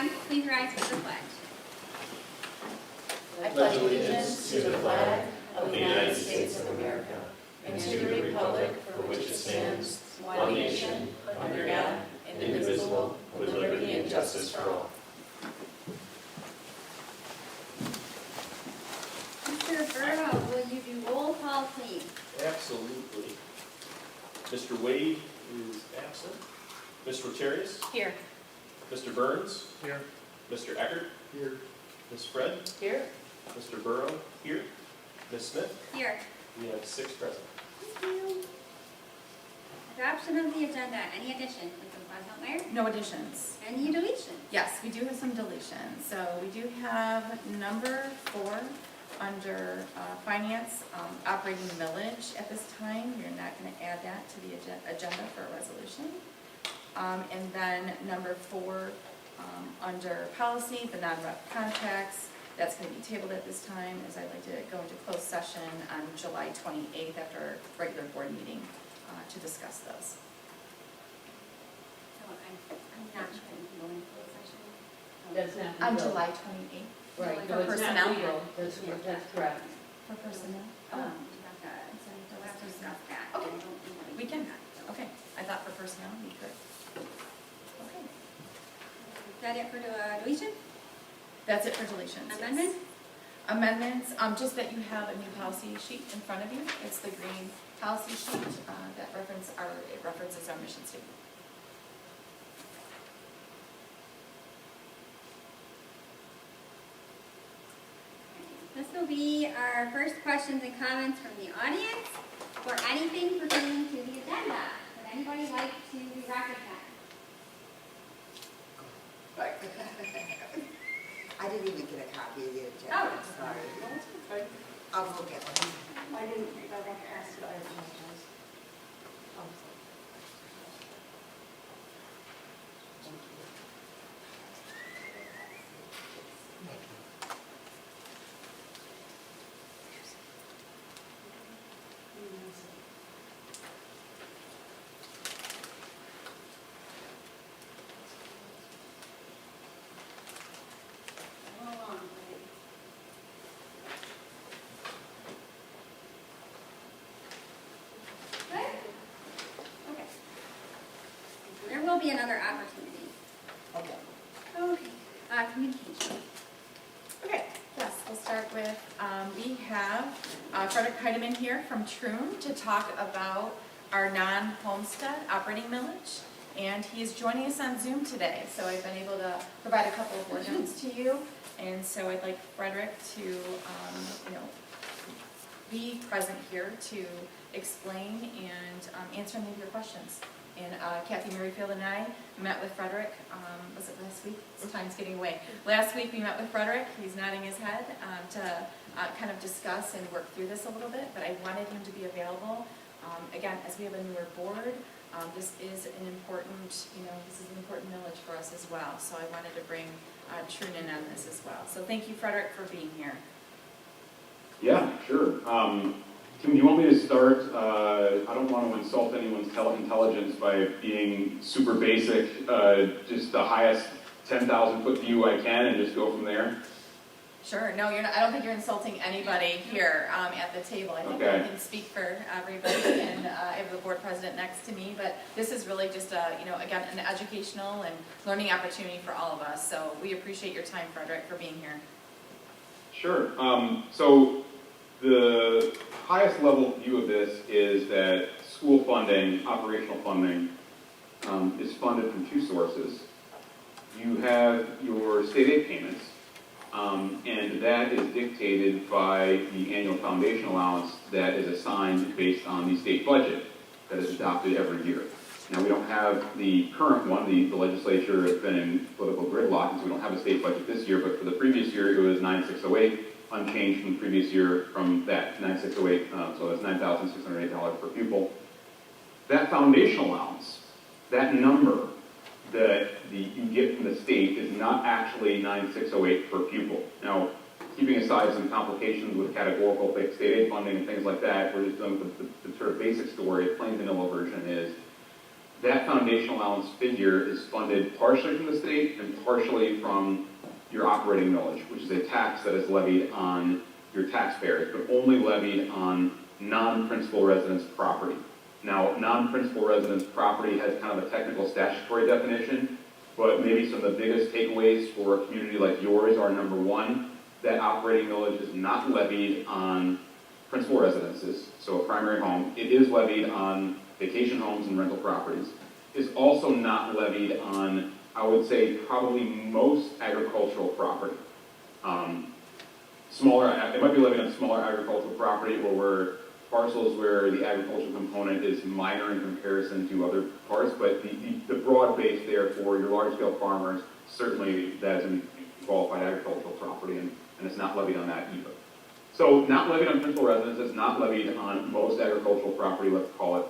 time, please rise for the pledge. I pledge allegiance to the flag of the United States of America and to the republic for which it stands, one nation, under God, indivisible, with liberty and justice for all. Mr. Burrow, will you do roll call, please? Absolutely. Mr. Wade is absent. Ms. Rotarius? Here. Mr. Burns? Here. Mr. Eckert? Here. Ms. Fred? Here. Mr. Burrow? Here. Ms. Smith? Here. We have 6 present. Thank you. Adoption of the agenda. Any additions? Mrs. Boswell-Meyer? No additions. Any deletions? Yes, we do have some deletions. So we do have number 4 under finance, operating millage at this time. You're not going to add that to the agenda for a resolution. And then number 4 under policy, the non-rep contracts. That's going to be tabled at this time, as I'd like to go into closed session on July 28th after our regular board meeting to discuss those. So I'm not sure if you go into closed session. That's not On legal. July 28th Right, For no, it's personnel. not legal. That's correct. for personnel. We'll have to discuss that. Okay. I don't know. We can. Okay, I thought for personnel we could. Okay, Is that it for deletion? that's it for deletions. yes. Amendment? Amendments, just that you have a new policy sheet in front of you. It's the green policy sheet that references our mission statement. This will be our first questions and comments from the audience for anything pertaining to the agenda. Would anybody like to be recognized? I didn't even get a copy of the agenda. Oh. Sorry. I'll look at it. I didn't, I got to ask you, I apologize. Hold on, please. Good? Okay. There will be another opportunity. Okay. Okay. Communication. Okay, yes, we'll start with, we have Frederick Heidemann here from Troon to talk about our non-homestead operating millage. And he is joining us on Zoom today, so I've been able to provide a couple of word notes to you. And so I'd like Frederick to, be present here to explain and answer any of your questions. And Kathy Merrifield and I met with Frederick, was it last week? Time's getting away. Last week we met with Frederick, he's nodding his head, to kind of discuss and work through this a little bit, but I wanted him to be available. Again, as we have a newer board, this is an important, this is an important millage for us as well. So I wanted to bring Troon in on this as well. So thank you, Frederick, for being here. Yeah, sure. Tim, do you want me to start? I don't want to insult anyone's intelligence by being super basic, just the highest 10,000-foot view I can and just go from there. Sure. No, you're not, I don't think you're insulting anybody here at the table. I think Okay. I can speak for everybody, and I have the board president next to me. But this is really just again, an educational and learning opportunity for all of us. So we appreciate your time, Frederick, for being here. Sure. So the highest level view of this is that school funding, operational funding, is funded from 2 sources. You have your state aid payments, and that is dictated by the annual foundation allowance that is assigned based on the state budget that is adopted every year. Now, we don't have the current one. The legislature has been in political gridlock, and so we don't have a state budget this year, but for the previous year, it was 9,608, unchanged from the previous year from that, 9,608, so that's $9,608 per pupil. That foundation allowance, that number that you get from the state is not actually 9,608 per pupil. Now, keeping aside some complications with categorical state aid funding and things like that, we're just doing the sort of basic story, plain vanilla version is that foundation allowance figure is funded partially from the state and partially from your operating millage, which is a tax that is levied on your taxpayers, but only levied on non-principal residence property. Now, non-principal residence property has kind of a technical statutory definition, but maybe some of the biggest takeaways for a community like yours are, number one, that operating millage is not levied on principal residences, so a primary home. It is levied on vacation homes and rental properties. It's also not levied on, I would say, probably most agricultural property. It might be levied on smaller agricultural property or where parcels where the agricultural component is minor in comparison to other parts, but the broad base there for your large-scale farmers, certainly that is in qualified agricultural property, and it's not levied on that either. So not levied on principal residences, not levied on most agricultural property, let's call it.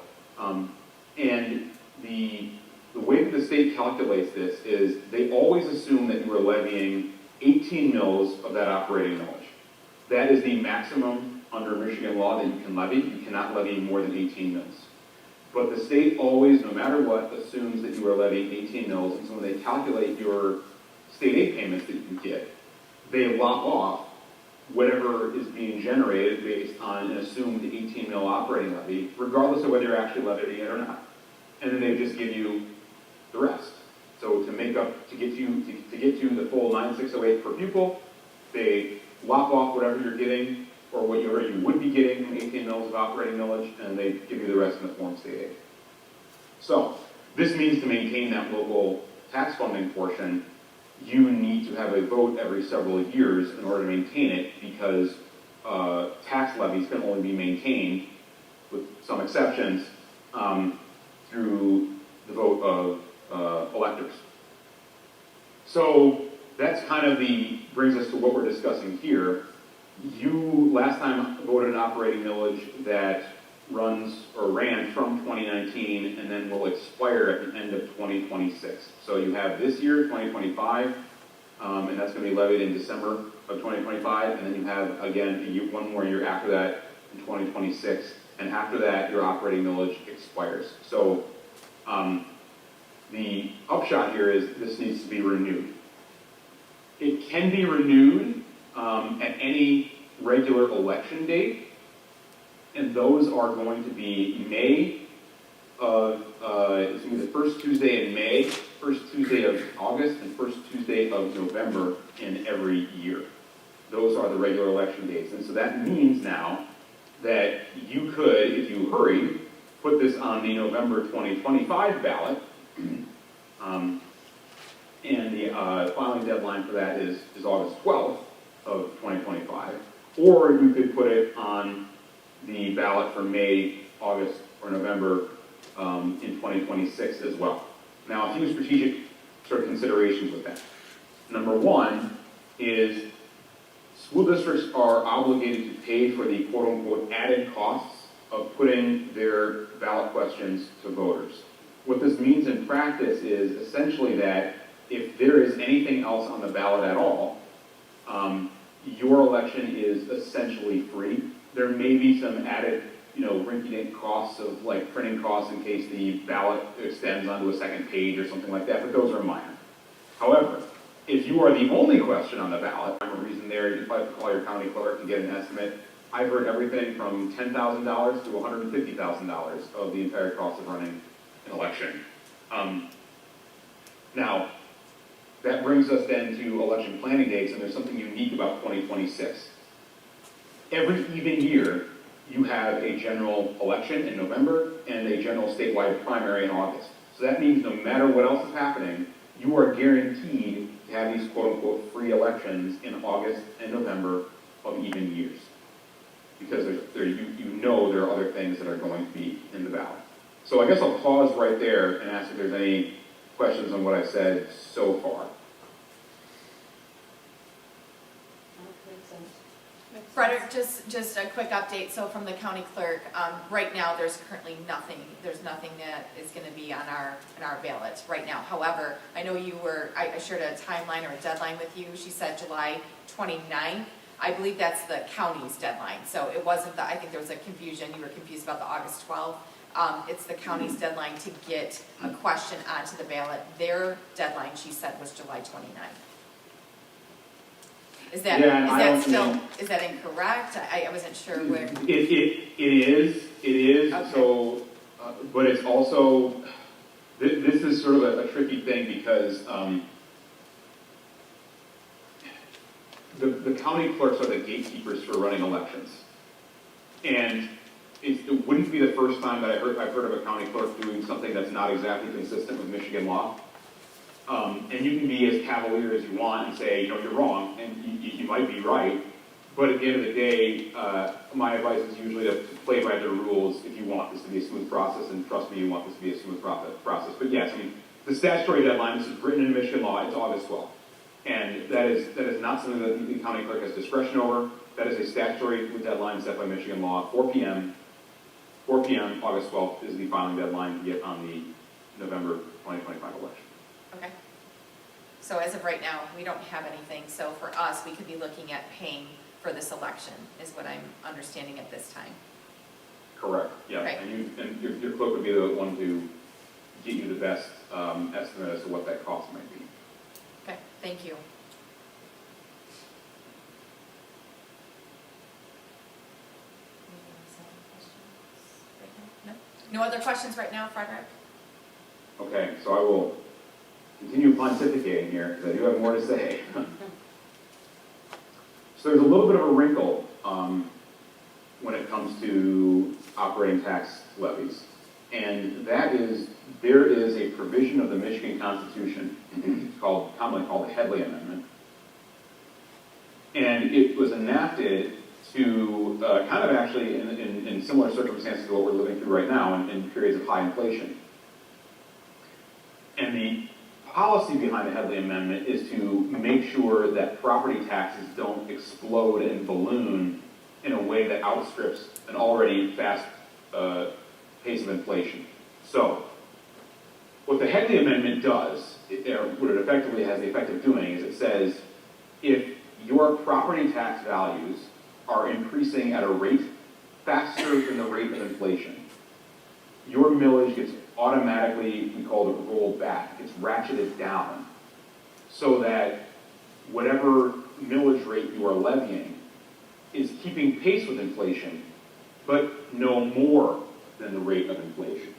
And the way that the state calculates this is they always assume that you are levying 18 mils of that operating millage. That is the maximum under Michigan law that you can levy. You cannot levy more than 18 mils. But the state always, no matter what, assumes that you are levying 18 mils, and so when they calculate your state aid payments that you can get, they lop off whatever is being generated based on an assumed 18 mil operating levy, regardless of whether you're actually levying it or not. And then they just give you the rest. So to make up, to get you the full 9608 per pupil, they lop off whatever you're getting or what you would be getting from 18 mils of operating millage, and they give you the rest in the form of state aid. So this means to maintain that local tax funding portion, you need to have a vote every several years in order to maintain it, because tax levies can only be maintained, with some exceptions, through the vote of electors. So that's kind of brings us to what we're discussing here. You last time voted an operating millage that ran from 2019 and then will expire at the end of 2026. So you have this year, 2025, and that's going to be levied in December of 2025, and then you have, again, one more year after that in 2026, and after that, your operating millage expires. So the upshot here is this needs to be renewed. It can be renewed at any regular election date, and those are going to be May of, it's going to be the first Tuesday in May, first Tuesday of August, and first Tuesday of November in every year. Those are the regular election dates. And so that means now that you could, if you hurry, put this on the November 2025 ballot, and the filing deadline for that is August 12th of 2025. Or you could put it on the ballot for May, August, or November in 2026 as well. Now, a few strategic sort of considerations with that. Number one is school districts are obligated to pay for the quote-unquote added costs of putting their ballot questions to voters. What this means in practice is essentially that if there is anything else on the ballot at all, your election is essentially free. There may be some added, rinky-dink costs of like printing costs in case the ballot extends onto a second page or something like that, but those are minor. However, if you are the only question on the ballot, for a reason there, you probably have to call your county clerk and get an estimate. I've heard everything from $10,000 to $150,000 of the entire cost of running an election. Now, that brings us then to election planning dates, and there's something unique about 2026. Every even year, you have a general election in November and a general statewide primary in August. So that means no matter what else is happening, you are guaranteed to have these quote-unquote free elections in August and November of even years. Because there are other things that are going to be in the ballot. So I guess I'll pause right there and ask if there's any questions on what I've said so far. Frederick, just a quick update. So from the county clerk, right now there's currently nothing. There's nothing that is going to be on our ballot right now. However, I know I shared a timeline or a deadline with you. She said July 29th. I believe that's the county's deadline. So it wasn't I think there was a confusion. You were confused about the August 12th. It's the county's deadline to get a question onto the ballot. Their deadline, she said, was July 29th. Is that, Yeah, and is I that don't still, know. is that incorrect? I wasn't sure where. It is, Okay. so, but it's also, this is sort of a tricky thing because, the county clerks are the gatekeepers for running elections. And it wouldn't be the first time that I've heard of a county clerk doing something that's not exactly consistent with Michigan law. And you can be as cavalier as you want and say, you're wrong, and you might be right. But at the end of the day, my advice is usually to play by the rules if you want this to be a smooth process, and trust me, you want this to be a smooth process. But yes, I mean, the statutory deadline, this is written in Michigan law, it's August 12th. And that is not something that the county clerk has discretion over. That is a statutory deadline set by Michigan law, 4 p.m. 4 p.m. August 12th is the filing deadline to get on the November 2025 election. Okay. So as of right now, we don't have anything, so for us, we could be looking at paying for this election, is what I'm understanding at this time. Correct, yeah. Right. And your clerk would be the one to get you the best estimate as to what that cost might be. Okay, thank you. No other questions right now, Frederick? Okay, so I will continue pontificating here, because I do have more to say. So there's a little bit of a wrinkle when it comes to operating tax levies. And that is, there is a provision of the Michigan Constitution, commonly called the Headley Amendment. And it was enacted to kind of actually in similar circumstances to what we're living through right now in periods of high inflation. And the policy behind the Headley Amendment is to make sure that property taxes don't explode and balloon in a way that outstrips an already fast pace of inflation. So, what the Headley Amendment does, what it effectively has the effect of doing, is it says if your property tax values are increasing at a rate faster than the rate of inflation, your millage gets automatically, we call it rolled back, it's ratcheted down, so that whatever millage rate you are levying is keeping pace with inflation, but no more than the rate of inflation.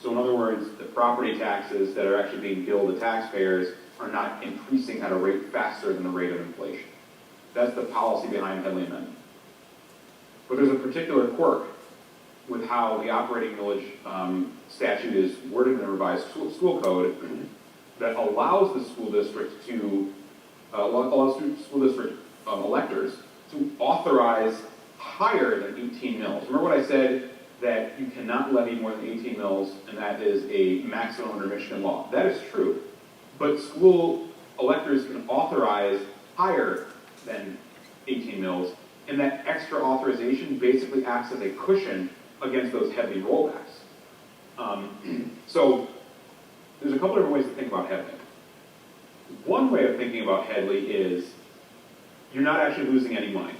So in other words, the property taxes that are actually being billed to taxpayers are not increasing at a rate faster than the rate of inflation. That's the policy behind the Headley Amendment. But there's a particular quirk with how the operating millage statute is worded in the revised school code that allows the school district to, school district electors to authorize higher than 18 mills. Remember what I said, that you cannot levy more than 18 mills, and that is a maximum under Michigan law. That is true. But school electors can authorize higher than 18 mills, and that extra authorization basically acts as a cushion against those heavy rollbacks. So there's a couple different ways to think about Headley. One way of thinking about Headley is you're not actually losing any money.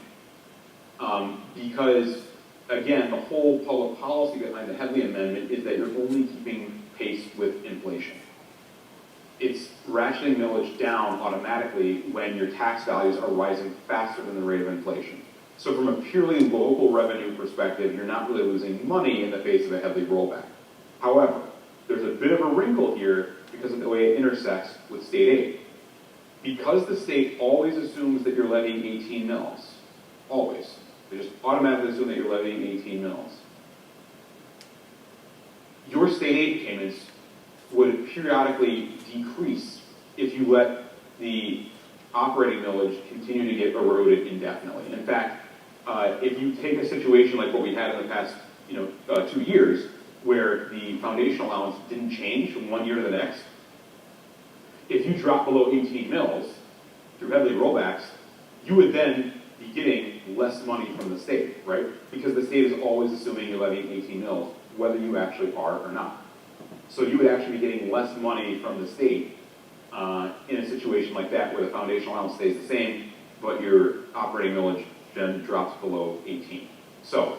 Because, again, the whole public policy behind the Headley Amendment is that you're only keeping pace with inflation. It's ratcheting millage down automatically when your tax values are rising faster than the rate of inflation. So from a purely local revenue perspective, you're not really losing money in the face of a Headley rollback. However, there's a bit of a wrinkle here because of the way it intersects with state aid. Because the state always assumes that you're levying 18 mills, always. They just automatically assume that you're levying 18 mills. Your state aid payments would periodically decrease if you let the operating millage continue to get eroded indefinitely. In fact, if you take a situation like what we had in the past 2 years, where the foundational allowance didn't change from one year to the next, if you drop below 18 mills through Headley rollbacks, you would then be getting less money from the state, right? Because the state is always assuming you're levying 18 mills, whether you actually are or not. So you would actually be getting less money from the state in a situation like that, where the foundational allowance stays the same, but your operating millage then drops below 18. So,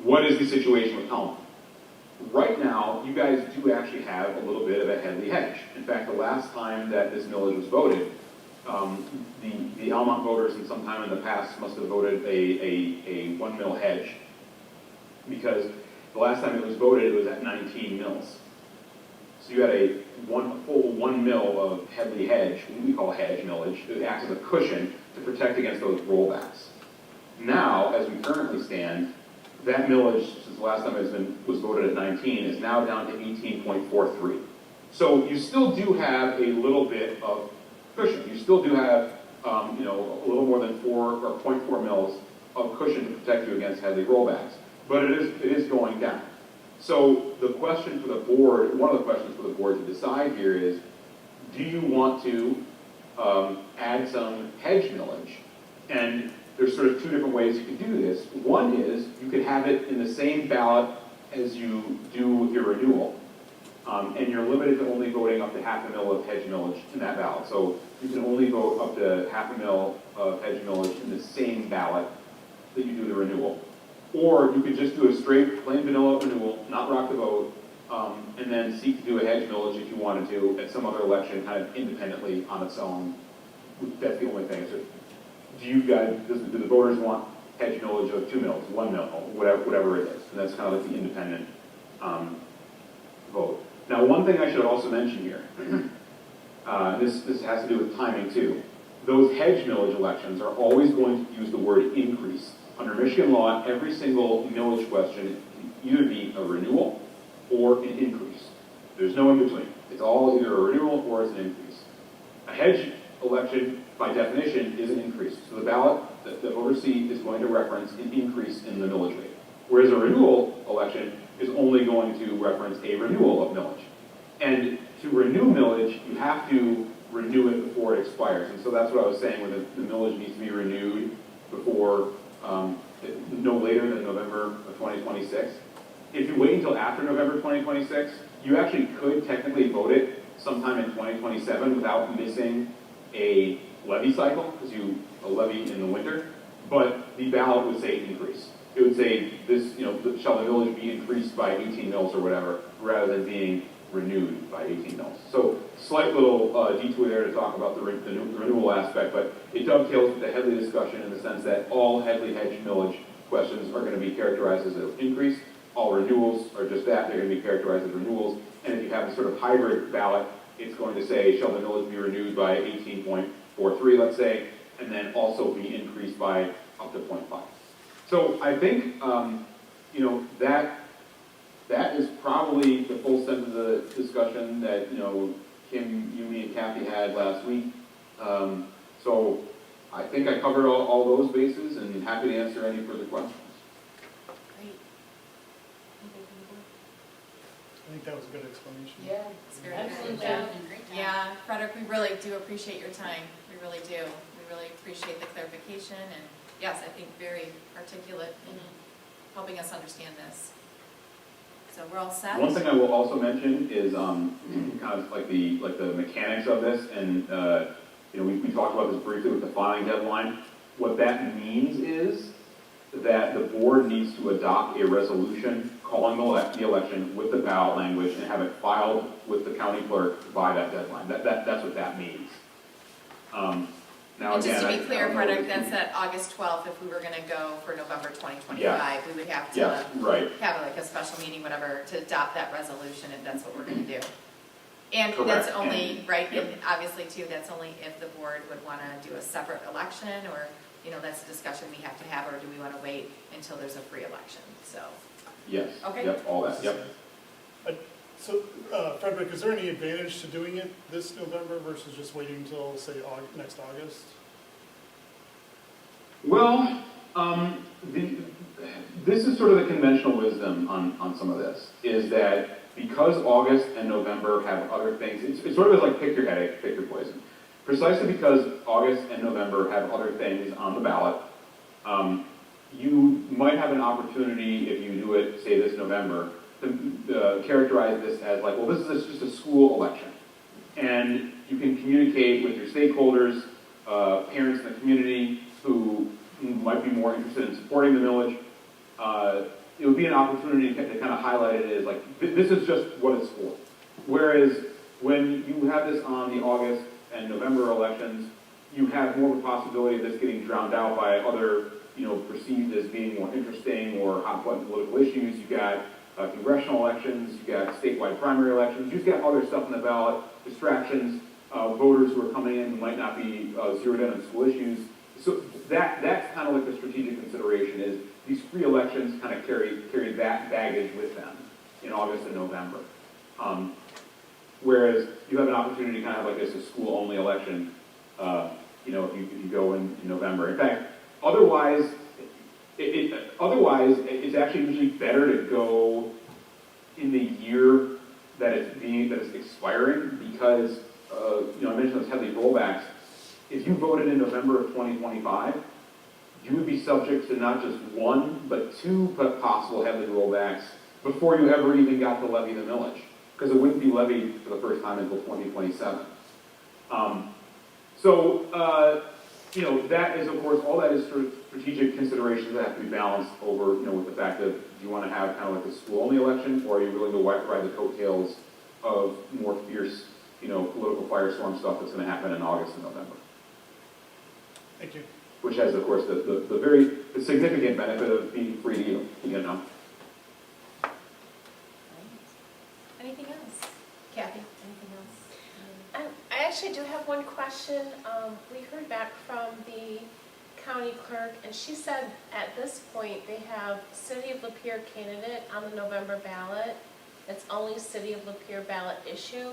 what is the situation with Almont? Right now, you guys do actually have a little bit of a heavy hedge. In fact, the last time that this millage was voted, the Almont voters in some time in the past must have voted a 1 mil hedge, because the last time it was voted, it was at 19 mils. So you had a full 1 mil of heavily hedge, what we call hedge millage. It acts as a cushion to protect against those rollbacks. Now, as we currently stand, that millage, since the last time it was voted at 19, is now down to 18.43. So you still do have a little bit of cushion. You still do have, a little more than 0.4 mils of cushion to protect you against heavy rollbacks. But it is going down. So the question for the board, one of the questions for the board to decide here is, do you want to add some hedge millage? And there's sort of two different ways you can do this. One is you could have it in the same ballot as you do with your renewal. And you're limited to only voting up to half a mil of hedge millage in that ballot. So you can only vote up to half a mil of hedge millage in the same ballot that you do the renewal. Or you could just do a straight, plain vanilla renewal, not rock the vote, and then seek to do a hedge millage if you wanted to at some other election kind of independently on its own. That's the only thing. So do you guys, do the voters want hedge millage of 2 mils, 1 mil, whatever it is? And that's kind of like the independent vote. Now, one thing I should also mention here, this has to do with timing too. Those hedge millage elections are always going to use the word increase. Under Michigan law, every single millage question can either be a renewal or an increase. There's no in between. It's all either a renewal or it's an increase. A hedge election, by definition, is an increase. So the ballot that the voters see is going to reference an increase in the millage rate. Whereas a renewal election is only going to reference a renewal of millage. And to renew millage, you have to renew it before it expires. And so that's what I was saying, where the millage needs to be renewed before, no later than November of 2026. If you wait until after November 2026, you actually could technically vote it sometime in 2027 without missing a levy cycle, because you levy in the winter, but the ballot would say increase. It would say this, shall the millage be increased by 18 mils or whatever, rather than being renewed by 18 mils. So slight little detour there to talk about the renewal aspect, but it dovetails with the Headley discussion in the sense that all Headley hedge millage questions are going to be characterized as an increase. All renewals are just that, they're going to be characterized as renewals. And if you have a sort of hybrid ballot, it's going to say, shall the millage be renewed by 18.43, let's say, and then also be increased by up to 0.5. So I think, that is probably the full sense of the discussion that, Kim, you, me, and Kathy had last week. So I think I covered all those bases and happy to answer any further questions. Great. I think that was a good explanation. Yeah, It's very excellent good. job. Great job. Yeah, Frederick, we really do appreciate your time. We really do. We really appreciate the clarification, and yes, I think very articulate in helping us understand this. So we're all set? One thing I will also mention is kind of like the mechanics of this, and we talked about this briefly with the filing deadline. What that means is that the board needs to adopt a resolution calling the election with the ballot language and have it filed with the county clerk by that deadline. That's what that means. Now, And just to again, be clear, Frederick, that's at August 12th. If we were going to go for November 2025, Yeah. we would have to Yeah, right. have like a special meeting, whatever, to adopt that resolution, if that's what we're going to do. And Correct. that's only, right, Yep. and obviously too, that's only if the board would want to do a separate election, or, that's a discussion we have to have, or do we want to wait until there's a free election, so. Yes. Okay. Yep, all that, yep. So, Frederick, is there any advantage to doing it this November versus just waiting until, say, next August? Well, this is sort of the conventional wisdom on some of this, is that because August and November have other things, it's sort of like pick your headache, pick your poison. Precisely because August and November have other things on the ballot, you might have an opportunity, if you do it, say, this November, to characterize this as like, well, this is just a school election. And you can communicate with your stakeholders, parents in the community who might be more interested in supporting the millage. It would be an opportunity opportunity to kind of highlight it is like, this is just what it's for. Whereas when you have this on the August and November elections, you have more of a possibility of this getting drowned out by other, perceived as being more interesting or hot-button political issues. You've got congressional elections, you've got statewide primary elections, you've got other stuff on the ballot, distractions, voters who are coming in who might not be zeroed in on school issues. So that's kind of like the strategic consideration is these free elections kind of carry that baggage with them in August and November. Whereas you have an opportunity to kind of have like this a school-only election, if you go in November. In fact, otherwise it's actually usually better to go in the year that it's expiring because I mentioned those heavy rollbacks. If you voted in November of 2025, you would be subject to not just one, but two possible heavy rollbacks before you ever even got to levy the millage, because it wouldn't be levied for the first time until 2027. That is, of course, all that is strategic considerations that have to be balanced over, with the fact that do you want to have kind of like a school-only election, or are you willing to ride the coattails of more fierce, political firestorm stuff that's going to happen in August and November? Thank you. Which has, of course, the significant benefit of being free to, Anything else? Kathy, anything else? I actually do have one question. We heard back from the county clerk, and she said at this point they have City of Lapeer candidate on the November ballot. It's only City of Lapeer ballot issue.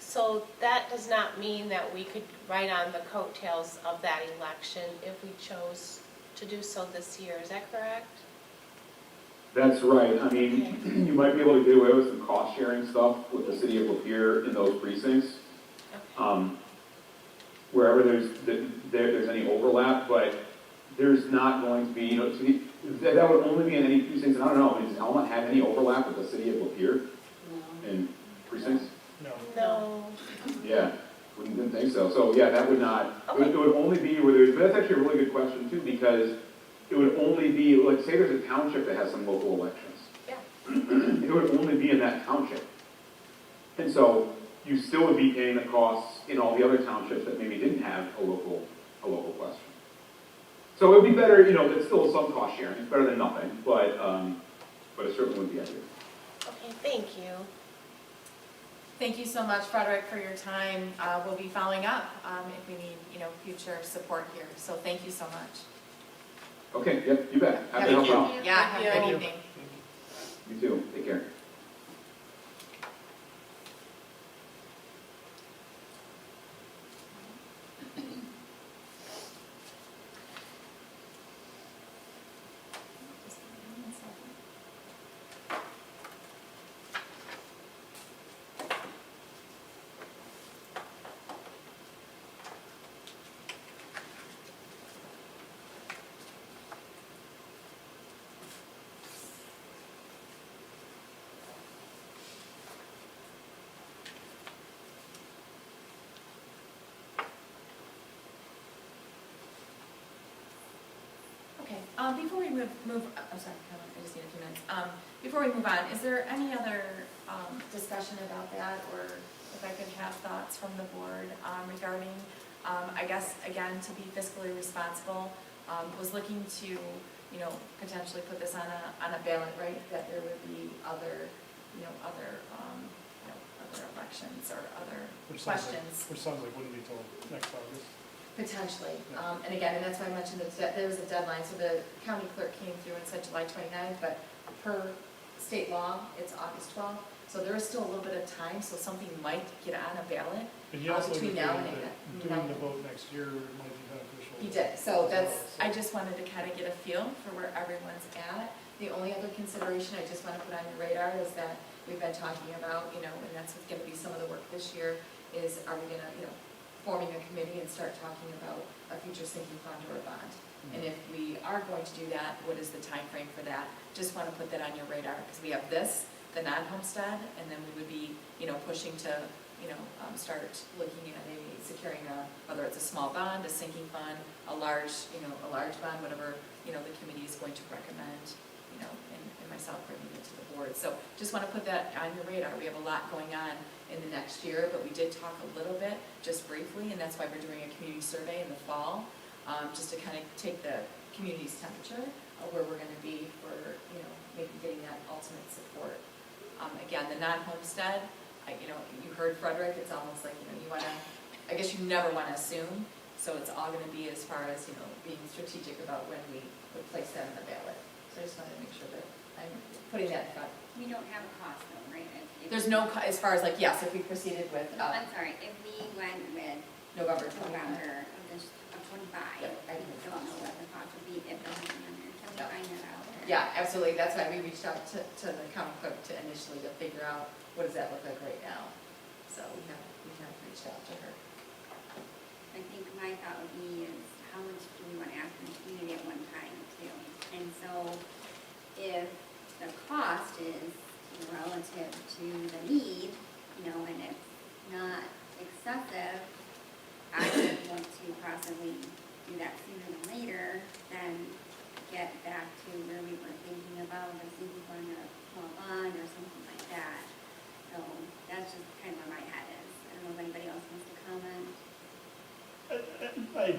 So that does not mean that we could ride on the coattails of that election if we chose to do so this year. Is that correct? That's right. I mean, you might be able to get away with some cost-sharing stuff with the City of Lapeer in those precincts. Okay. Wherever there's any overlap, but there's not going to be, that would only be in any precincts, and I don't know, does Almont have any overlap with the City of Lapeer in precincts? No. No. Yeah, didn't think so. So yeah, that would not, Okay. it would only be where there's, but that's actually a really good question too, because it would only be, like say there's a township that has some local elections. Yeah. It would only be in that township. And so you still would be paying the costs in all the other townships that maybe didn't have a local question. So it would be better, it's still some cost sharing, it's better than nothing, but it certainly wouldn't be ideal. Okay, thank you. Thank you so much, Frederick, for your time. We'll be following up if we need, future support here. So thank you so much. Okay, yep, you bet. Happy to help out. Yeah, have a Thank good you. evening. You too, take care. Okay, before we move, oh, sorry, I just need a few minutes. Before we move on, is there any other discussion about that, or if I could have thoughts from the board regarding, I guess, again, to be fiscally responsible, was looking to, potentially put this on a ballot, right, that there would be other elections or other questions. Which sounds like wouldn't be till next August. Potentially, and again, and that's why I mentioned that there was a deadline, so the county clerk came through and said July 29th, but per state law, it's August 12th, so there is still a little bit of time, so something might get on a ballot But he also between now and indicated that doing the vote next year might be beneficial. He did, so that's, I just wanted to kind of get a feel for where everyone's at. The only other consideration I just want to put on your radar is that we've been talking about, and that's going to be some of the work this year, is are we going to, forming a committee and start talking about a future sinking fund or a bond. And if we are going to do that, what is the time frame for that? Just want to put that on your radar, because we have this, the non-homestead, and then we would be, pushing to, start looking at securing whether it's a small bond, a sinking fund, a large bond, whatever, the committee is going to recommend. and myself bringing it to the board. So just want to put that on your radar. We have a lot going on in the next year, but we did talk a little bit, just briefly, and that's why we're doing a community survey in the fall, just to kind of take the community's temperature of where we're going to be for, maybe getting that ultimate support. Again, the non-homestead, you heard Frederick, it's almost like, you want to, I guess you never want to assume, so it's all going to be as far as, being strategic about when we would place that on the ballot. So I just wanted to make sure that I'm putting that in front. We don't have a cost though, right? If- There's no, as far as like, yes, if we proceeded with No, I'm sorry, if we went with November 25th. November of 25, Yep, I I can- don't know what the cost would be if it wasn't on there, can we No. find that out? or- Yeah, absolutely. That's why we reached out to the county clerk to initially to figure out what does that look like right now. So we have reached out to her. I think my thought would be is how much do we want to ask from the community at one time too? And so if the cost is relative to the need, and it's not excessive, I would want to possibly do that sooner than later, than get back to where we were thinking about receiving on a small bond or something like that. So that's just kind of where my head is. I don't know if anybody else wants to comment. I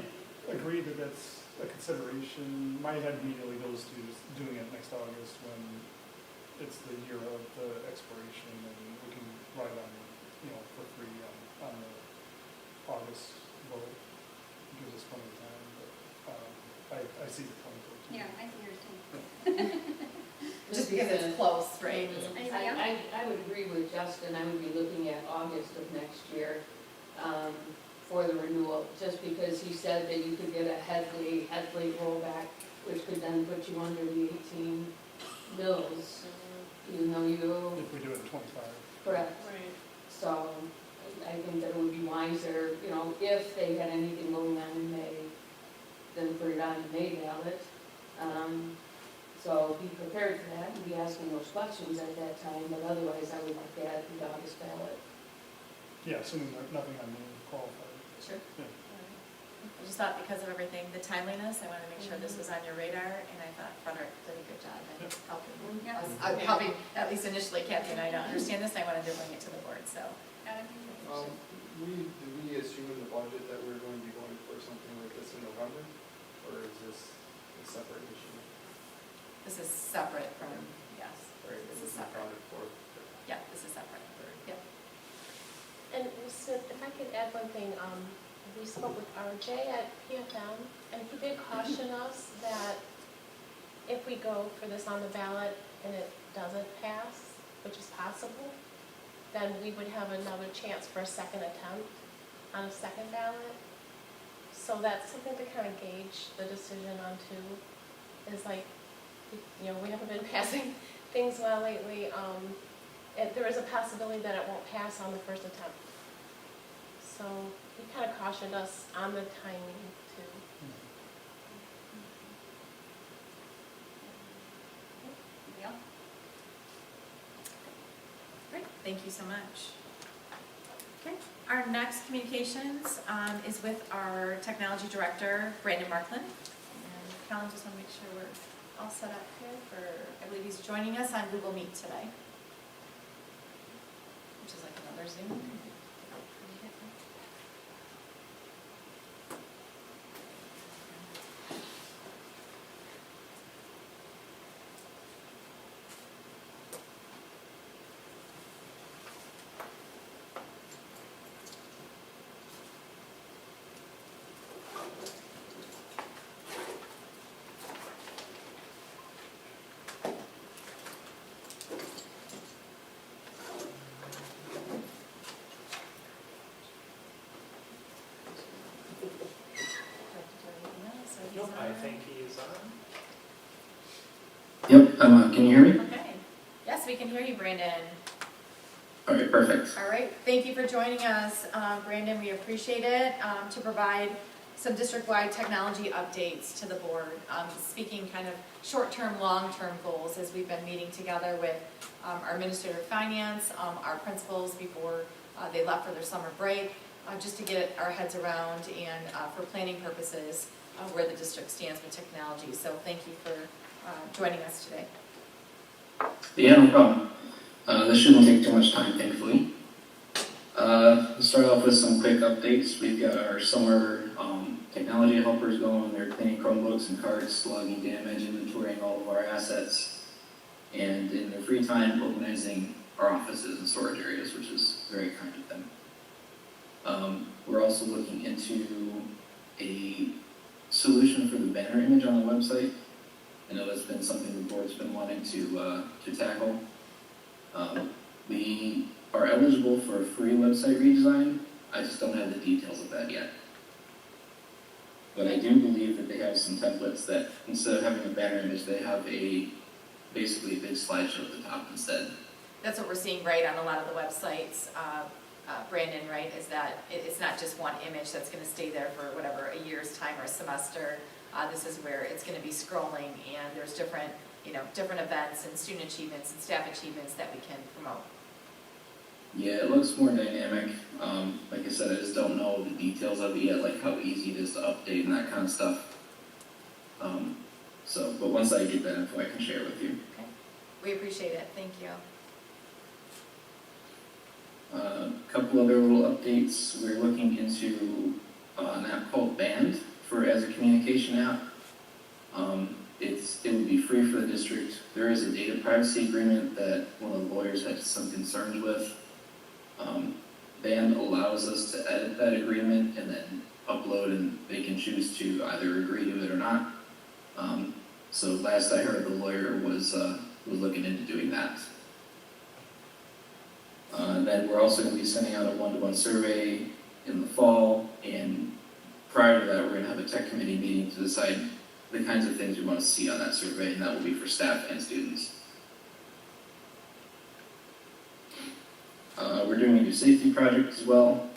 agree that that's a consideration. My head immediately goes to just doing it next August when it's the year of the expiration and we can ride on, for free on the August vote. Gives us plenty of time, but I see the point of it. Yeah, I see yours too. Just because it's close, right? Anybody else? I would agree with Justin, I would be looking at August of next year for the renewal, just because he said that you could get a head late rollback, which could then put you under the 18 mills, even though you, If we do it in 25. correct. Right. So I think that it would be wiser, if they had anything going on in May, then put it on the May ballot. So be prepared for that and be asking those questions at that time, but otherwise I would like to add the August ballot. Yeah, assuming that nothing on me qualified. Sure. Yeah. I just thought because of everything, the timeliness, I wanted to make sure this was on your radar, and I thought Frederick did a good job in helping Yeah. us, helping, at least initially Kathy and I to understand this, and I wanted to bring it to the board, so. Adam? Did we assume in the budget that we're going to be going for something like this in November? Or is this a separate issue? This is separate from, yes, Right, this is we separate. accounted for. Yeah, this is separate. Yep. And Ms. Smith, if I could add one thing, we spoke with RJ at PFM, and he did caution us that if we go for this on the ballot and it doesn't pass, which is possible, then we would have another chance for a second attempt on a second ballot. So that's something to kind of gauge the decision on too, is like, we haven't been passing things well lately. There is a possibility that it won't pass on the first attempt. So he kind of cautioned us on the timing too. Neil? Great, thank you so much. Okay, our next communications is with our technology director, Brandon Markland. And Colin, just want to make sure we're all set up here for, I believe he's joining us on Google Meet today, which is like another Zoom. Nope, I think he is on. Yep, can you hear me? Okay, yes, we can hear you, Brandon. All right, perfect. All right, thank you for joining us, Brandon, we appreciate it, to provide some district-wide technology updates to the board, speaking kind of short-term, long-term goals as we've been meeting together with our Administrator of Finance, our principals before they left for their summer break, just to get our heads around and for planning purposes, where the district stands with technology. So thank you for joining us today. Yeah, no problem. This shouldn't take too much time, thankfully. Let's start off with some quick updates. We've got our summer technology helpers going. They're cleaning Chromebooks and cards, logging damage, inventorying all of our assets, and in their free time, organizing our offices and storage areas, which is very kind of them. We're also looking into a solution for the banner image on the website. I know that's been something the board's been wanting to tackle. We are eligible for a free website redesign. I just don't have the details of that yet. But I do believe that they have some templates that instead of having a banner image, they have basically a big slideshow at the top instead. That's what we're seeing, right, on a lot of the websites, Brandon, right, is that it's not just one image that's going to stay there for whatever, a year's time or a semester. This is where it's going to be scrolling, and there's different, different events and student achievements and staff achievements that we can promote. Yeah, it looks more dynamic. Like I said, I just don't know the details of it yet, like how easy it is to update and that kind of stuff. But once I get that info, I can share it with you. Okay. We appreciate it. Thank you. A couple other little updates. We're looking into an app called Band as a communication app. It would be free for the district. There is a data privacy agreement that one of the lawyers had some concerns with. Band allows us to edit that agreement and then upload, and they can choose to either agree to it or not. So last I heard, the lawyer was looking into doing that. Then we're also going to be sending out a one-to-one survey in the fall, and prior to that, we're going to have a tech committee meeting to decide the kinds of things we want to see on that survey, and that will be for staff and students. We're doing a new safety project as well.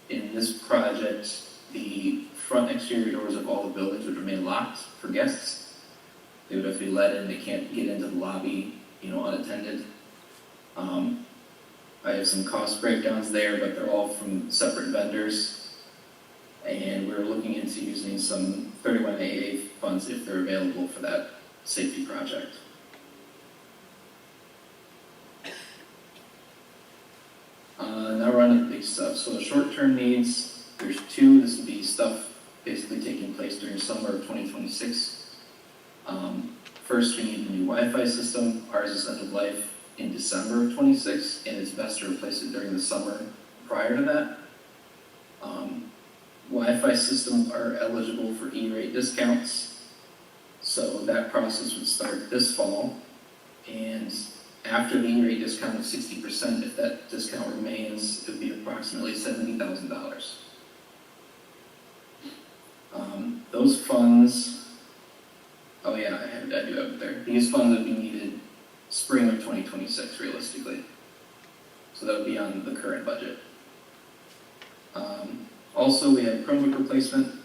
In this project, the front exterior doors of all the buildings would remain locked for guests. They would have to be let in. They can't get into the lobby, unattended. I have some cost breakdowns there, but they're all from separate vendors. And we're looking into using some 31AA funds if they're available for that safety project. Now we're on to the big stuff. So the short-term needs, there's two. This would be stuff basically taking place during summer of 2026. First, we need a new Wi-Fi system. Ours is end of life in December of 26, and it's best to replace it during the summer prior to that. Wi-Fi systems are eligible for E-rate discounts, so that process would start this fall, and after the E-rate discount of 60%, if that discount remains, it would be approximately $70,000. Those funds, oh yeah, I do have it there. These funds would be needed spring of 2026, realistically. So that would be on the current budget. Also, we have Chromebook replacement.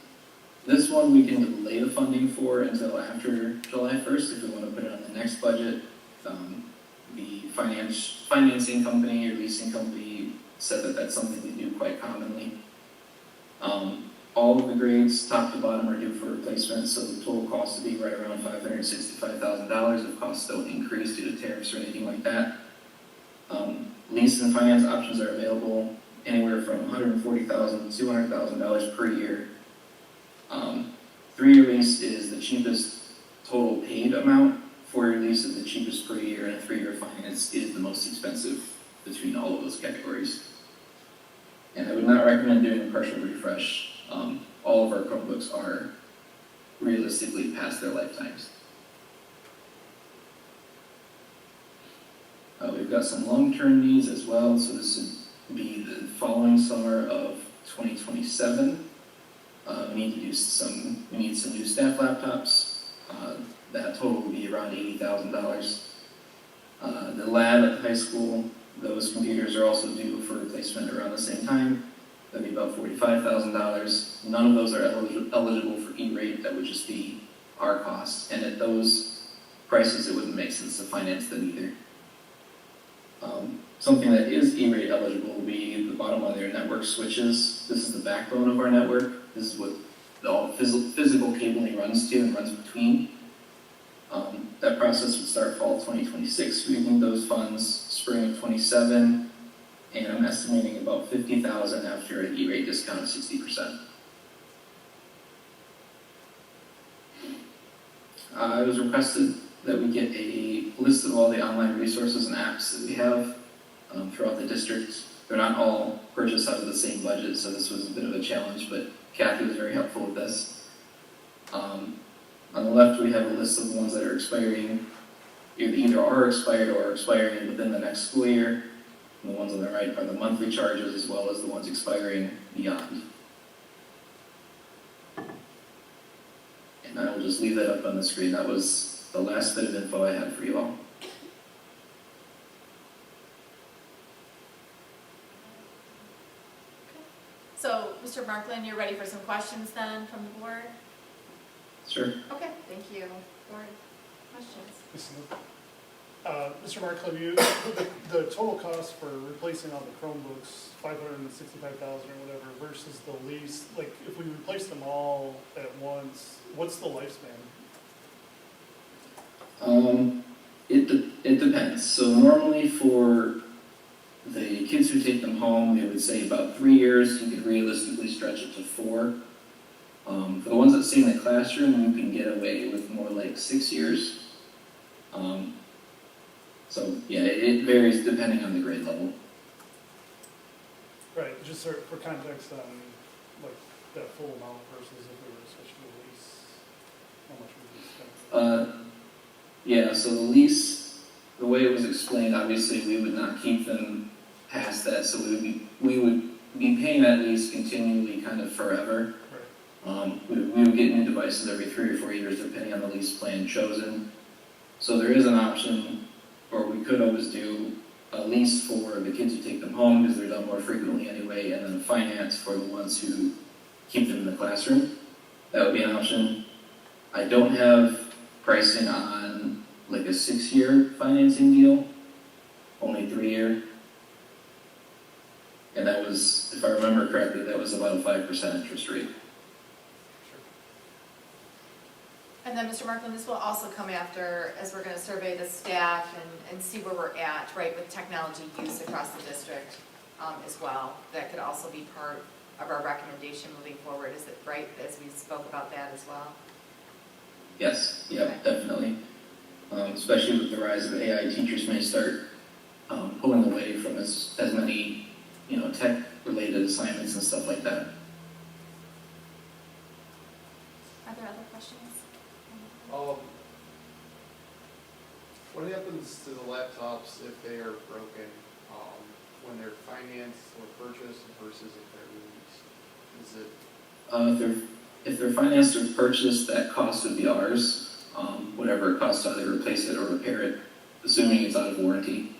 This one we can delay the funding for until after July 1st if we want to put it on the next budget. The financing company or leasing company said that that's something we do quite commonly. All of the grades, top to bottom, are due for replacement, so the total cost would be right around $565,000 if costs don't increase due to tariffs or anything like that. Lease and finance options are available anywhere from $140,000 to $200,000 per year. 3-year lease is the cheapest total paid amount. 4-year lease is the cheapest per year, and a 3-year finance is the most expensive between all of those categories. And I would not recommend doing a partial refresh. All of our Chromebooks are realistically past their lifetimes. We've got some long-term needs as well, so this would be the following summer of 2027. We need some new staff laptops. That total will be around $80,000. The lab at the high school, those computers are also due for replacement around the same time. That'd be about $45,000. None of those are eligible for E-rate. That would just be our cost. And at those prices, it wouldn't make sense to finance them either. Something that is E-rate eligible will be the bottom of their network switches. This is the backbone of our network. This is what all physical cabling runs to and runs between. That process would start fall 2026. We need those funds spring of 27, and I'm estimating about $50,000 after an E-rate discount of 60%. It was requested that we get a list of all the online resources and apps that we have throughout the district. They're not all purchased out of the same budget, so this was a bit of a challenge, but Kathy was very helpful with this. On the left, we have a list of the ones that are expiring, either are expired or are expiring within the next school year. And the ones on the right are the monthly charges as well as the ones expiring beyond. And I will just leave that up on the screen. That was the last bit of info I had for you all. So, Mr. Markland, you're ready for some questions then from the board? Sure. Okay, thank you. Board questions? Mr. Markle, the total cost for replacing all the Chromebooks, $565,000 or whatever, versus the lease, like, if we replace them all at once, what's the lifespan? It depends. So normally for the kids who take them home, they would say about 3 years. You could realistically stretch it to 4. For the ones that stay in the classroom, you can get away with more like 6 years. So yeah, it varies depending on the grade level. Right, just for context on, like, that full amount versus if we were to switch to a lease, how much would we spend? Yeah, so the lease, the way it was explained, obviously we would not keep them past that, so we would be paying that lease continually kind of forever. Right. We would get new devices every 3 or 4 years depending on the lease plan chosen. So there is an option, or we could always do a lease for the kids who take them home because they're done more frequently anyway, and then finance for the ones who keep them in the classroom. That would be an option. I don't have pricing on like a 6-year financing deal, only 3-year. And that was, if I remember correctly, that was about a 5% interest rate. And then, Mr. Markland, this will also come after, as we're going to survey the staff and see where we're at, right, with technology use across the district as well. That could also be part of our recommendation moving forward, is it right, as we spoke about that as well? Yes, yeah, definitely. Especially with the rise of AI, teachers may start pulling away from as many, tech-related assignments and stuff like that. Are there other questions? What happens to the laptops if they are broken, when they're financed or purchased versus if they're leased? Is it? If they're financed or purchased, that cost would be ours, whatever it costs to either replace it or repair it, assuming it's out of warranty.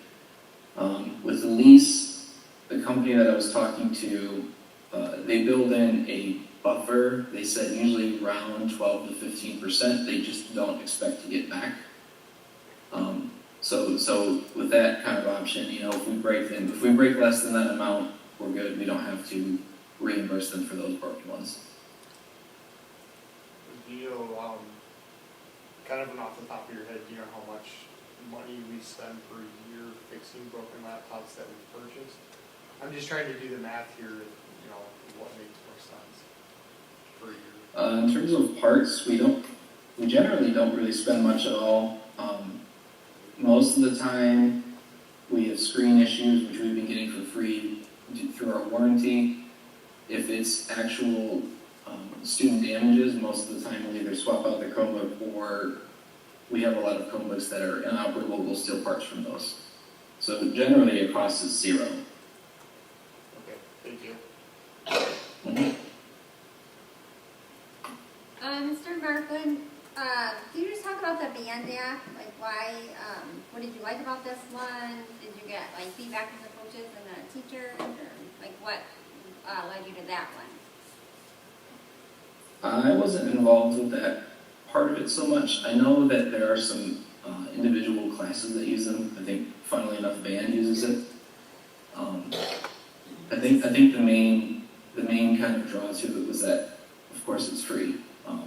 With the lease, the company that I was talking to, they build in a buffer. They said usually around 12 to 15%. They just don't expect to get back. So with that kind of option, if we break less than that amount, we're good. We don't have to reimburse them for those broken ones. Do you know, kind of off the top of your head, do you know how much money we spend per year fixing broken laptops that we purchased? I'm just trying to do the math here, what makes more sense per year. In terms of parts, we generally don't really spend much at all. Most of the time, we have screen issues, which we've been getting for free through our warranty. If it's actual student damages, most of the time we'll either swap out the Chromebook, or we have a lot of Chromebooks that are inoperable. We'll steal parts from those. So generally, it costs us $0. Okay, thank you. Mm-hmm. Mr. Markland, can you just talk about the band app? Like, why, what did you like about this one? Did you get, like, feedback from the coaches and the teachers? Or, like, what led you to that one? I wasn't involved with that part of it so much. I know that there are some individual classes that use them. I think, funnily enough, band uses it. I think the main kind of draw to it was that, of course, it's free.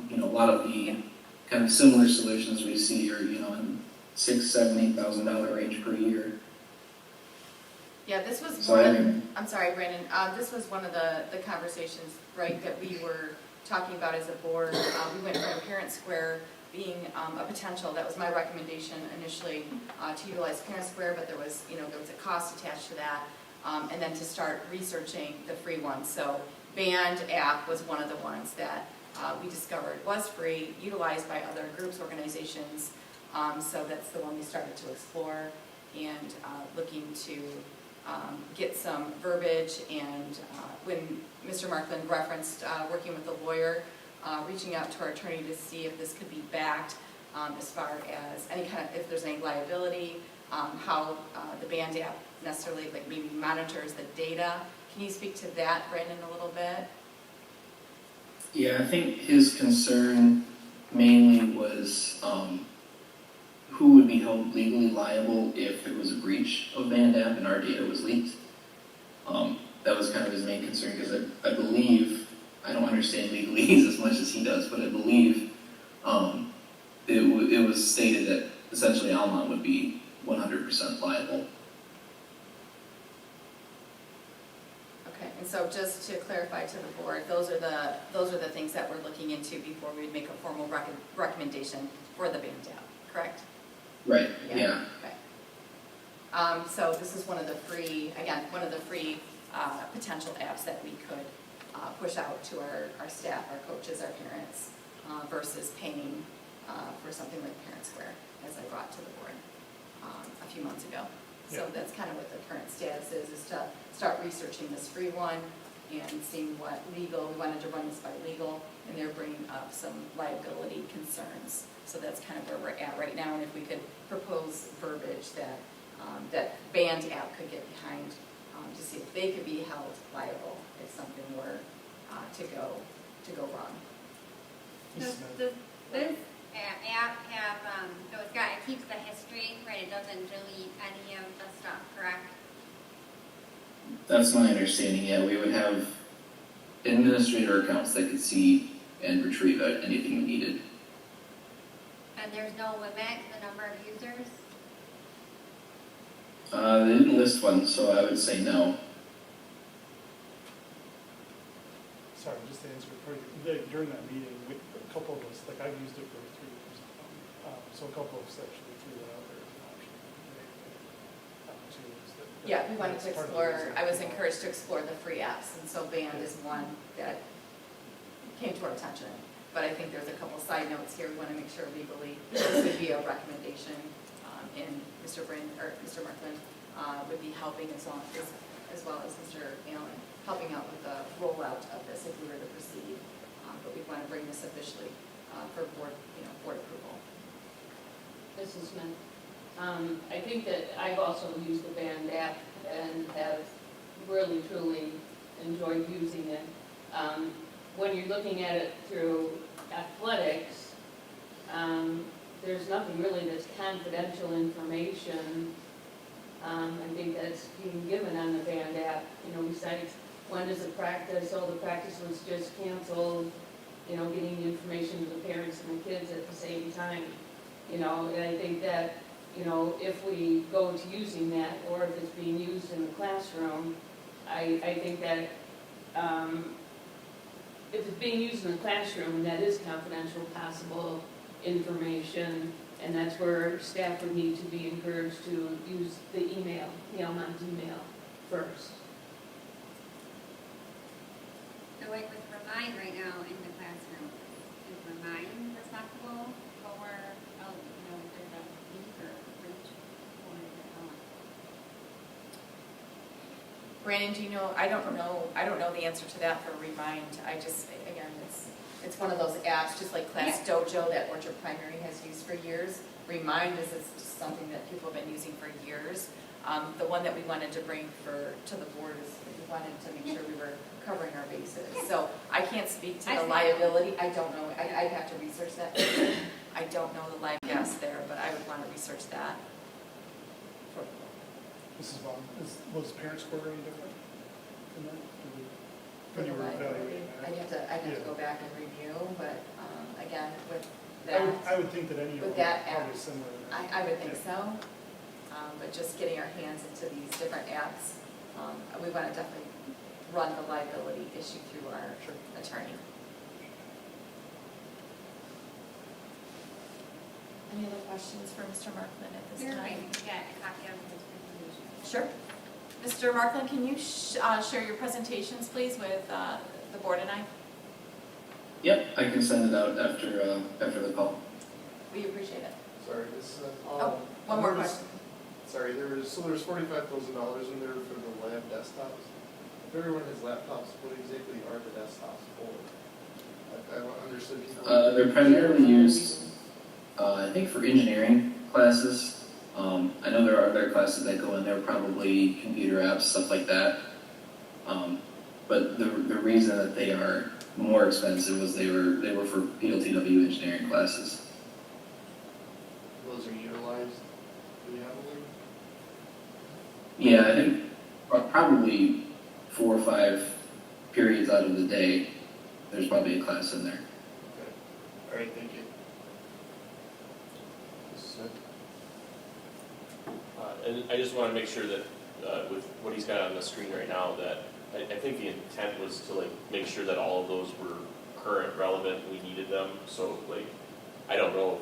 You know, a lot of the kind of similar solutions we see are, you know, in $6,000, $7,000, $8,000 range per year. Yeah, this was So one I of, think- I'm sorry, Brandon, this was one of the conversations, right, that we were talking about as a board. We went from Parent Square being a potential, that was my recommendation initially, to utilize Parent Square, but there was a cost attached to that, and then to start researching the free ones. So Band app was one of the ones that we discovered was free, utilized by other groups, organizations, so that's the one we started to explore, and looking to get some verbiage, and when Mr. Markland referenced working with a lawyer, reaching out to our attorney to see if this could be backed as far as any kind of, if there's any liability, how the Band app necessarily like maybe monitors the data. Can you speak to that, Brandon, a little bit? Yeah, I think his concern mainly was who would be held legally liable if there was a breach of Band app and our data was leaked. That was kind of his main concern, because I believe, I don't understand legalese as much as he does, but I believe it was stated that essentially Almont would be 100% liable. Okay, and so just to clarify to the board, those are the things that we're looking into before we make a formal recommendation for the Band app, correct? Right, yeah. Okay. So this is one of the free, again, one of the free potential apps that we could push out to our staff, our coaches, our parents, versus paying for something like Parent Square, as I brought to the board a few months ago. So Yeah. that's kind of what the current status is to start researching this free one and seeing what legal, we wanted to run this by legal, and they're bringing up some liability concerns. So that's kind of where we're at right now, and if we could propose verbiage that that Band app could get behind to see if they could be held liable if something were to go wrong. Does this app have, so it keeps the history, right? It doesn't delete any of the stuff, correct? That's my understanding, yeah. We would have administrator accounts that could see and retrieve anything we needed. And there's no limit to the number of users? They didn't list one, so I would say no. Sorry, just to answer your question, during that meeting, a couple of us, like I've used it for 3 years, so a couple of us actually threw that out there as an option. Yeah, we wanted to that's part of the explore, reason. I was encouraged to explore the free apps, and so Band is one that came to our attention. But I think there's a couple side notes here, we want to make sure legally this would be a recommendation, and Mr. Markland would be helping as well as Mr. Allen, helping out with the rollout of this if we were to proceed. But we want to bring this officially for board approval. Mrs. Smith. I think that I've also used the Band app and have really truly enjoyed using it. When you're looking at it through athletics, there's nothing really that's confidential information. I think that's being given on the Band app, besides when is the practice, the practice was just canceled, getting the information to the parents and the kids at the same time. And I think that, if we go to using that, or if it's being used in the classroom, I think that if it's being used in the classroom, that is confidential, possible information, and that's where staff would need to be encouraged to use the email, the Almont email first. So like with Remind right now in the classroom, is Remind responsible for, if there's a leak or breach, or is it Almont? Brandon, do you know, I don't know the answer to that for Remind. I just, again, it's one of those apps, just like Class Dojo that Orchard Primary has used for years. Remind is just something that people have been using for years. The one that we wanted to bring to the board is we wanted to make sure we were covering our bases. So I can't speak to the liability. I don't know. I'd have to research that. I don't know the live gas there, but I would want to research that. Mrs. Vaughn, was Parent Square any different? in that? For When you the were liability, evaluating that? I'd have to Yeah. go back and review, but, again, with I that, would think that any of with them that are probably app, similar. to that. I would think Yeah. so. But just getting our hands into these different apps, we want to definitely run the liability issue through our attorney. Any other questions for Mr. Markland at this You're time? right, yeah, a copy of his presentation. Sure. Mr. Markland, can you share your presentations, please, with the board and I? Yep, I can send it out after the call. We appreciate it. Sorry, this, Oh, one more question. Sorry, there's $45,000 in there for the lab desktops. If everyone has laptops, what exactly are the desktops for? I understood. They're primarily used, I think, for engineering classes. I know there are other classes that go in there, probably computer apps, stuff like that. But the reason that they are more expensive was they were for PLTW engineering classes. Those are utilized pretty heavily? Yeah, I think probably 4 or 5 periods out of the day, there's probably a class in there. Okay. All right, thank you. Mrs. Smith? And I just want to make sure that with what he's got on the screen right now, that I think the intent was to like make sure that all of those were current, relevant, we needed them. So like, I don't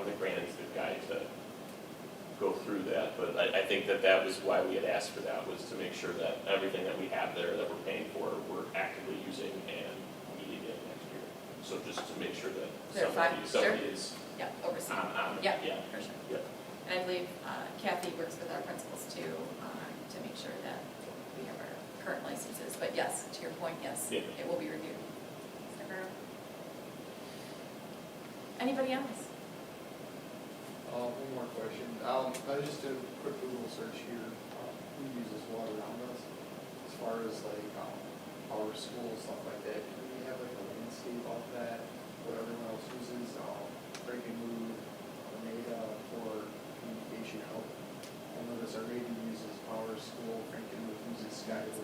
think Brandon's the guy to go through that, but I think that was why we had asked for that, was to make sure that everything that we have there that we're paying for, we're actively using and needing it next year. So just to make sure that Verify, somebody is Yeah, oversee. on Yeah, yeah. for sure. Yep. And I believe Kathy works with our principals too, to make sure that we have our current licenses. But yes, to your point, yes, Yeah. it will be reviewed. Mr. Burrow? Anybody else? One more question. I just did a quick Google search here. Who uses water around us? As far as like our school, stuff like that. Can we have like a landscape of that? What everyone else uses, breaking mood, Omega for communication help. I notice our baby uses Power School, Frankenmuth uses Skyward.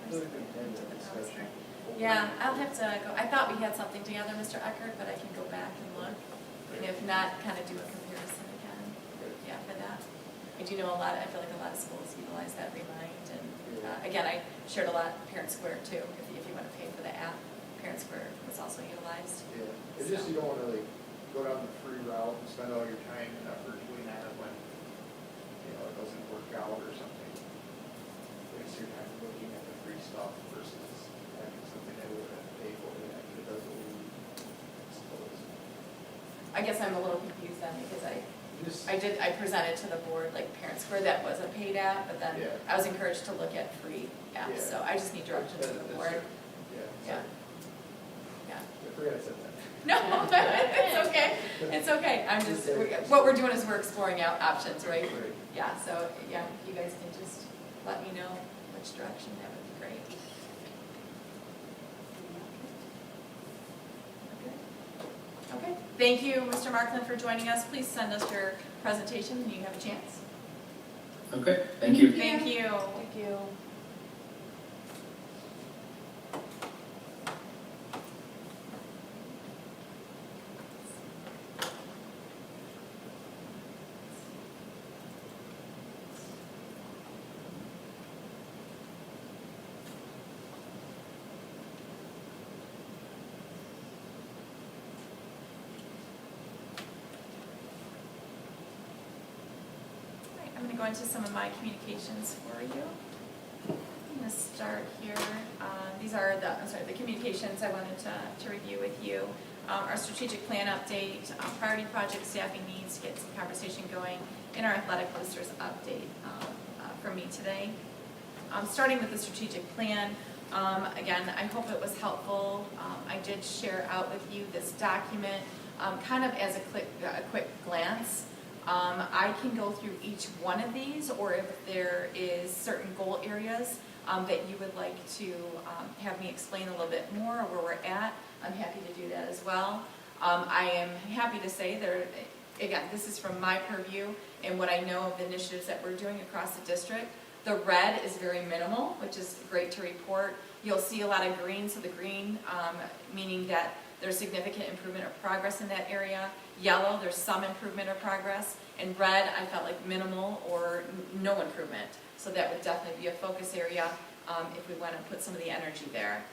Really good to have that discussion. Yeah, I'll have to go, I thought we had something together, Mr. Eckert, but I can go back and look. And if not, kind of do a comparison again, yeah, for that. I do know I feel like a lot of schools utilize that Remind, and again, I shared a lot Parent Square too, if you want to pay for the app. Parent Square was also utilized. Yeah, it's just you don't want to like go down the free route and spend all your time and effort doing that when, it doesn't work out or something. Waste your time looking at the free stuff versus having something that we would have to pay for that actually does what we need, I suppose. I guess I'm a little confused then, because Just, I presented to the board like Parent Square that was a paid app, but then Yeah. I was encouraged to look at free apps, Yeah. so I just need direction from the That's board. true. Yeah. Sorry. Yeah. I forgot I said that. No, it's okay, it's okay, I'm just, what we're doing is we're exploring out options, right? Great. Yeah, so, yeah, if you guys can just let me know which direction, that would be great. Okay, thank you, Mr. Markland, for joining us. Please send us your presentation when you have a chance. Okay, thank you. Thank you. Thank you. I'm going to go into some of my communications for you. I'm going to start here. These are the communications I wanted to review with you. Our strategic plan update, priority project staffing needs, get some conversation going, and our athletic boosters update from me today. Starting with the strategic plan, again, I hope it was helpful. I did share out with you this document kind of as a quick glance. I can go through each one of these, or if there is certain goal areas that you would like to have me explain a little bit more where we're at, I'm happy to do that as well. I am happy to say again, this is from my purview and what I know of the initiatives that we're doing across the district. The red is very minimal, which is great to report. You'll see a lot of green, so the green meaning that there's significant improvement or progress in that area. Yellow, there's some improvement or progress. And red, I felt like minimal or no improvement. So that would definitely be a focus area if we want to put some of the energy there.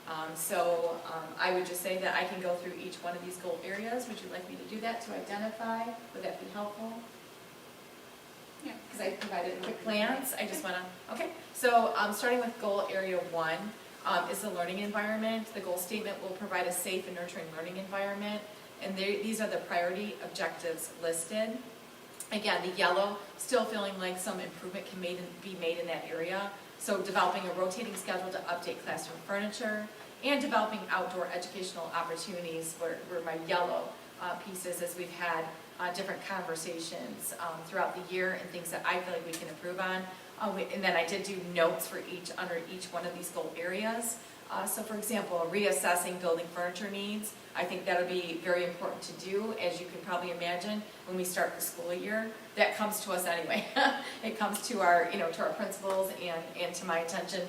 I would just say that I can go through each one of these goal areas. Would you like me to do that to identify? Would that be helpful? Yeah. Because I provided quick glance, I just want to, okay. So starting with goal area 1 is the learning environment. The goal statement will provide a safe and nurturing learning environment. And these are the priority objectives listed. Again, the yellow, still feeling like some improvement can be made in that area. So developing a rotating schedule to update classroom furniture and developing outdoor educational opportunities were my yellow pieces as we've had different conversations throughout the year and things that I feel like we can improve on. And then I did do notes for under each one of these goal areas. So for example, reassessing building furniture needs. I think that'll be very important to do, as you can probably imagine, when we start the school year. That comes to us anyway. It comes to our, to our principals and to my attention,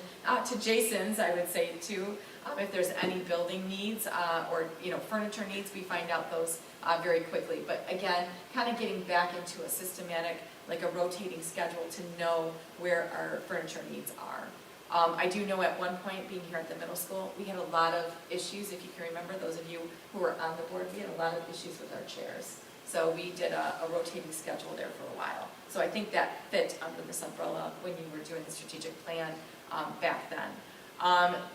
to Jason's, I would say too. If there's any building needs or furniture needs, we find out those very quickly. But again, kind of getting back into a systematic, like a rotating schedule to know where our furniture needs are. I do know at one point, being here at the middle school, we had a lot of issues. If you can remember, those of you who were on the board, we had a lot of issues with our chairs. So we did a rotating schedule there for a while. So I think that fit under this umbrella when you were doing the strategic plan back then.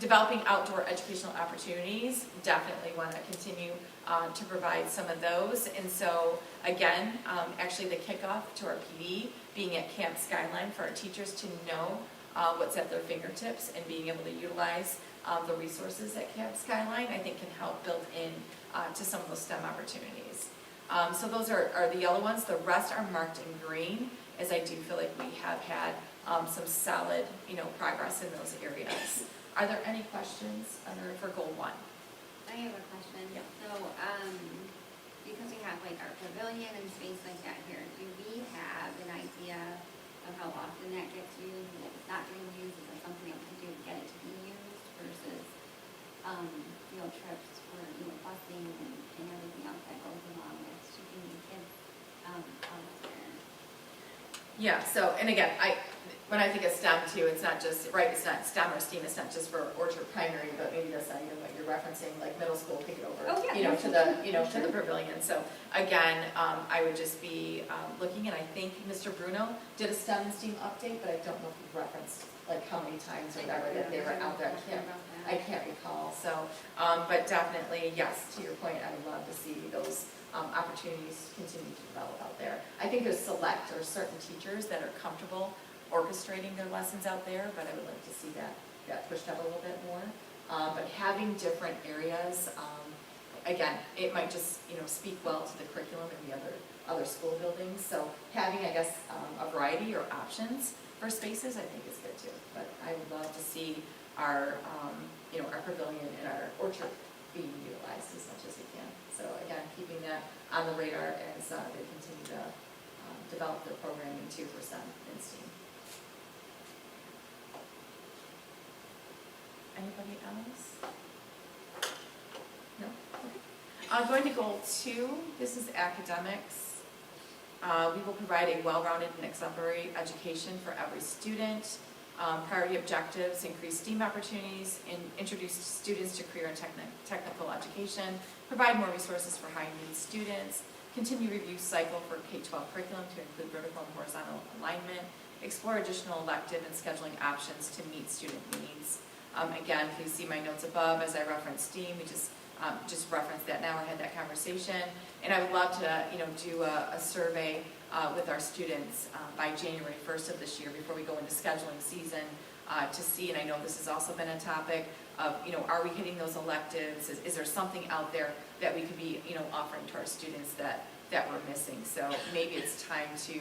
Developing outdoor educational opportunities, definitely want to continue to provide some of those. And so again, actually the kickoff to our PD being at Camp Skyline for our teachers to know what's at their fingertips and being able to utilize the resources at Camp Skyline, I think can help build in to some of those STEM opportunities. So those are the yellow ones. The rest are marked in green, as I do feel like we have had some solid, progress in those areas. Are there any questions for goal 1? I have a question. Yeah. So, because we have like our pavilion and space like that here, do we have an idea of how often that gets used? And if it's not getting used, is there something else to do to get it to be used versus, field trips for, busing and everything else that goes along with keeping the kids, out there? Yeah, so, and again, when I think of STEM too, it's not just, right, it's not STEM or STEAM, it's not just for Orchard Primary, but maybe that's not even what you're referencing, like middle school, pick it over, Oh, yeah. to the pavilion. So again, I would just be looking, and I think Mr. Bruno did a STEM and STEAM update, but I don't know if he referenced like how many times or whatever that they were out there. I can't recall. So, but definitely, yes, to your point, I would love to see those opportunities continue to develop out there. I think there's select or certain teachers that are comfortable orchestrating their lessons out there, but I would like to see that pushed up a little bit more. But having different areas, again, it might just speak well to the curriculum in the other school buildings. So having, I guess, a variety or options for spaces, I think is good too. But I would love to see our our pavilion and our orchard being utilized as much as we can. So again, keeping that on the radar as they continue to develop their programming too for STEM and STEAM. Anybody else? No? Okay. Going to goal 2, this is academics. We will provide a well-rounded and exemplary education for every student. Priority objectives, increase STEAM opportunities, and introduce students to career and technical education, provide more resources for high-need students, continue review cycle for K-12 curriculum to include vertical and horizontal alignment, explore additional elective and scheduling options to meet student needs. Again, please see my notes above as I reference STEAM. We just referenced that now. I had that conversation, and I would love to do a survey with our students by January 1st of this year before we go into scheduling season to see, and I know this has also been a topic of, are we hitting those electives? Is there something out there that we could be, offering to our students that we're missing? So maybe it's time to,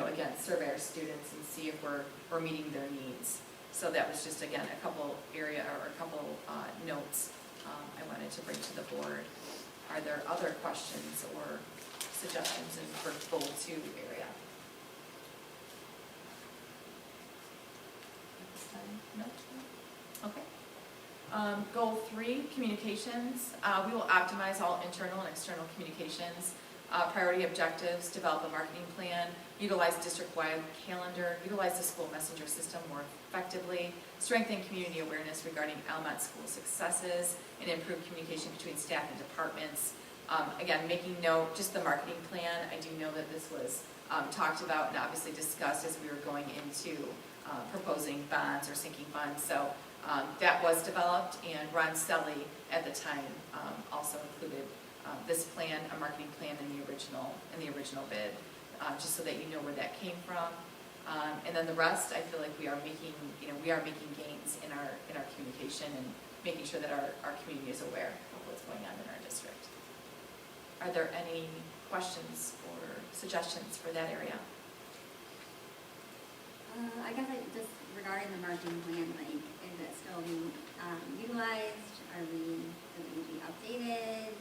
again, survey our students and see if we're meeting their needs. So that was just, again, a couple notes I wanted to bring to the board. Are there other questions or suggestions for goal 2 area? No? Okay. Goal 3, communications. We will optimize all internal and external communications. Priority objectives, develop a marketing plan, utilize district-wide calendar, utilize the school messenger system more effectively, strengthen community awareness regarding Almont school successes, and improve communication between staff and departments. Again, making note, just the marketing plan, I do know that this was talked about and obviously discussed as we were going into proposing bonds or sinking funds. So that was developed, and Ron Stelly at the time also included this plan, a marketing plan in the original bid, just so that you know where that came from. And then the rest, I feel like we are making gains in our communication and making sure that our community is aware of what's going on in our district. Are there any questions or suggestions for that area? I guess just regarding the marketing plan, like, is it still being utilized? Is it going to be updated?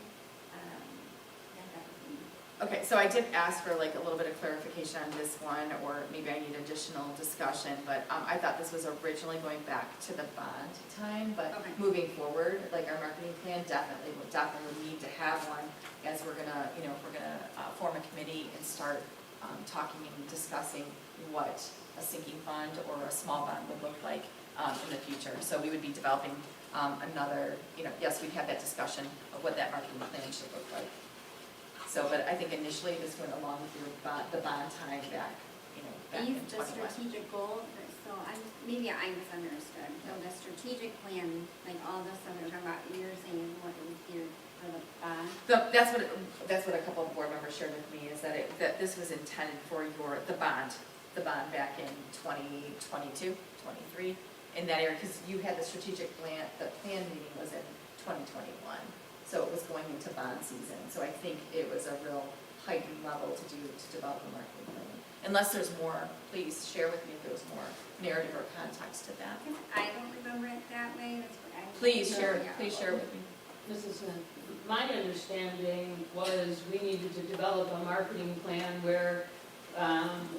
Yeah, that would be. Okay, so I did ask for like a little bit of clarification on this one, or maybe I need additional discussion, but I thought this was originally going back to the bond time, but Okay. moving forward, like our marketing plan definitely would need to have one, as we're gonna, if we're gonna form a committee and start talking and discussing what a sinking fund or a small bond would look like in the future. So we would be developing another, yes, we'd have that discussion of what that marketing plan should look like. So, but I think initially this went along with the bond time back, back in The 21. strategic goal, so maybe I misunderstood. So the strategic plan, like all this stuff that we're talking about, you're saying what it was geared for the bond? That's what a couple of board members shared with me, is that this was intended for the bond back in 2022, 23, in that area, because you had the strategic plan, the plan meeting was in 2021. So it was going into bond season. So I think it was a real heightened level to develop a marketing plan. Unless there's more, please share with me if there was more narrative or context to that. I don't remember it that way. That's what I. Please share with me. Mrs. Smith, my understanding was we needed to develop a marketing plan where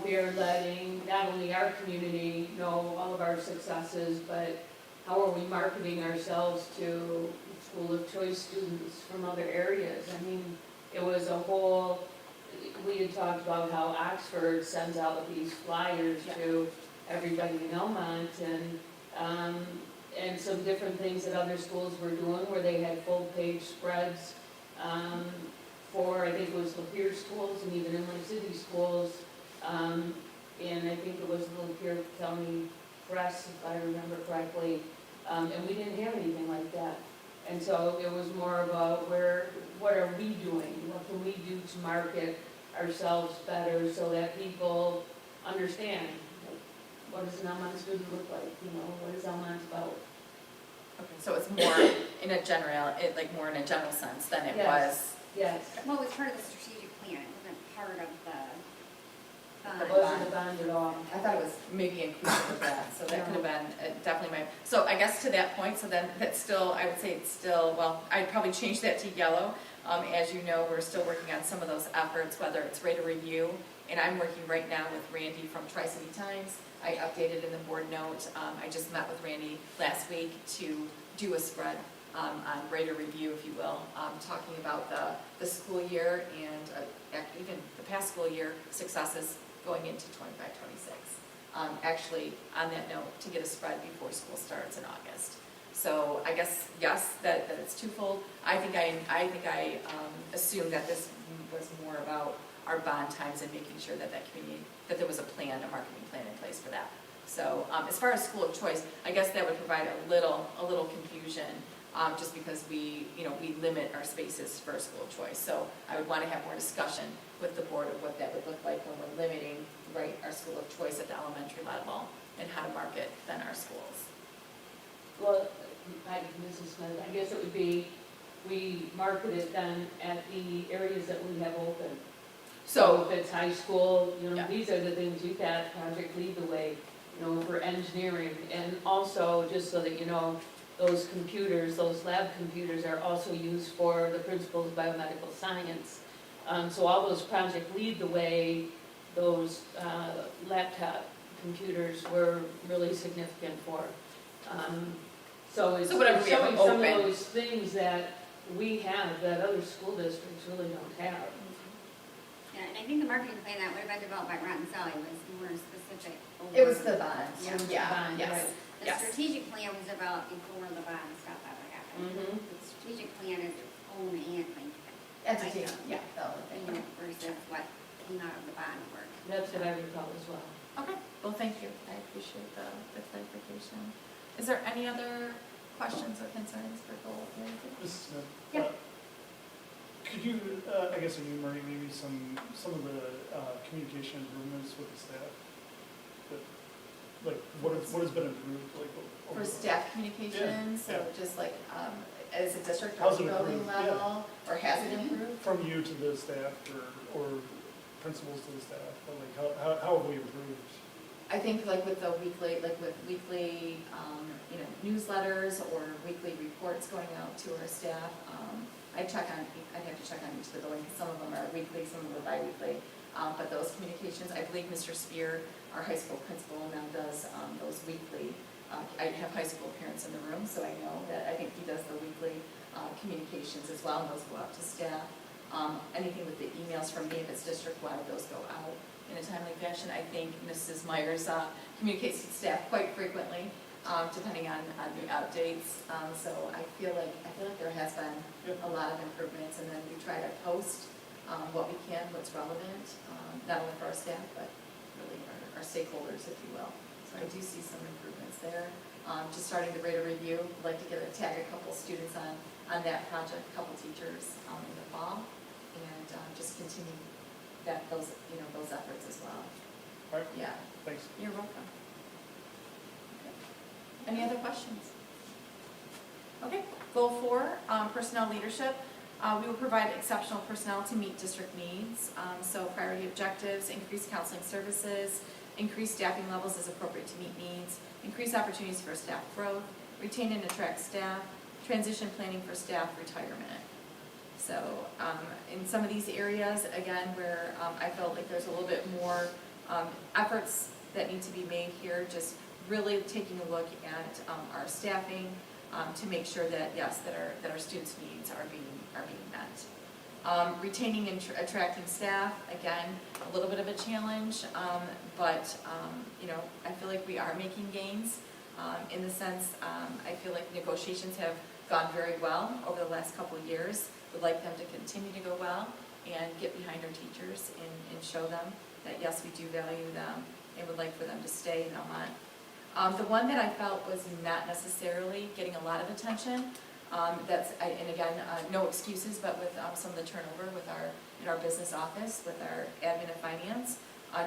we are letting not only our community know all of our successes, but how are we marketing ourselves to school of choice students from other areas. I mean, it was a whole, we had talked about how Oxford sends out these flyers to everybody in Almont, and some different things that other schools were doing where they had full page spreads for, I think it was Lapeer schools and even Inland City schools, and I think it was the Lapeer County Press, if I remember correctly, and we didn't have anything like that. And so it was more about what are we doing? What can we do to market ourselves better so that people understand, what does an Almont student look like? What is Almont about? Okay, so it's more in a general sense than it was. Yes. Well, it was part of the strategic plan. It wasn't part of the It bond. wasn't a bond at all. I thought it was maybe inclusive of that, so that could have been definitely so I guess to that point, so then that's still, I would say it's still, well, I'd probably change that to yellow. As you know, we're still working on some of those efforts, whether it's rate of review, and I'm working right now with Randy from Tri-City Times. I updated in the board note, I just met with Randy last week to do a spread on rate of review, if you will, talking about the school year and even the past school year successes going into 25-26. Actually, on that note, to get a spread before school starts in August. So I guess, yes, that it's twofold. I think I assumed that this was more about our bond times and making sure that community, that there was a marketing plan in place for that. So as far as school of choice, I guess that would provide a little confusion, just because we limit our spaces for school of choice. So I would want to have more discussion with the board of what that would look like when we're limiting, our school of choice at the elementary level, and how to market then our schools. Well, Mrs. Smith, I guess it would be, we market it then at the areas that we have open. So if it's high school, Yeah. these are the things you've got, Project Lead the Way, for engineering. And also, just so that you know, those computers, those lab computers are also used for the principles of biomedical science. So all those Project Lead the Way, those laptop computers were really significant for. So it's So whatever it's we have showing some of open. those things that we have that other school districts really don't have. Yeah, and I think the marketing plan that would have been developed by Ron and Sally was more specific. It was the bond, Yeah. yeah, Bond, yes, right. The yes. strategic plan was about before the bond stuff ever happened. Mhm. The strategic plan is its own and Entity, yeah, the only thing. versus what came out of the bond work. That's what I recall as well. Okay, well, thank you, I appreciate the clarification. Is there any other questions or concerns for goal? Mrs. Smith? Yeah. Could you, I guess, enumerate maybe some of the communication improvements with the staff? Like, what has been improved, like? over For the- staff communication, so yeah. just like, as a district How's or it building improved? Yeah. level, or has it improved? From you to the staff or principals to the staff, but like, how have we improved? I think like with weekly, you know, newsletters or weekly reports going out to our staff, I'd have to check on each of the buildings, some of them are weekly, some of them are bi-weekly. But those communications, I believe Mr. Spear, our high school principal, now does those weekly. I have high school parents in the room, so I know that, I think he does the weekly communications as well, and those go out to staff. Anything with the emails from me, if it's district-wide, those go out in a timely fashion. I think Mrs. Myers communicates with staff quite frequently, depending on new updates. So I feel like there has been a lot of improvements, and then we try to post what we can, what's relevant, not only for our staff, but really our stakeholders, if you will. So I do see some improvements there. Just starting the Raider review, I'd like to tag a couple students on that project, a couple teachers in the fall, and just continue those efforts as well. All right, Yeah, thanks. you're welcome. Okay. Any other questions? Okay, goal 4, personnel leadership. We will provide exceptional personnel to meet district needs. So priority objectives, increase counseling services, increase staffing levels as appropriate to meet needs, increase opportunities for staff growth, retain and attract staff, transition planning for staff retirement. So in some of these areas, again, where I felt like there's a little bit more efforts that need to be made here, just really taking a look at our staffing to make sure that, yes, that our students' needs are being met. Retaining and attracting staff, again, a little bit of a challenge, but I feel like we are making gains in the sense, I feel like negotiations have gone very well over the last couple of years. Would like them to continue to go well and get behind our teachers and show them that, yes, we do value them and would like for them to stay in Almont. The one that I felt was not necessarily getting a lot of attention, and again, no excuses, but with some of the turnover in our business office, with our admin and finance,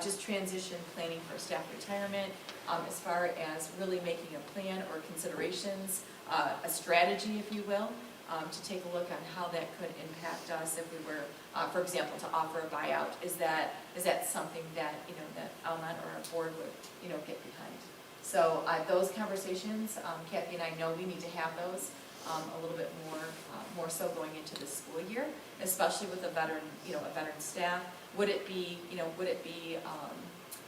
just transition planning for staff retirement, as far as really making a plan or considerations, a strategy, if you will, to take a look on how that could impact us if we were, for example, to offer a buyout. Is that something that that Almont or our board would get behind? So those conversations, Kathy and I know we need to have those a little bit more so going into this school year, especially with a veteran staff. Would it be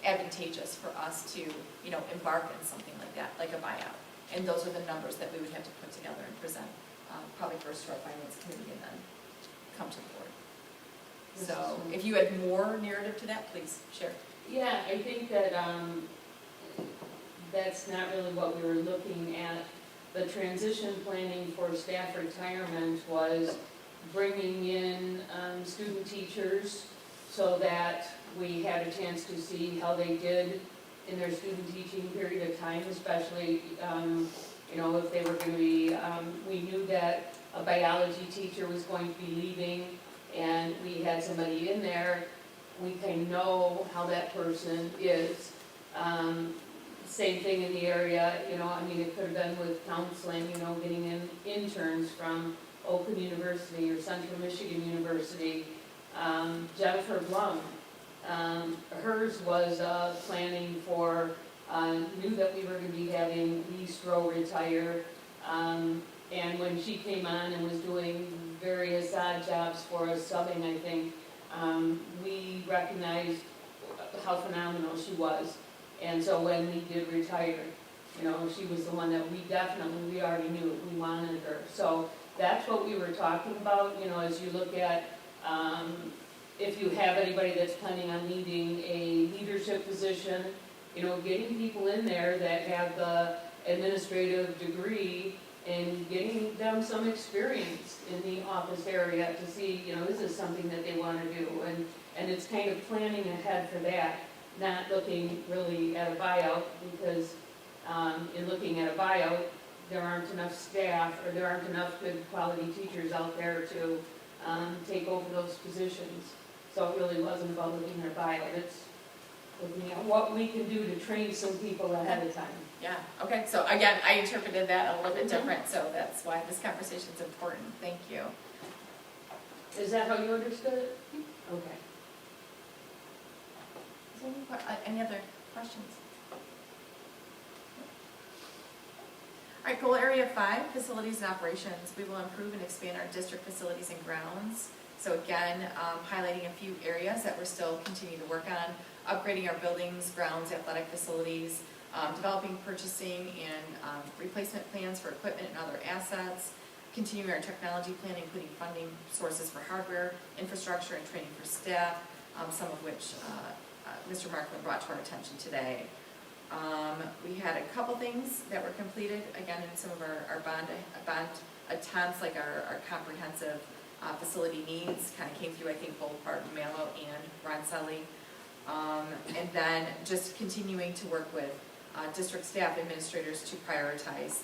advantageous for us to embark on something like that, like a buyout? And those are the numbers that we would have to put together and present, probably first to our finance committee and then come to the board. So if you had more narrative to that, please share. Yeah, I think that that's not really what we were looking at. The transition planning for staff retirement was bringing in student teachers so that we had a chance to see how they did in their student teaching period of time, especially if they were going to be, we knew that a biology teacher was going to be leaving and we had somebody in there, we can know how that person is. Same thing in the area, it could have been with counseling, getting in interns from Oakland University or Central Michigan University. Jennifer Blum, hers was planning for, knew that we were going to be having Lee Stroh retire. And when she came on and was doing various odd jobs for us, subbing, I think, we recognized how phenomenal she was. And so when Lee did retire, You know, she was the one that we already knew, we wanted her. So that's what we were talking about, you know, as you look at, if you have anybody that's planning on leading a leadership position, you know, getting people in there that have the administrative degree and getting them some experience in the office area to see, you know, is this something that they want to do? And it's kind of planning ahead for that, not looking really at a buyout, because in looking at a buyout, there aren't enough staff or there aren't enough good quality teachers out there to take over those positions. So it really wasn't about looking at a buyout, it's looking at what we can do to train some people ahead of time. Yeah, okay, so again, I interpreted that a little bit different, so that's why this conversation is important. Thank you. Is that how you understood it? Okay. Is there any other questions? All right, goal area 5, facilities and operations. We will improve and expand our district facilities and grounds. So again, highlighting a few areas that we're still continuing to work on, upgrading our buildings, grounds, athletic facilities, developing purchasing and replacement plans for equipment and other assets, continuing our technology plan, including funding sources for hardware, infrastructure, and training for staff, some of which Mr. Markland brought to our attention today. We had a couple things that were completed, again, in some of our bond attempts, like our comprehensive facility needs, kind of came through, I think, both Barton Mallow and Roncelli. And then just continuing to work with district staff administrators to prioritize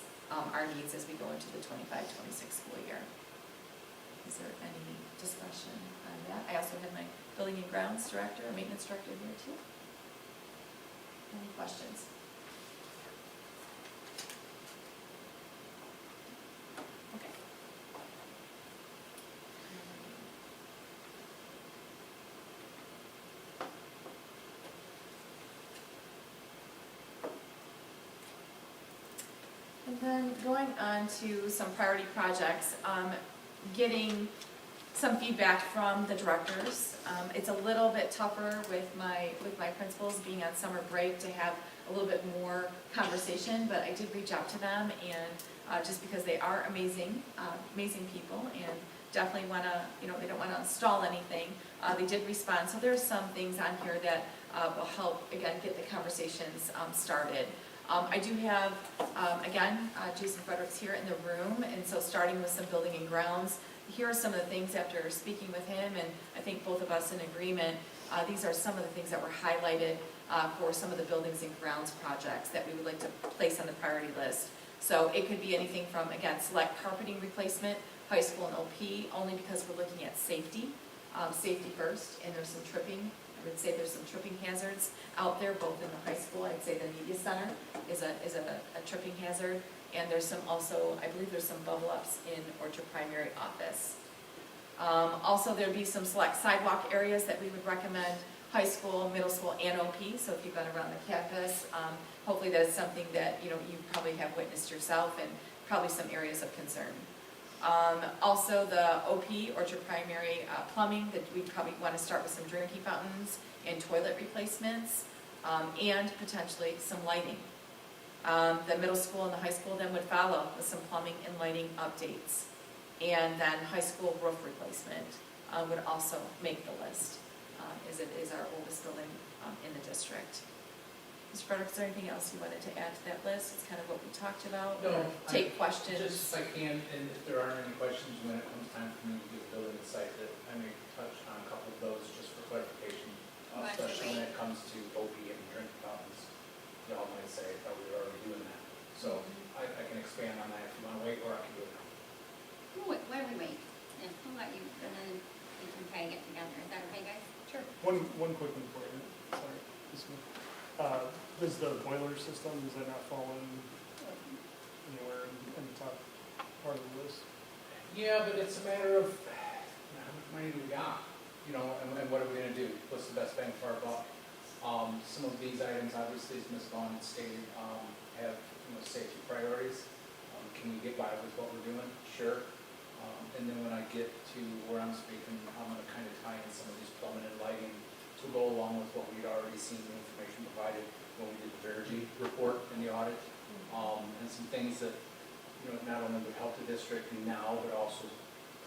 our needs as we go into the 25-26 school year. Is there any discussion on that? I also had my building and grounds director, maintenance director here too. Any questions? Okay. And then going on to some priority projects, getting some feedback from the directors. It's a little bit tougher with my principals being on summer break to have a little bit more conversation, but I did reach out to them, and just because they are amazing people, and definitely want to, they don't want to stall anything. They did respond, so there's some things on here that will help, again, get the conversations started. I do have, again, Jason Frederick's here in the room, and so starting with some building and grounds, here are some of the things after speaking with him, and I think both of us in agreement, these are some of the things that were highlighted for some of the buildings and grounds projects that we would like to place on the priority list. So it could be anything from, again, select carpeting replacement, high school and OP, only because we're looking at safety, safety first, and there's some tripping. I would say there's some tripping hazards out there, both in the high school. I'd say the media center is a tripping hazard, and there's some also, I believe there's some bubble ups in Orchard Primary Office. Also, there'd be some select sidewalk areas that we would recommend, high school, middle school, and OP. So if you've been around the campus, hopefully that's something that you probably have witnessed yourself, and probably some areas of concern. Also the OP, Orchard Primary plumbing, that we probably want to start with some drain key fountains and toilet replacements, and potentially some lighting. The middle school and the high school then would follow with some plumbing and lighting updates. And then high school roof replacement would also make the list, as it is our oldest building in the district. Mr. Frederick, is there anything else you wanted to add to that list? It's kind of what we talked about. No, Take questions. Just if I can, and if there aren't any questions when it comes time for me to give a building insight, that I may touch on a couple of those just for clarification, especially when it comes to OP and drinking fountains. Y'all might say, oh, we're already doing that. So I can expand on that if you want to wait, or I can do it now. Why don't we wait? And we'll let you, and then we can kind of get together. Is that okay, guys? Sure. One quick one for you. Sorry. This one. Does the boiler system, does that not fall in anywhere in the top part of the list? Yeah, but it's a matter of how much money do we got, and what are we going to do? What's the best bang for our buck? Some of these items, obviously, as Ms. Vaughn stated, have safety priorities. Can we get by with what we're doing? Sure. And then when I get to where I'm speaking, I'm going to kind of tie in some of these plumbing and lighting to go along with what we'd already seen, the information provided when we did the Verigy report in the audit. and some things that, you know, not only would help the district now, but also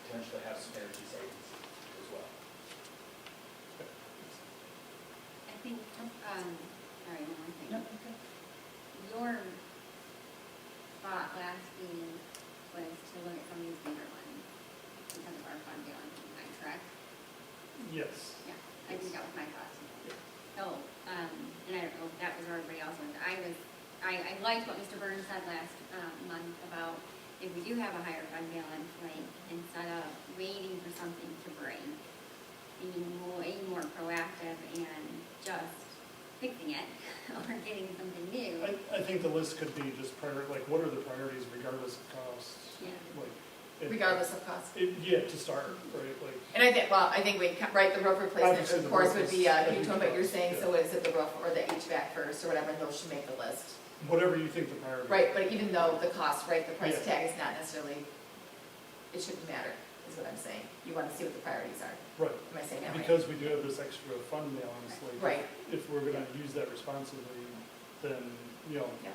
potentially have some energy savings as well. I think, sorry, one more thing. No, okay. Your thought last meeting was to look at some of these bigger ones because of our fund balance, am I correct? Yes. Yeah, I think that was my thought too. So, and I don't know if that was where everybody else was, I liked what Mr. Burns said last, month about if we do have a higher fund balance, like, instead of waiting for something to break, being way more proactive and just fixing it or getting something new. I think the list could be just like, what are the priorities regardless of cost? Yeah. Like, Regardless of cost. Yeah, to start, right, like, And I think, well, I think we, right, the roof replacement, Obviously, of the course, roof would be is a a huge huge one, but you're cost, saying, yeah. so is it the roof or the HVAC first, or whatever, and those should make the list. whatever you think the priority. Right, but even though the cost, right, the price Yeah. tag is not necessarily, it shouldn't matter, is what I'm saying. You wanna see what the priorities are. Right, Am I saying that right? because we do have this extra fund balance, like, Right. if we're gonna use that responsibly, then, you know, Yeah.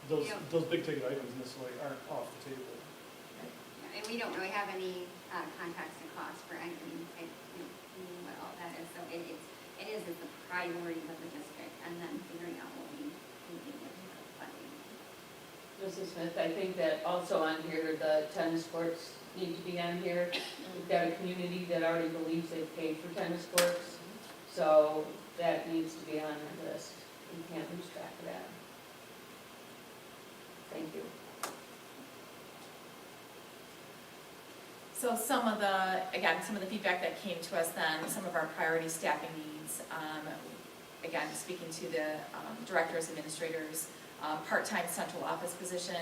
Yeah. those big ticket items necessarily aren't off the table. Yeah, and we don't really have any, contacts and costs for anything, what all that is, so it is the priorities of the district, and then figuring out what we do with the funding. Mrs. Smith, I think that also on here, the tennis courts need to be on here. We've got a community that already believes they've paid for tennis courts, so that needs to be on our list. We can't lose track of that. Thank you. So some of the, again, some of the feedback that came to us then, some of our priority staffing needs, again, speaking to the directors, administrators, part-time central office position,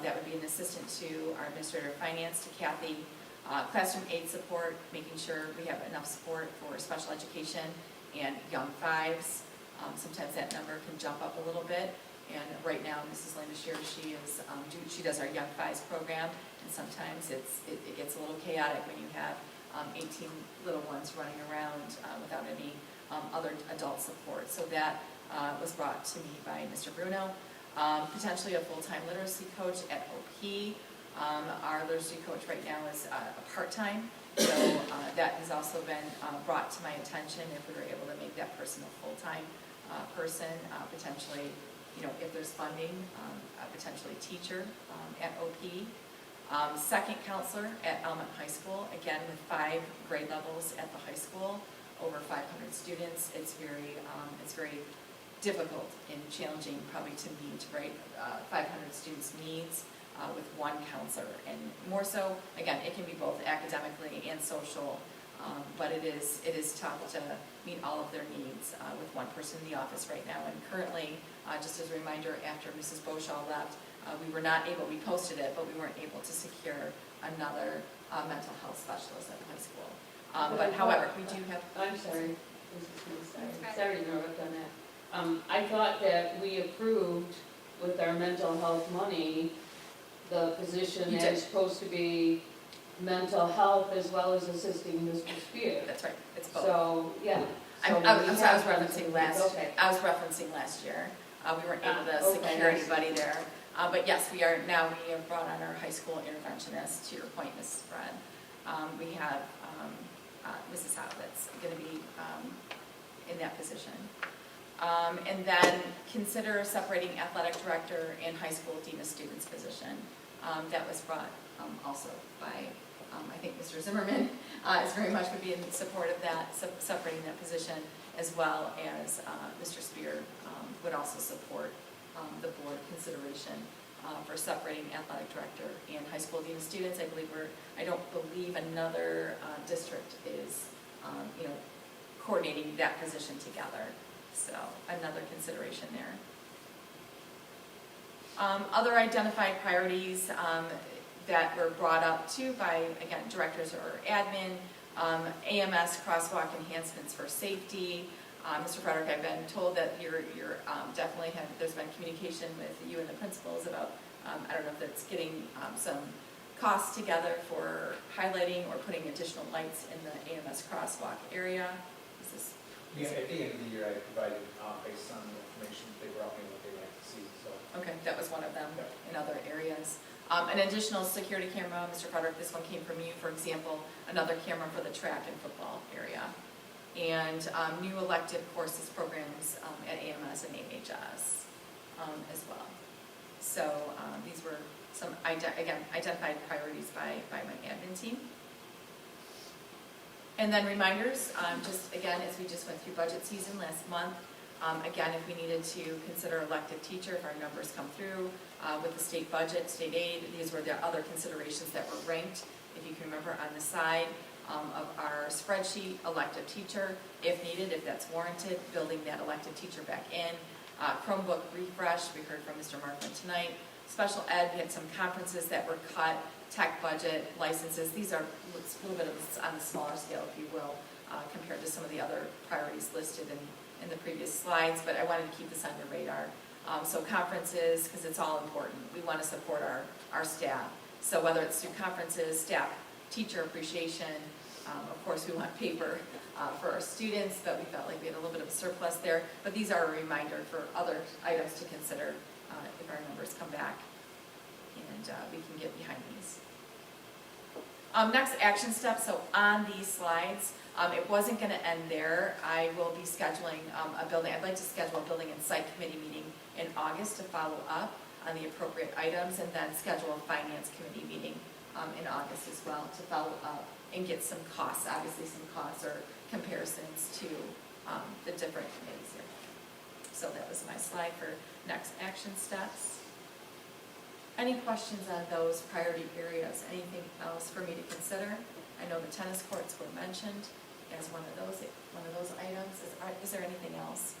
that would be an assistant to our administrator of finance, to Kathy, classroom aid support, making sure we have enough support for special education and young fives. Sometimes that number can jump up a little bit. And right now, Mrs. Landishire, she does our Young Fives program, and sometimes it gets a little chaotic when you have 18 little ones running around without any other adult support. So that was brought to me by Mr. Bruno. Potentially a full-time literacy coach at OP. Our literacy coach right now is a part-time, so that has also been brought to my attention if we were able to make that person a full-time person, potentially, you know, if there's funding, potentially teacher at OP. Second counselor at Almont High School, again with 5 grade levels at the high school, over 500 students. It's very difficult and challenging probably to meet, right, 500 students' needs with one counselor. And more so, again, it can be both academically and social, but it is tough to meet all of their needs with one person in the office right now. And currently, just as a reminder, after Mrs. Beauchamp left, we posted it, but we weren't able to secure another mental health specialist at the high school. But however, we do have. I'm sorry, Mrs. Smith, sorry to interrupt on that. I thought that we approved with our mental health money, the position You that did. is supposed to be mental health as well as assisting Mr. Spear. That's right, it's both. So, yeah. I So was we referencing have- Okay. referencing last year. We weren't able to Okay. secure anybody there. But yes, we have brought on our high school interventionist, to your point, Mrs. Fred. We have Mrs. Howe that's gonna be in that position. And then consider separating athletic director and high school dean of students position. That was brought also by, I think Mr. Zimmerman is very much would be in support of that, separating that position, as well as Mr. Spear would also support the board consideration for separating athletic director and high school dean of students. I don't believe another district is, coordinating that position together. So another consideration there. Other identified priorities that were brought up too by, again, directors or admin, AMS crosswalk enhancements for safety. Mr. Frederick, I've been told that you're definitely there's been communication with you and the principals about, I don't know if it's getting some costs together for highlighting or putting additional lights in the AMS crosswalk area. Is this? Yeah, at the end of the year, I provided, based on the information they brought me, what they like to see, so. Okay, that was one of them Yep. in other areas. An additional security camera, Mr. Frederick, this one came from you, for example, another camera for the track and football area. And new elective courses programs at AMS and AHS as well. So these were some, again, identified priorities by my admin team. And then reminders, just again, as we just went through budget season last month, again, if we needed to consider elective teacher, if our numbers come through with the state budget, state aid, these were the other considerations that were ranked. If you can remember on the side of our spreadsheet, elective teacher, if needed, if that's warranted, building that elective teacher back in. Chromebook refresh, we heard from Mr. Markman tonight. Special ed, we had some conferences that were cut, tech budget, licenses. These are a little bit on the smaller scale, if you will, compared to some of the other priorities listed in the previous slides, but I wanted to keep this on your radar. So conferences, because it's all important. We want to support our staff. So whether it's through conferences, staff, teacher appreciation, of course we want paper for our students, but we felt like we had a little bit of a surplus there. But these are a reminder for other items to consider if our numbers come back, and we can get behind these. Next action step, so on these slides, it wasn't going to end there. I will be scheduling I'd like to schedule a building and site committee meeting in August to follow up on the appropriate items, and then schedule a finance committee meeting in August as well to follow up and get some costs, obviously some costs or comparisons to the different committees here. So that was my slide for next action steps. Any questions on those priority areas? Anything else for me to consider? I know the tennis courts were mentioned as one of those items. Is there anything else?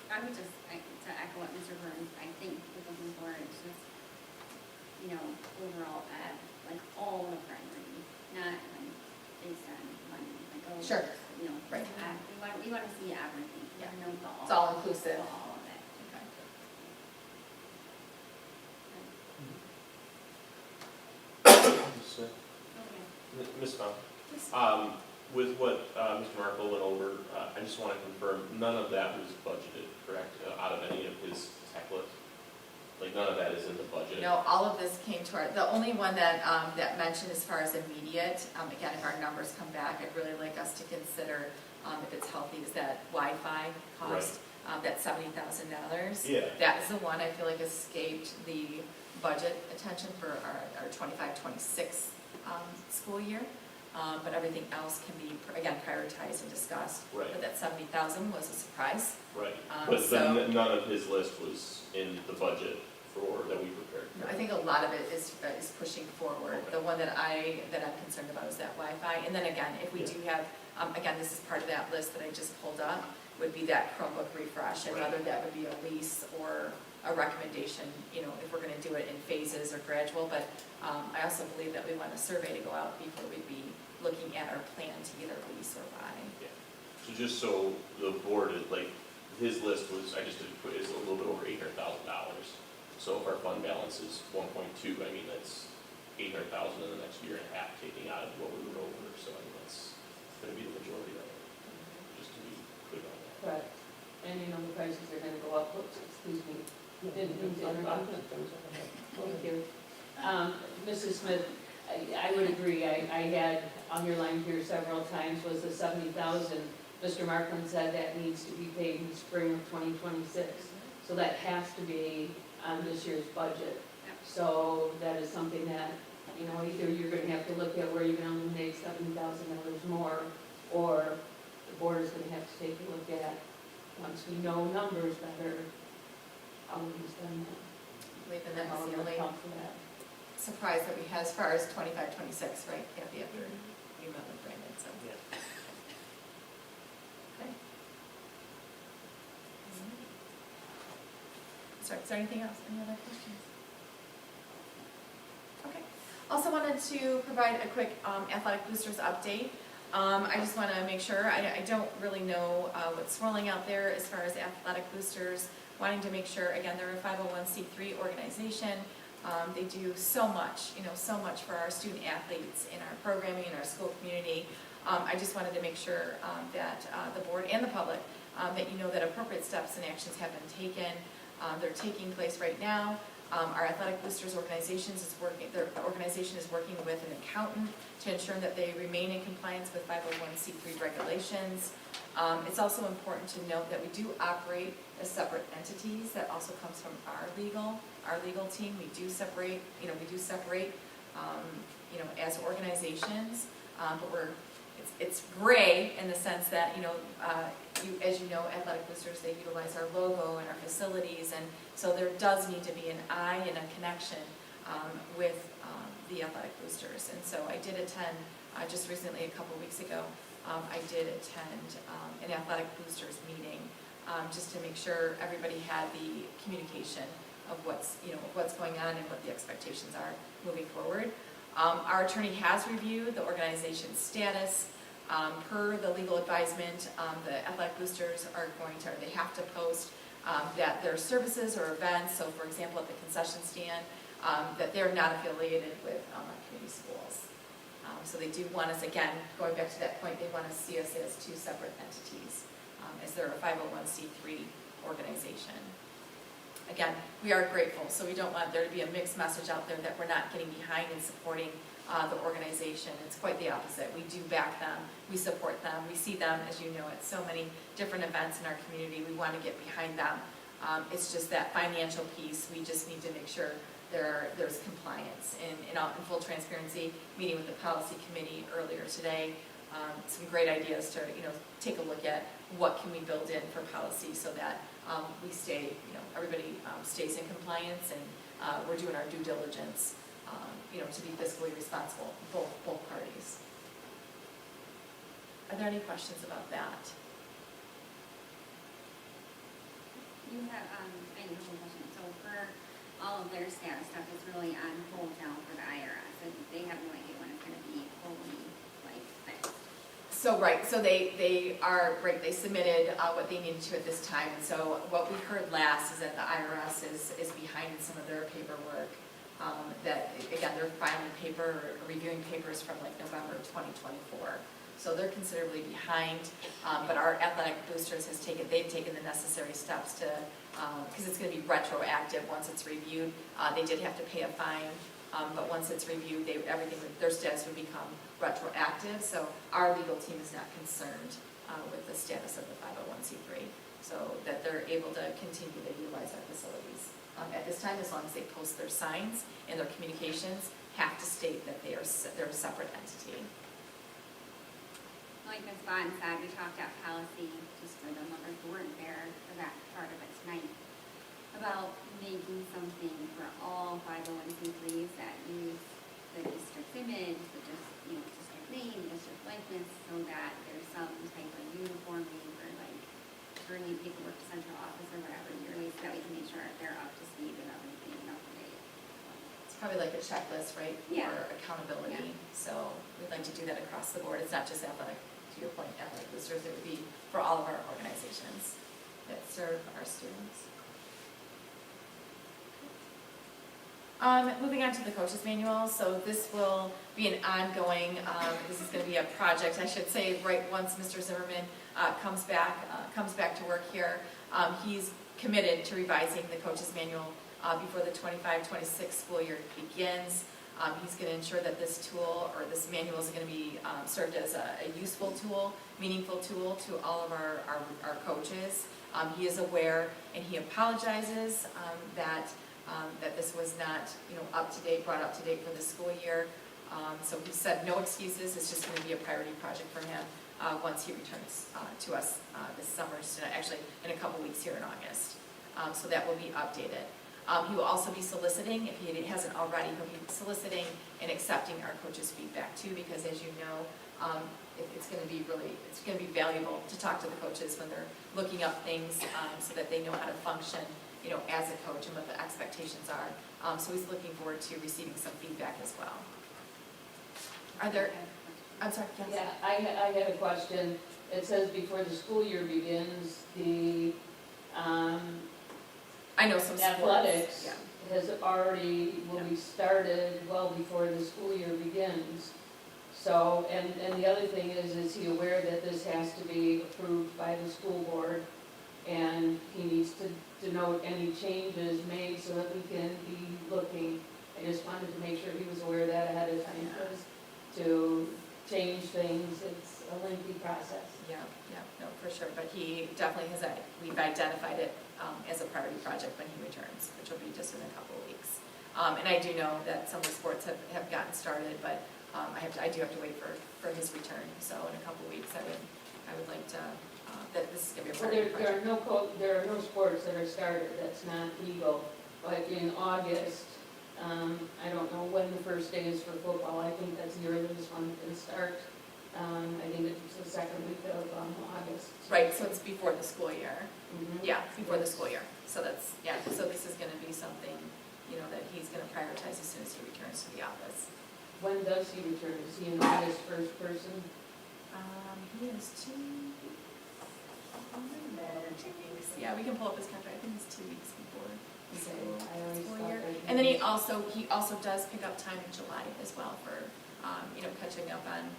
I would just, to echo what Mr. Burns, I think we're looking for is just, overall at, like, all the priorities, not like based on money, like, oh. Sure. Right. Mhm. We want to see everything, we Yeah. want to know It's all inclusive. all of it. Okay. Okay. Ms. Mount, with what Mr. Markle went over, I just want to confirm, none of that was budgeted, correct, out of any of his tech list? Like, none of that is in the budget? No, all of this came to the only one that mentioned as far as immediate, again, if our numbers come back, I'd really like us to consider, if it's healthy, is that Wi-Fi cost, that $70,000. Yeah. That is the one I feel like escaped the budget attention for our 25-26 school year. But everything else can be, again, prioritized and discussed. Right. But that $70,000 was a surprise. Right, So- but none of his list was in the budget that we prepared. I think a lot of it is pushing forward. Okay. The one that I'm concerned about is that Wi-Fi. And then again, if we do have, again, this is part of that list that I just pulled up, would be that Chromebook refresh, and Right. whether that would be a lease or a recommendation, if we're gonna do it in phases or gradual. But I also believe that we want a survey to go out before we'd be looking at our plan to either lease or buy. Yeah. So just so the board is, like, his list was, I just did put, is a little bit over $800,000. So if our fund balance is 1.2, I mean, that's $800,000 in the next year and a half taking out of what we were over. So I mean, that's gonna be the majority of it, just to be clear on that. Right, and the prices are gonna go up, oops, excuse me, didn't mean to interrupt. Thank you. Mrs. Smith, I would agree, I had underlined here several times was the 70,000. Mr. Markland said that needs to be paid in spring of 2026. So that has to be on this year's budget. So that is something that, either you're gonna have to look at where you're gonna eliminate $70,000 more, or the board is gonna have to take a look at, once we know numbers better, how we can spend that. I believe that How was we the only account for that. surprise that we had as far as 25-26, right, Kathy, after we met with Brandon, so. Yeah. Okay. Sorry, is there anything else? Any other questions? Okay. Also wanted to provide a quick athletic boosters update. I just want to make sure, I don't really know what's rolling out there as far as athletic boosters. Wanting to make sure, again, they're a 501c3 organization. They do so much, so much for our student athletes in our programming, in our school community. I just wanted to make sure that the board and the public, that you know that appropriate steps and actions have been taken. They're taking place right now. Our Athletic Boosters their organization is working with an accountant to ensure that they remain in compliance with 501c3 regulations. It's also important to note that we do operate as separate entities. That also comes from our legal team. We do separate, as organizations, but it's gray in the sense that, as you know, Athletic Boosters, they utilize our logo and our facilities, and so there does need to be an eye and a connection with the Athletic Boosters. And so I did attend, just recently, a couple weeks ago, I did attend an Athletic Boosters meeting, just to make sure everybody had the communication of what's going on and what the expectations are moving forward. Our attorney has reviewed the organization's status. Per the legal advisement, the Athletic Boosters they have to post that their services or events, so for example at the concession stand, that they're not affiliated with community schools. So they do want us, again, going back to that point, they want to see us as two separate entities, as they're a 501c3 organization. Again, we are grateful, so we don't want there to be a mixed message out there that we're not getting behind and supporting the organization. It's quite the opposite. We do back them, we support them, we see them, as you know, at so many different events in our community. We want to get behind them. It's just that financial piece, we just need to make sure there's compliance. In full transparency, meeting with the policy committee earlier today, some great ideas to take a look at what can we build in for policy so that we stay, everybody stays in compliance, and we're doing our due diligence, to be fiscally responsible, both parties. Are there any questions about that? You have, I have a question. So for all of their status stuff is really on hold now for the IRS, and they have no idea when it's gonna be fully, fixed. So they submitted what they needed to at this time, and so what we heard last is that the IRS is behind in some of their paperwork. That, again, they're reviewing papers from November 2024. So they're considerably behind, but our Athletic Boosters they've taken the necessary steps to, because it's going to be retroactive once it's reviewed. They did have to pay a fine, but once it's reviewed, their status would become retroactive. So our legal team is not concerned with the status of the 501c3, so that they're able to continue to utilize our facilities. At this time, as long as they post their signs and their communications have to state that they're a separate entity. Like Ms. Vaughn said, we talked about policy, just for the members who weren't there for that part of it tonight, about making something for all 501c3s that use the district's image, the district name, district likeness, so that there's some type of uniformity for turning paperwork to central office or whatever yearly, so that we can make sure they're up to speed and everything up to date. It's probably like a checklist, right, Yeah. for accountability. Yeah. So we'd like to do that across the board. It's not just athletic, to your point, Athletic Boosters. It would be for all of our organizations that serve our students. Moving on to the coaches manual. So this will be an ongoing, this is going to be a project, I should say, right once Mr. Zimmerman comes back to work here. He's committed to revising the coaches manual before the 25-26 school year begins. He's going to ensure that this tool or this manual is going to be served as a useful tool, meaningful tool to all of our coaches. He is aware and he apologizes that this was not brought up to date for the school year. So he said no excuses. It's just going to be a priority project for him once he returns to us this summer, actually in a couple weeks here in August. So that will be updated. He will also be soliciting, if he hasn't already, he'll be soliciting and accepting our coaches' feedback too, because as you know, it's going to be valuable to talk to the coaches when they're looking up things so that they know how to function, as a coach and what the expectations are. So he's looking forward to receiving some feedback as well. Are there? I'm sorry. Yes. Yeah, I had a question. It says before the school year begins, the I know some sports. athletics Yeah. has already, will be started well before the school year begins. So, and the other thing is he aware that this has to be approved by the school board? And he needs to denote any changes made so that we can be looking. I just wanted to make sure he was aware of that ahead of time, because to change things, it's a lengthy process. Yeah, no, for sure, but he definitely has, we've identified it as a priority project when he returns, which will be just in a couple of weeks. And I do know that some of the sports have gotten started, but I do have to wait for his return, so in a couple of weeks, I would like to, that this is gonna be a Well, priority project. there are no sports that are started, that's not legal, but in August, I don't know when the first day is for football, I think that's the earliest one can start. I think it's the second week of August. Right, so it's before the school year. Mhm. Yeah, before the school year. So that's, yeah, so this is gonna be something, that he's gonna prioritize as soon as he returns to the office. When does he return? Is he an August first person? He is 2 weeks. Yeah, we can pull up his contract. I think it's 2 weeks before the Okay, school, I always school thought year. that And then he also does pick up time in July as well for, catching up on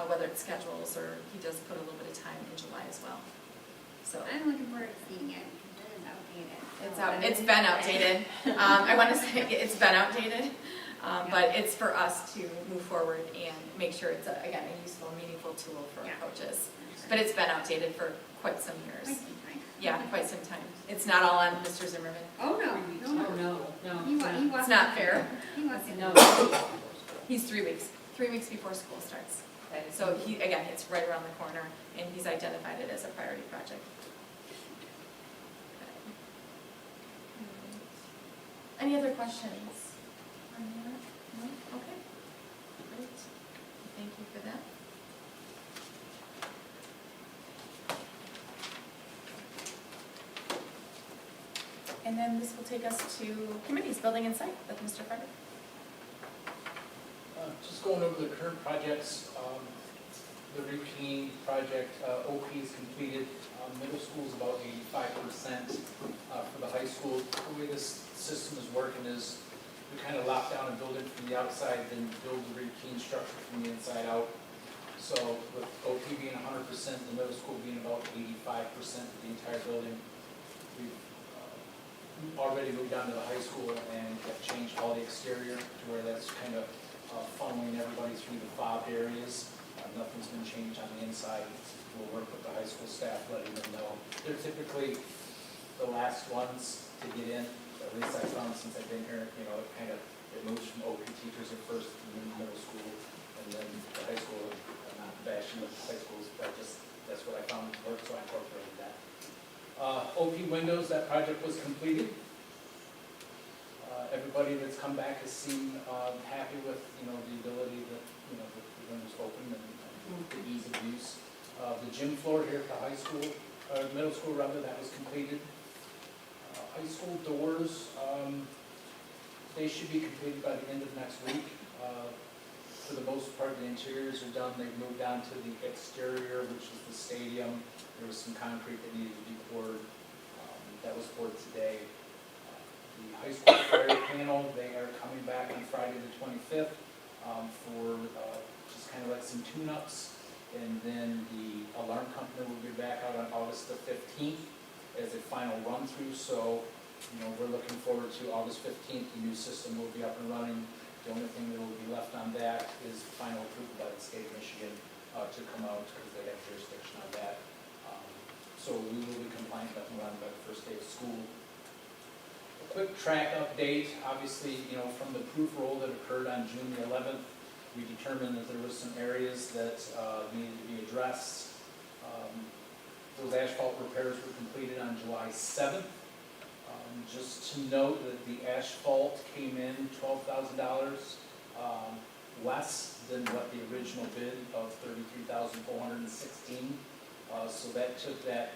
whether it's schedules, or he does put a little bit of time in July as well. So I'm looking forward to seeing it, because it is outdated. it's been outdated. I want to say it's been outdated, but it's for us to move forward and make sure it's, again, a useful, meaningful tool for our coaches. But it's been outdated for quite some years. Quite some time. Yeah, quite some time. It's not all on Mr. Zimmerman. Oh, no, no, Oh, no. no, He no. It's not fair. He wasn't. No. He's 3 weeks. 3 weeks before school starts. So again, it's right around the corner, and he's identified it as a priority project. Any other questions on that? No? Okay. Great. Thank you for that. And then this will take us to committees, building and site, with Mr. Frederick. Just going over the current projects, the routine project, OP is completed. Middle school is about 85%. For the high school, the way this system is working is we kind of lock down a building from the outside, then build the routine structure from the inside out. So with OP being 100%, the middle school being about 85% of the entire building, we've already moved on to the high school and have changed all the exterior to where that's kind of funneling everybody through the fob areas. Nothing's been changed on the inside. We'll work with the high school staff, letting them know. They're typically the last ones to get in, at least I found since I've been here. It moves from OP teachers at first, and then middle school, and then the high school. I'm not bashing with high schools, but that's what I found worked, so I incorporated that. OP windows, that project was completed. Everybody that's come back has seemed happy with, the ability that, the windows open and the ease of use. The gym floor here at the high school, middle school rather, that was completed. High school doors, they should be completed by the end of next week. For the most part, the interiors are done. They've moved on to the exterior, which is the stadium. There was some concrete that needed to be poured. That was poured today. The high school fire panel, they are coming back on Friday the 25th for just kind of like some tune-ups. And then the alarm company will be back out on August the 15th as a final run-through. So, we're looking forward to August 15th. The new system will be up and running. The only thing that will be left on that is final approval by the state of Michigan to come out, because they have jurisdiction on that. So we will be compliant up and running by the first day of school. A quick track update, obviously, from the proof roll that occurred on June the 11th, we determined that there were some areas that needed to be addressed. Those asphalt repairs were completed on July 7th. Just to note that the asphalt came in $12,000 less than what the original bid of $33,416. So that took that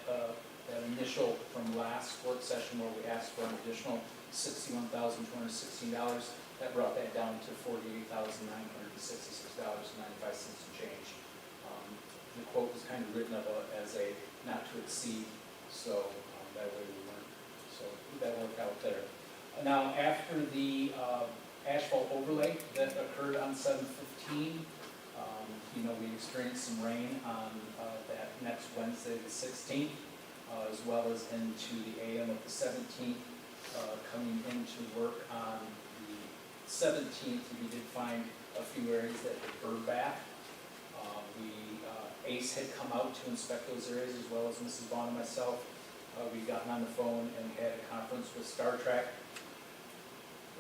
initial from last work session where we asked for an additional $61,216. That brought that down to $48,966.95 and change. The quote was kind of written as a not to exceed, so that way we weren't So that worked out there. Now, after the asphalt overlay that occurred on 7/15, we experienced some rain on that next Wednesday, the 16th, as well as into the AM of the 17th. Coming into work on the 17th, we did find a few areas that had bird bath. ACE had come out to inspect those areas, as well as Mrs. Vaughn and myself. We'd gotten on the phone and had a conference with Star Trek.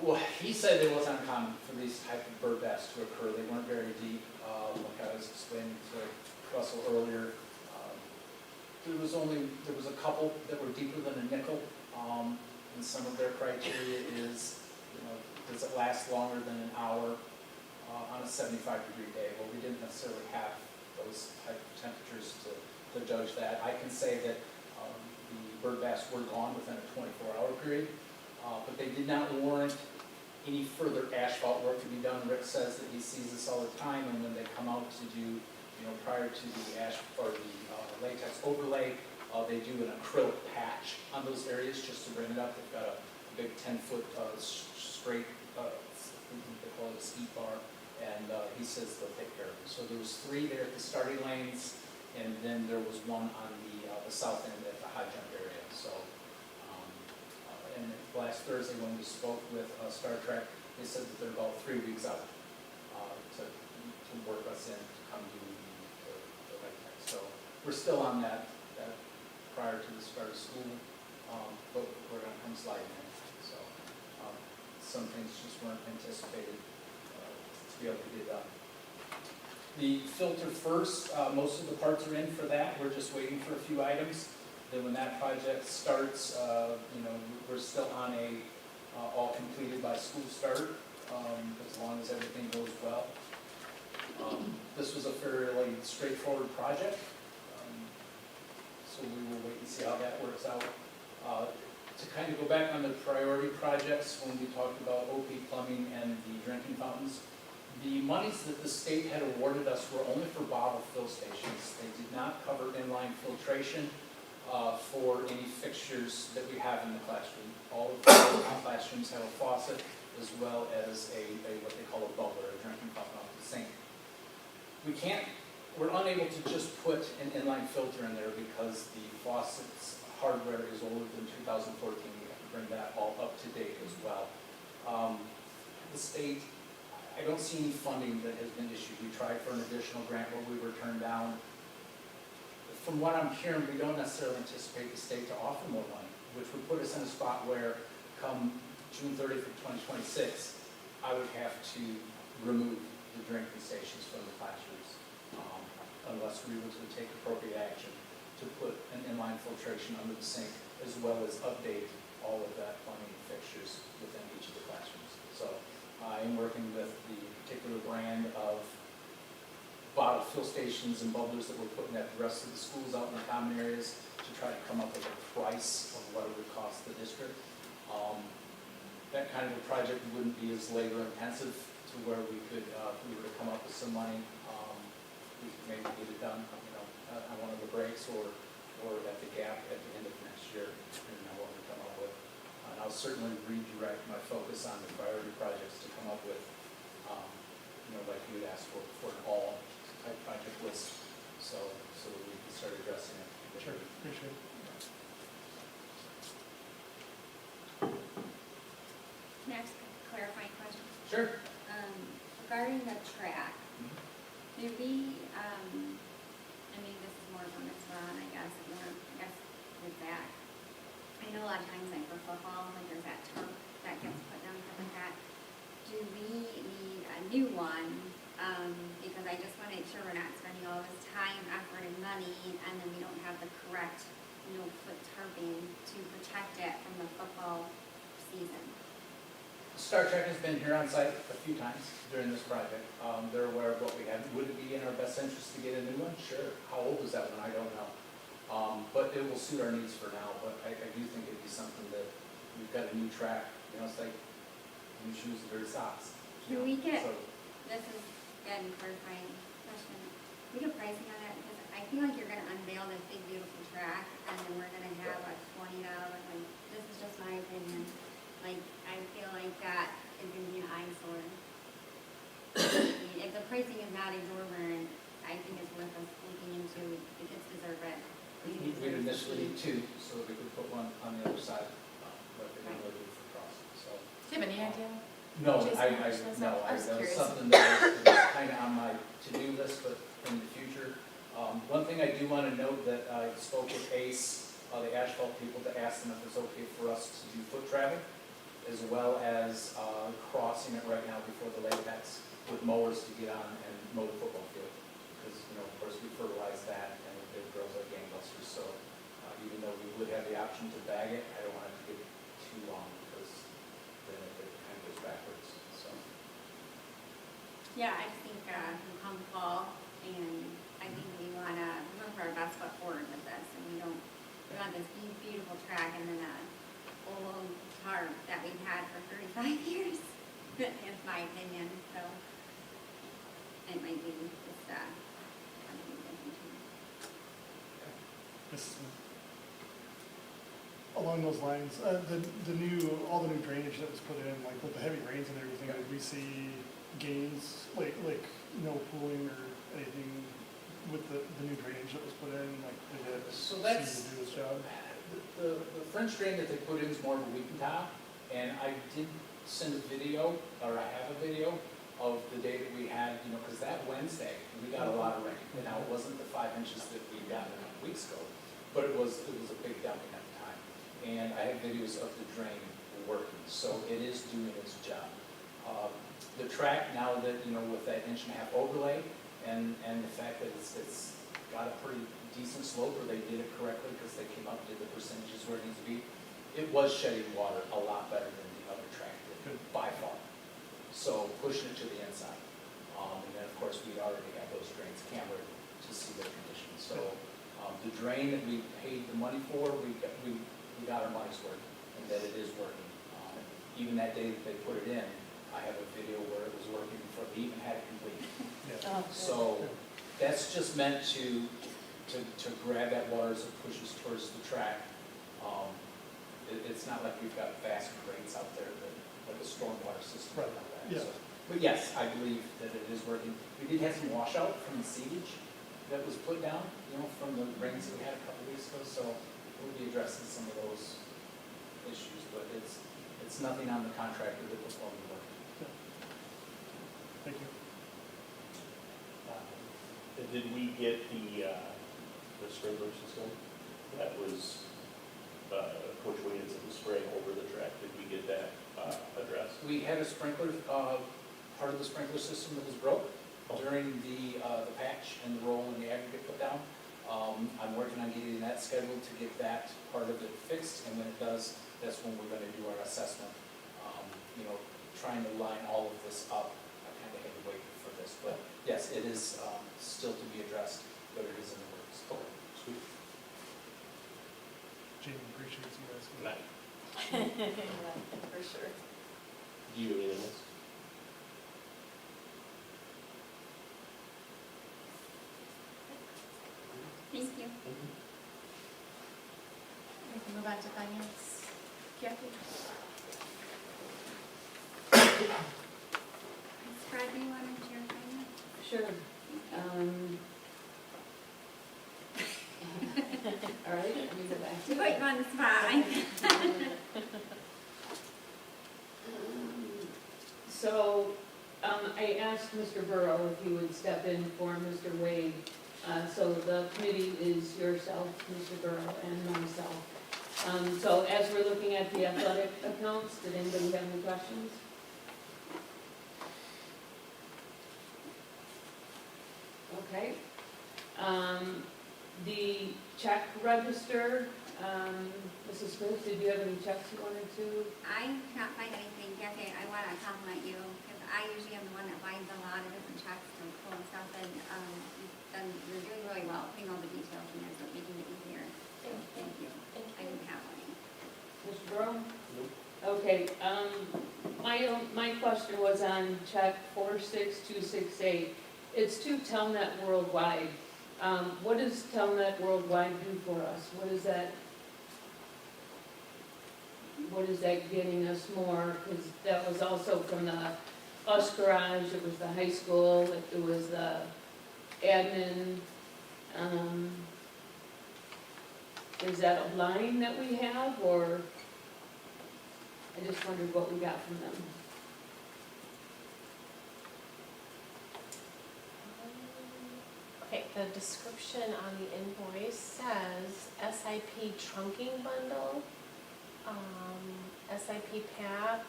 Well, he said it wasn't uncommon for these type of bird baths to occur. They weren't very deep. Like I was explaining to Russell earlier, there was a couple that were deeper than a nickel. And some of their criteria is, does it last longer than an hour on a 75-degree day? Well, we didn't necessarily have those type of temperatures to judge that. I can say that the bird baths were gone within a 24-hour period, but they did not warrant any further asphalt work to be done. Rick says that he sees this all the time, and when they come out to do, prior to the latex overlay, they do an acrylic patch on those areas just to bring it up. They've got a big 10-foot straight, they call it a speed bar, and he says they'll take care of it. So there was 3 there at the starting lanes, and then there was one on the south end at the high jump area. So, and last Thursday when we spoke with Star Trek, they said that they're about 3 weeks out to work us in to come do the latex. So we're still on that prior to the start of school, but we're going to come sliding in. So some things just weren't anticipated to be able to get done. The filter first, most of the parts are in for that. We're just waiting for a few items. Then when that project starts, we're still on a all completed by school start, as long as everything goes well. This was a fairly straightforward project. So we will wait and see how that works out. To kind of go back on the priority projects, when we talked about OP plumbing and the drinking fountains, the monies that the state had awarded us were only for bottle fill stations. They did not cover inline filtration for any fixtures that we have in the classroom. All of the classrooms have a faucet as well as what they call a bubbler, a drinking fountain off the sink. We're unable to just put an inline filter in there because the faucet's hardware is older than 2014. We have to bring that all up to date as well. The state, I don't see any funding that has been issued. We tried for an additional grant, but we were turned down. From what I'm hearing, we don't necessarily anticipate the state to offer more money, which would put us in a spot where come June 30th of 2026, I would have to remove the drinking stations from the classrooms. Unless we were to take appropriate action to put an inline filtration under the sink, as well as update all of that plumbing fixtures within each of the classrooms. So I am working with the particular brand of bottle fill stations and bubblers that we're putting at the rest of the schools out in the common areas to try to come up with a price of what it would cost the district. That kind of a project wouldn't be as labor intensive to where we could, if we were to come up with some money, we could maybe get it done, on one of the breaks or at the gap at the end of next year, depending on what we come up with. And I'll certainly redirect my focus on the priority projects to come up with, like you had asked for an all type project list, so that we can start addressing it. Sure, appreciate it. Can I ask a clarifying question? Sure. Regarding the track, do we, this is more from Ms. Ron, I guess, with that. I know a lot of times, like for football, like there's that turf that gets put down, stuff like that. Do we need a new one? Because I just want to make sure we're not spending all this time, effort, and money, and then we don't have the correct, foot turfing to protect it from the football season. Star Trek has been here on site a few times during this project. They're aware of what we have. Would it be in our best interest to get a new one? Sure. How old is that one? I don't know. But it will suit our needs for now. But I do think it'd be something that we've got a new track. It's like new shoes and dirty socks. Can we get, So, this is again clarifying question, we get pricing on that? Because I feel like you're going to unveil this big beautiful track and then we're going to have a $20, like, this is just my opinion. Like, I feel like that is gonna be an eyesore. I mean, if the pricing is not exorbitant, I think it's worth us looking into. The kids deserve it. We initially need two, so that we could put one on the other side, but they didn't really do for crossing, so. Do you have any idea? No, Jason, I how much was that? I was that was curious. something that was kind of on my to-do list, but in the future. One thing I do want to note that I spoke with ACE, the asphalt people, to ask them if it's okay for us to do foot traffic, as well as crossing it right now before the latex with mowers to get on and mow the football field. Because, you know, of course, we fertilize that and it grows like gangbusters. So even though we would have the option to bag it, I don't want it to get too long because then it kind of goes backwards. So. Yeah, I just think we'll come fall, and I think we want for our best foot forward with this, and we want this beautiful track and then a old tarp that we've had for 35 years, in my opinion, so it might be just, something to look into. This, along those lines, all the new drainage that was put in, like with the heavy rains and everything, did we see gains, like no pooling or anything with the new drainage that was put in, like did it So seem that's- to do its job? The French drain that they put in is more of a weeping top, and I did send a video, or I have a video, of the day that we had, you know, because that Wednesday, we got a lot of rain. And now, it wasn't the 5 inches that we got a couple weeks ago, but it was a big dumping at the time. And I have videos of the drain working, so it is doing its job. The track, now that, you know, with that 1.5-inch overlay, and the fact that it's got a pretty decent slope, or they did it correctly because they came up, did the percentages where it needs to be, it was shedding water a lot better than the other track did, by far. So pushing it to the inside. And then, of course, we already have those drains cambered to see their condition. So the drain that we paid the money for, we got our money's worth, and that it is working. Even that day that they put it in, I have a video where it was working before they even had it complete. Yeah. So that's just meant to grab that water as it pushes towards the track. It's not like we've got vast grates out there like a stormwater system. Right. Like that. Yeah. So, but yes, I believe that it is working. We did have some washout from the seepage that was put down, you know, from the rains that we had a couple weeks ago. So we'll be addressing some of those issues, but it's nothing on the contractor that performed the work. Thank you. Did we get the sprinkler system that was, Coach Williams that was spraying over the track? Did we get that addressed? We had a sprinkler, part of the sprinkler system that was broke during the patch and the roll and the aggregate put down. I'm working on getting that scheduled to get that part of it fixed, and when it does, that's when we're gonna do our assessment. You know, trying to line all of this up, I kinda had to wait for this, but yes, it is still to be addressed, but it is in the works. Okay, sweet. Jamie appreciates you guys. Matt, For sure. do you have anything else? Thank you. We can move on to finance. Kathy? Fred, do you want to share finance? Sure. All right, let me go back to You put you on the spot. So, I asked Mr. Burrow if he would step in for Mr. Wade. So the committee is yourself, Mr. Burrow, and myself. So as we're looking at the athletic accounts, did anybody have any questions? Okay. The check register, Mrs. Smith, did you have any checks you wanted to? I cannot find anything, Kathy, I want to compliment you, because I usually am the one that finds a lot of different checks to pull and stuff, and you're doing really well, putting all the details in there, so making it easier. So, thank you. I didn't have any. Mr. Burrow? Nope. Okay, my question was on check 46268. It's to Telnet Worldwide. What does Telnet Worldwide do for us? What is that? what is that getting us more? Because that was also from the bus garage, it was the high school, it was the admin. Is that a line that we have, or I just wondered what we got from them. Okay, the description on the invoice says SIP trunking bundle, SIP path,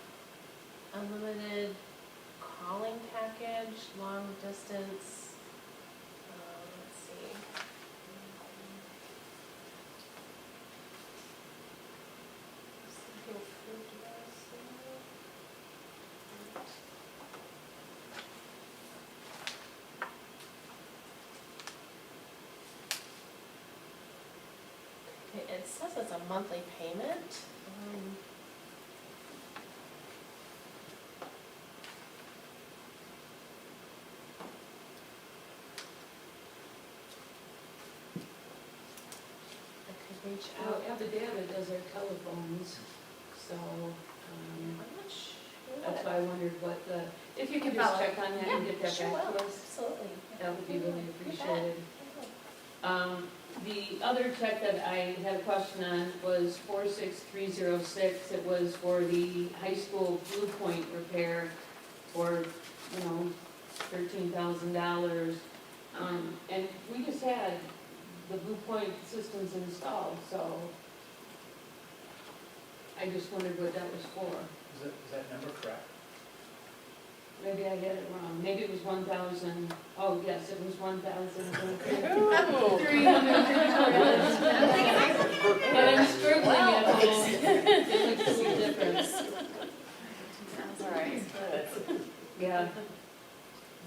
unlimited calling package, long distance, let's see. Something approved last night. It says it's a monthly payment. I could reach Well, out. Avidata does our telephones, so, I'm not sure. that's why I wondered what the, if you could Could just follow. check on that and get that Sure back will, to us, absolutely. that would be really You bet. appreciated. The other check that I had a question on was 46306. It was for the high school Blue Point repair for, $13,000. And we just had the Blue Point systems installed, so I just wondered what that was for. Is that number correct? Maybe I had it wrong. Maybe it was 1,000. Oh, yes, it was 1,000. Ooh. 334. And I'm struggling at home. It makes a big difference. Sounds all right. Yeah.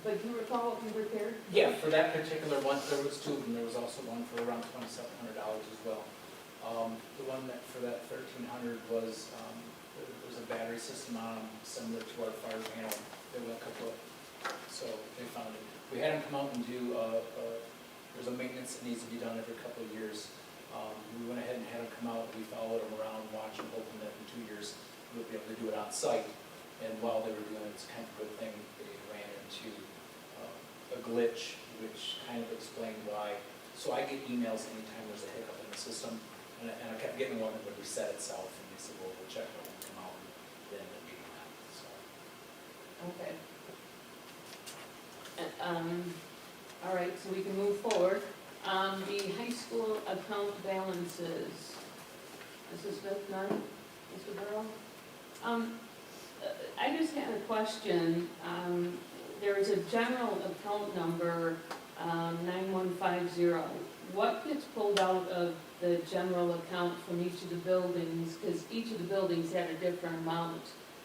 But do you recall what we repaired? Yeah, for that particular one, there was two of them. There was also one for around $2,700 as well. The one that, for that $1,300 was, there was a battery system on them, similar to our fire panel. They went kaput, so they found it. We had them come out and do, there's a maintenance that needs to be done every couple of years. We went ahead and had them come out, we followed them around, watched them, hoping that in 2 years we'll be able to do it on site. And while they were doing it, it's kind of a good thing, they ran into a glitch, which kind of explained why. So I get emails anytime there's a hiccup in the system, and I kept getting one that would reset itself, and they said, well, we'll check when we come out, and then it'll be that, so. Okay. All right, so we can move forward. The high school account balances. Mrs. Smith, none? Mr. Burrow? I just had a question. There is a general account number, 9150. What gets pulled out of the general account from each of the buildings? Because each of the buildings had a different amount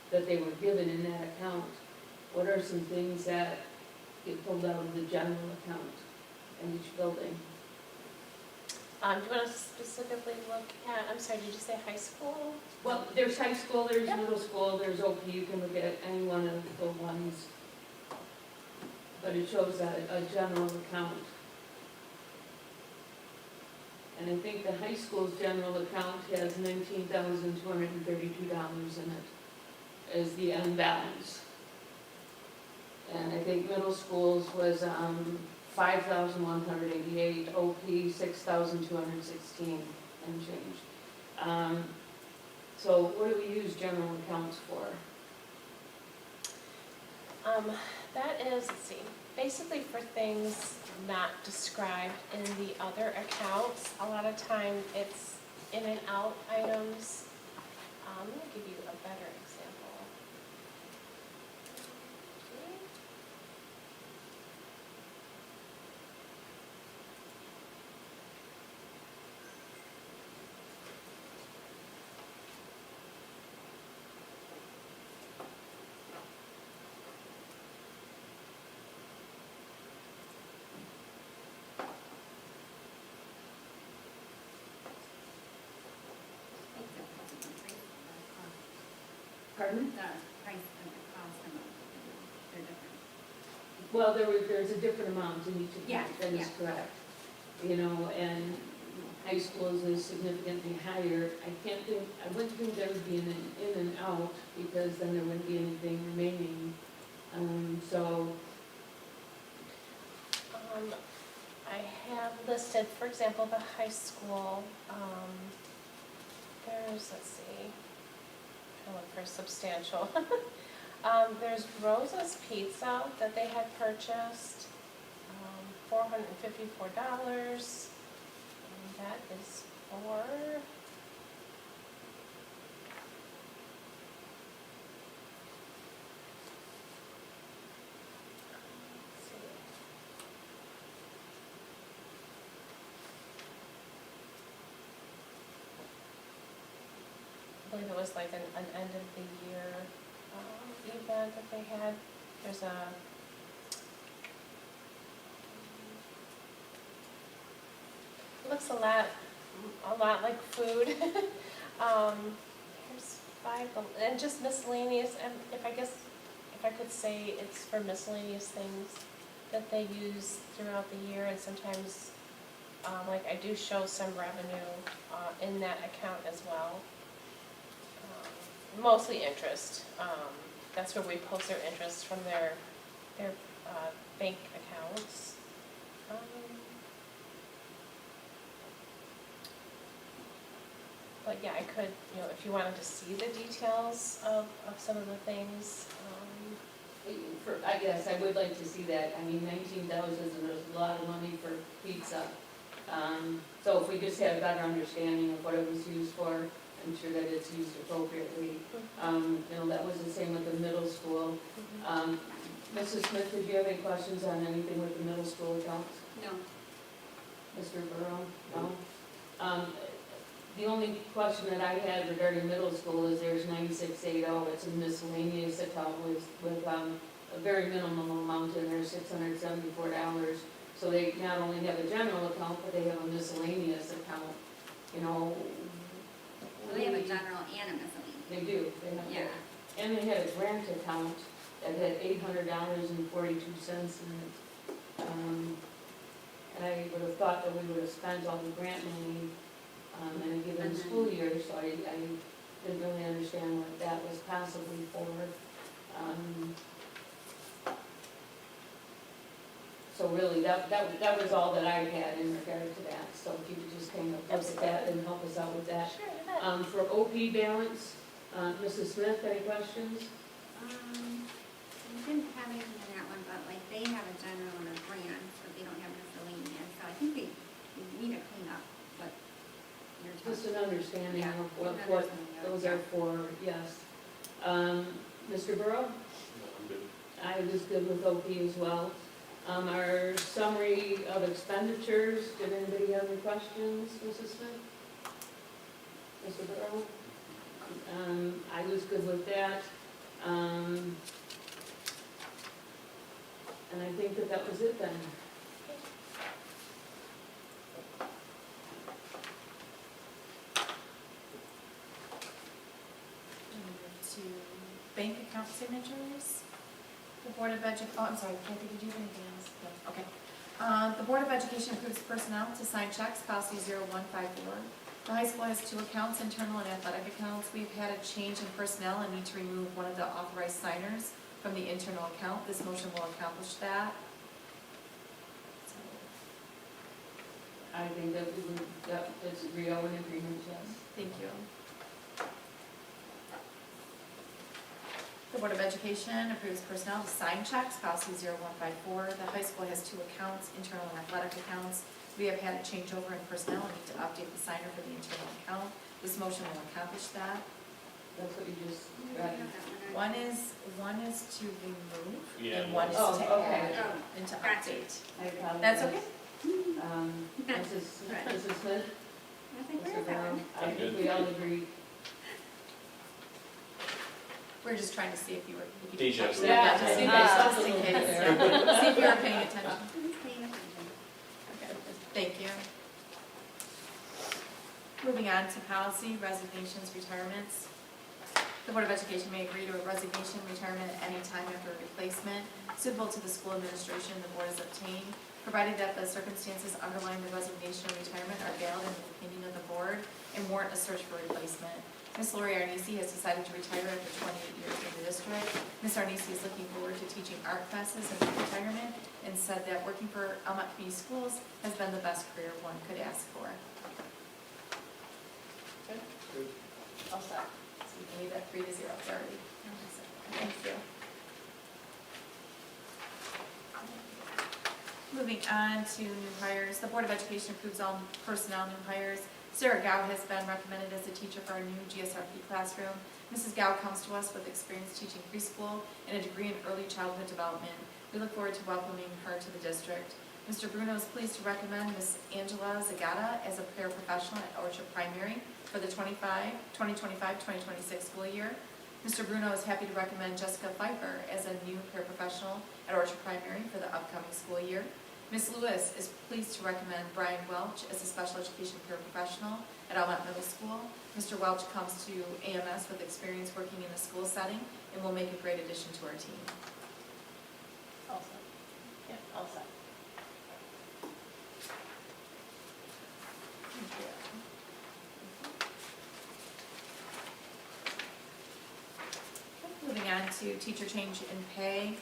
that they were given in that account. What are some things that get pulled out of the general account in each building? Do you want to specifically look at, I'm sorry, did you say high school? Well, there's high school, there's Yep. middle school, there's OP, you can look at any one of the ones. But it shows a general account. And I think the high school's general account has $19,232 in it as the end balance. And I think middle school's was 5,188, OP 6,216 and change. So what do we use general accounts for? That is, let's see, basically for things not described in the other accounts. A lot of time it's in and out items. Let me give you a better example. Pardon? The price and the cost amount, they're different. Well, there's a different amount in each account, Yeah, that is yeah. correct. You know, and high schools is significantly higher, I wouldn't think there would be an in and out, because then there wouldn't be anything remaining. So, I have listed, for example, the high school, there's, let's see, trying to look for substantial. There's Rosa's Pizza that they had purchased, $454, and that is for, let's see. I believe it was like an end of the year event that they had. There's it looks a lot like food. Here's 5, and just miscellaneous, and if I could say it's for miscellaneous things that they use throughout the year, and sometimes, like I do show some revenue in that account as well. Mostly interest. That's where we post their interest from their bank accounts. But yeah, I could, if you wanted to see the details of some of the things. I guess I would like to see that. I mean, 19,000 is a lot of money for pizza. So if we just had a better understanding of what it was used for, I'm sure that it's used appropriately. That was the same with the middle school. Mrs. Smith, did you have any questions on anything with the middle school accounts? No. Mr. Burrow? No? The only question that I had regarding middle school is there's 9680, it's a miscellaneous account with a very minimum amount in there, $674. So they not only have a general account, but they have a miscellaneous account, Well, they have a general and a miscellaneous. They do, they have Yeah. both. And they had a grant account that had $800.42 in it. And I would have thought that we would have spent all the grant money in a given school year, so I didn't really understand what that was possibly for. So really, that was all that I had in regard to that. So if you could just kind of look at that and help us out with that. Sure, you bet. For OP balance, Mrs. Smith, any questions? We didn't have anything in that one, but like they have a general and a grant, but they don't have miscellaneous, so I think we need to clean up what you're talking. Just an understanding Yeah, of what understanding of it, those yeah. are for, yes. Mr. Burrow? I'm good. I was good with OP as well. Our summary of expenditures, did anybody have any questions, Mrs. Smith? Mr. Burrow? I was good with that. And I think that was it then. To bank account signatures. The Board of I'm sorry, Kathy, did you have anything else? No, okay. The Board of Education approves personnel to sign checks, policy 0154. The high school has 2 accounts, internal and athletic accounts. We've had a change in personnel and need to remove one of the authorized signers from the internal account. This motion will accomplish that. I think that we would, that's an agreement, yes. Thank you. The Board of Education approves personnel to sign checks, policy 0154. The high school has 2 accounts, internal and athletic accounts. We have had a changeover in personnel and need to update the signer for the internal account. This motion will accomplish that. That's what you just We read. don't have that one. One is to remove, Yeah, and one is Oh, to okay. add and to Gotcha. update. I apologize. That's okay? Mrs. Smith? I think Mr. we're Brown? done. I think we all agree. We're just trying to see if you were. if you Deja catch vu. that. Yeah, Just I in think case, I saw just in a little bit case. there. See if you were paying attention. Who's paying attention? Okay, thank you. Moving on to policy, resignations, retirements. The Board of Education may agree to a resignation, retirement at any time after a replacement suitable to the school administration the board has obtained. provided that the circumstances underlying the resignation or retirement are valid in the opinion of the board and warrant a search for replacement. Ms. Lori Arnese has decided to retire after 28 years in the district. Ms. Arnese is looking forward to teaching art classes in retirement and said that working for Almont Community Schools has been the best career one could ask for. Good. All set. So we can leave that 3-0 already. Thank you. Moving on to new hires, the Board of Education approves all personnel new hires. Sarah Gow has been recommended as a teacher for our new GSRP classroom. Mrs. Gow comes to us with experience teaching preschool and a degree in early childhood development. We look forward to welcoming her to the district. Mr. Bruno is pleased to recommend Ms. Angela Zagata as a paraprofessional at Orchard Primary for the 2025-2026 school year. Mr. Bruno is happy to recommend Jessica Pfeiffer as a new paraprofessional at Orchard Primary for the upcoming school year. Ms. Lewis is pleased to recommend Brian Welch as a special education paraprofessional at Almont Middle School. Mr. Welch comes to AMS with experience working in a school setting and will make a great addition to our team. All set. Yeah, all set. Thank you. Moving on to teacher change in pay.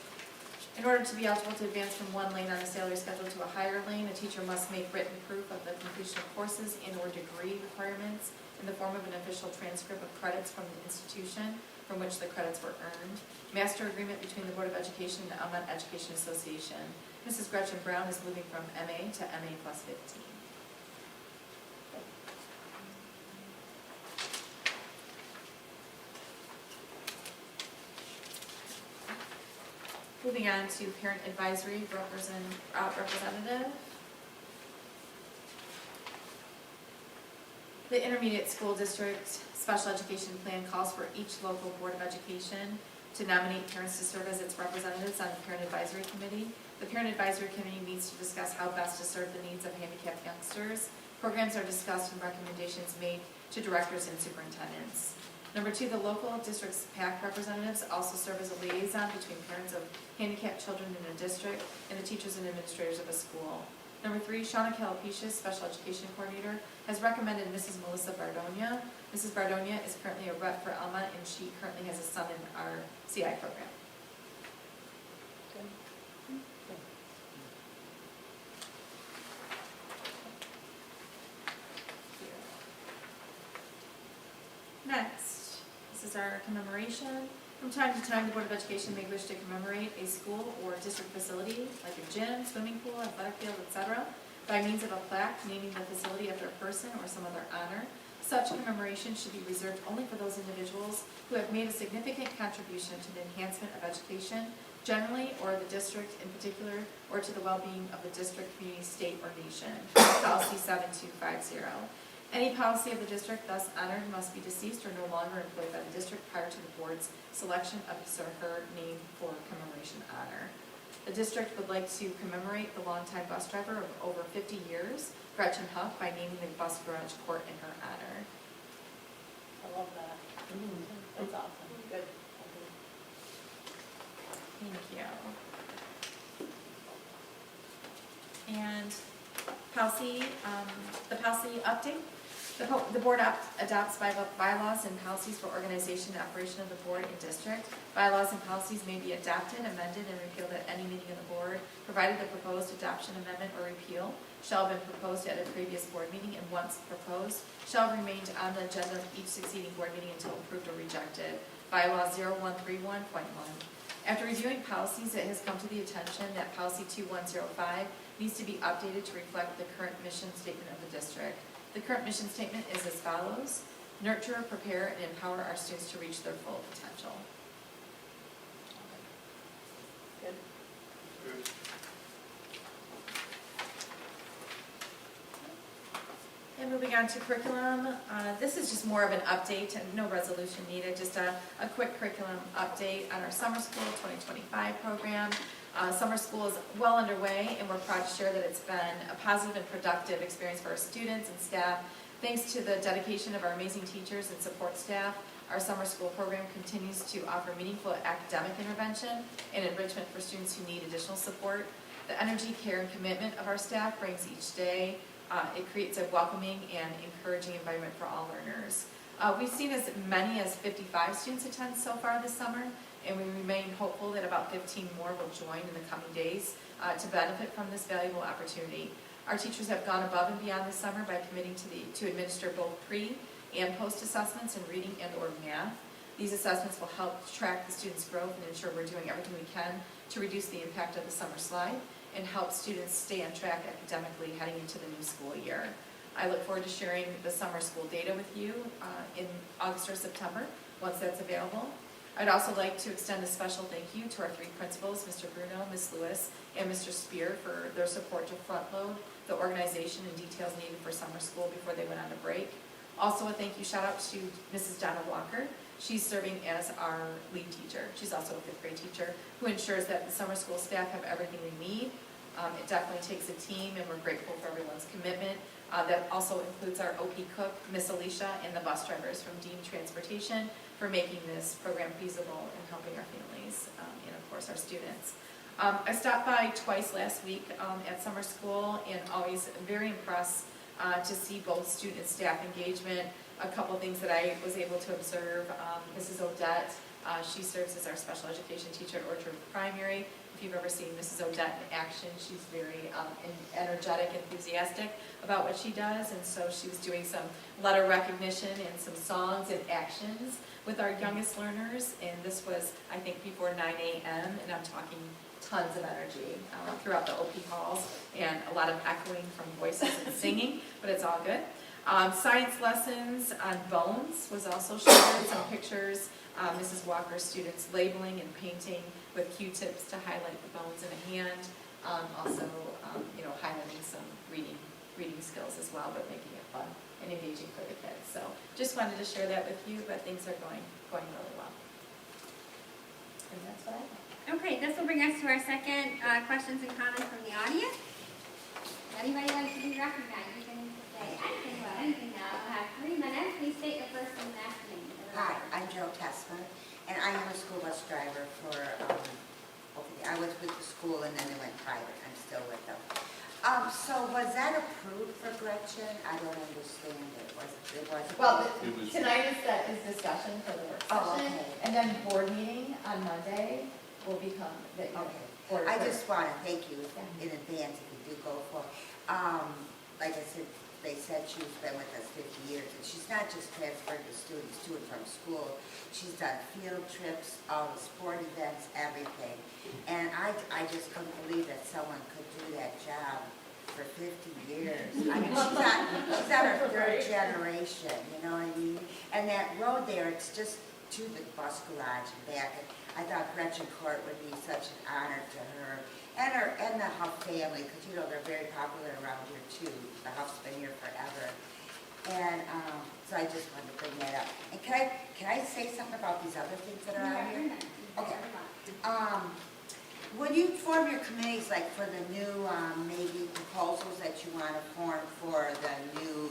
In order to be eligible to advance from one lane on a salary schedule to a higher lane, a teacher must make written proof of the completion of courses and/or degree requirements in the form of an official transcript of credits from the institution from which the credits were earned. Master agreement between the Board of Education and the Almont Education Association. Mrs. Gretchen Brown is moving from MA to MA plus 15. Moving on to parent advisory representative. The intermediate school district special education plan calls for each local board of education to nominate parents to serve as its representatives on the parent advisory committee. The parent advisory committee meets to discuss how best to serve the needs of handicapped youngsters. Programs are discussed and recommendations made to directors and superintendents. Number 2, the local district's PAC representatives also serve as a liaison between parents of handicapped children in a district and the teachers and administrators of a school. Number 3, Shauna Calapicius, special education coordinator, has recommended Mrs. Melissa Bardonia. Mrs. Bardonia is currently a rep for Alma, and she currently has a son in our CI program. Next, this is our commemoration. From time to time, the Board of Education may wish to commemorate a school or district facility, like a gym, swimming pool, athletic field, etc., by means of a plaque naming the facility after a person or some other honor. Such commemoration should be reserved only for those individuals who have made a significant contribution to the enhancement of education, generally, or the district in particular, or to the well-being of the district, community, state, or nation. Policy 7250. Any policy of the district thus honored must be deceased or no longer employed by the district prior to the board's selection of his or her name for commemoration honor. The district would like to commemorate the longtime bus driver of over 50 years, Gretchen Huff, by naming the bus garage court in her honor. I love that. That's awesome. Good. Thank you. And policy, the policy update. The board adopts bylaws and policies for organization and operation of the board and district. Bylaws and policies may be adopted, amended, and repealed at any meeting of the board, provided the proposed adoption, amendment, or repeal shall have been proposed at a previous board meeting and once proposed shall have remained on the agenda of each succeeding board meeting until approved or rejected. Bylaw 0131.1. After reviewing policies, it has come to the attention that policy 2105 needs to be updated to reflect the current mission statement of the district. The current mission statement is as follows: nurture, prepare, and empower our students to reach their full potential. Good. And moving on to curriculum, this is just more of an update, and no resolution needed, just a quick curriculum update on our summer school 2025 program. Summer school is well underway, and we're proud to share that it's been a positive and productive experience for our students and staff. Thanks to the dedication of our amazing teachers and support staff, our summer school program continues to offer meaningful academic intervention and enrichment for students who need additional support. The energy, care, and commitment of our staff brings each day. It creates a welcoming and encouraging environment for all learners. We've seen as many as 55 students attend so far this summer, and we remain hopeful that about 15 more will join in the coming days to benefit from this valuable opportunity. Our teachers have gone above and beyond this summer by committing to administer both pre- and post-assessments in reading and or math. These assessments will help track the students' growth and ensure we're doing everything we can to reduce the impact of the summer slide and help students stay on track academically heading into the new school year. I look forward to sharing the summer school data with you in August or September, once that's available. I'd also like to extend a special thank you to our 3 principals, Mr. Bruno, Ms. Lewis, and Mr. Spear, for their support to front load the organization and details needed for summer school before they went on a break. Also a thank you shout out to Mrs. Donna Walker. She's serving as our lead teacher. She's also a 5th grade teacher who ensures that the summer school staff have everything they need. It definitely takes a team, and we're grateful for everyone's commitment. That also includes our OP cook, Miss Alicia, and the bus drivers from Dean Transportation for making this program feasible and helping our families and, of course, our students. I stopped by twice last week at summer school, and always very impressed to see both student and staff engagement. A couple things that I was able to observe. Mrs. Odette, she serves as our special education teacher at Orchard Primary. If you've ever seen Mrs. Odette in action, she's very energetic, enthusiastic about what she does, and so she was doing some letter recognition and some songs and actions with our youngest learners, and this was, I think, before 9 a.m., and I'm talking tons of energy throughout the OP halls, and a lot of echoing from voices and singing, but it's all good. Science lessons on bones was also shared, some pictures, Mrs. Walker's students labeling and painting with Q-tips to highlight the bones in a hand. Also, highlighting some reading skills as well, but making it fun and engaging for the kids. So just wanted to share that with you, but things are going really well. And that's what I have. Okay, this will bring us to our second questions and comments from the audience. Anybody like to be recognized? You can say anything about anything now. I'll have 3 minutes. Please state your first and last name. Hi, I'm Joe Tessman, and I am a school bus driver for, I was with the school and then they went private. I'm still with them. So was that approved for Gretchen? I don't understand it. It wasn't? Well, It was- tonight is discussion for the work Oh, session, okay. and then board meeting on Monday will become the Okay. board. I just want to thank you in advance if you do go for, like I said, they said she's been with us 50 years, and she's not just transferred the students to and from school. She's done field trips, all the sport events, everything. And I just couldn't believe that someone could do that job for 50 years. I mean, she's on her 3rd generation, you know what I mean? And that road there, it's just to the bus garage and back. And I thought Gretchen Court would be such an honor to her and the Huff family, because they're very popular around here too. The Huff's been here forever. And so I just wanted to bring that up. And can I say something about these other things that are on here? Okay. When you form your committees, like for the new maybe proposals that you want to form for the new,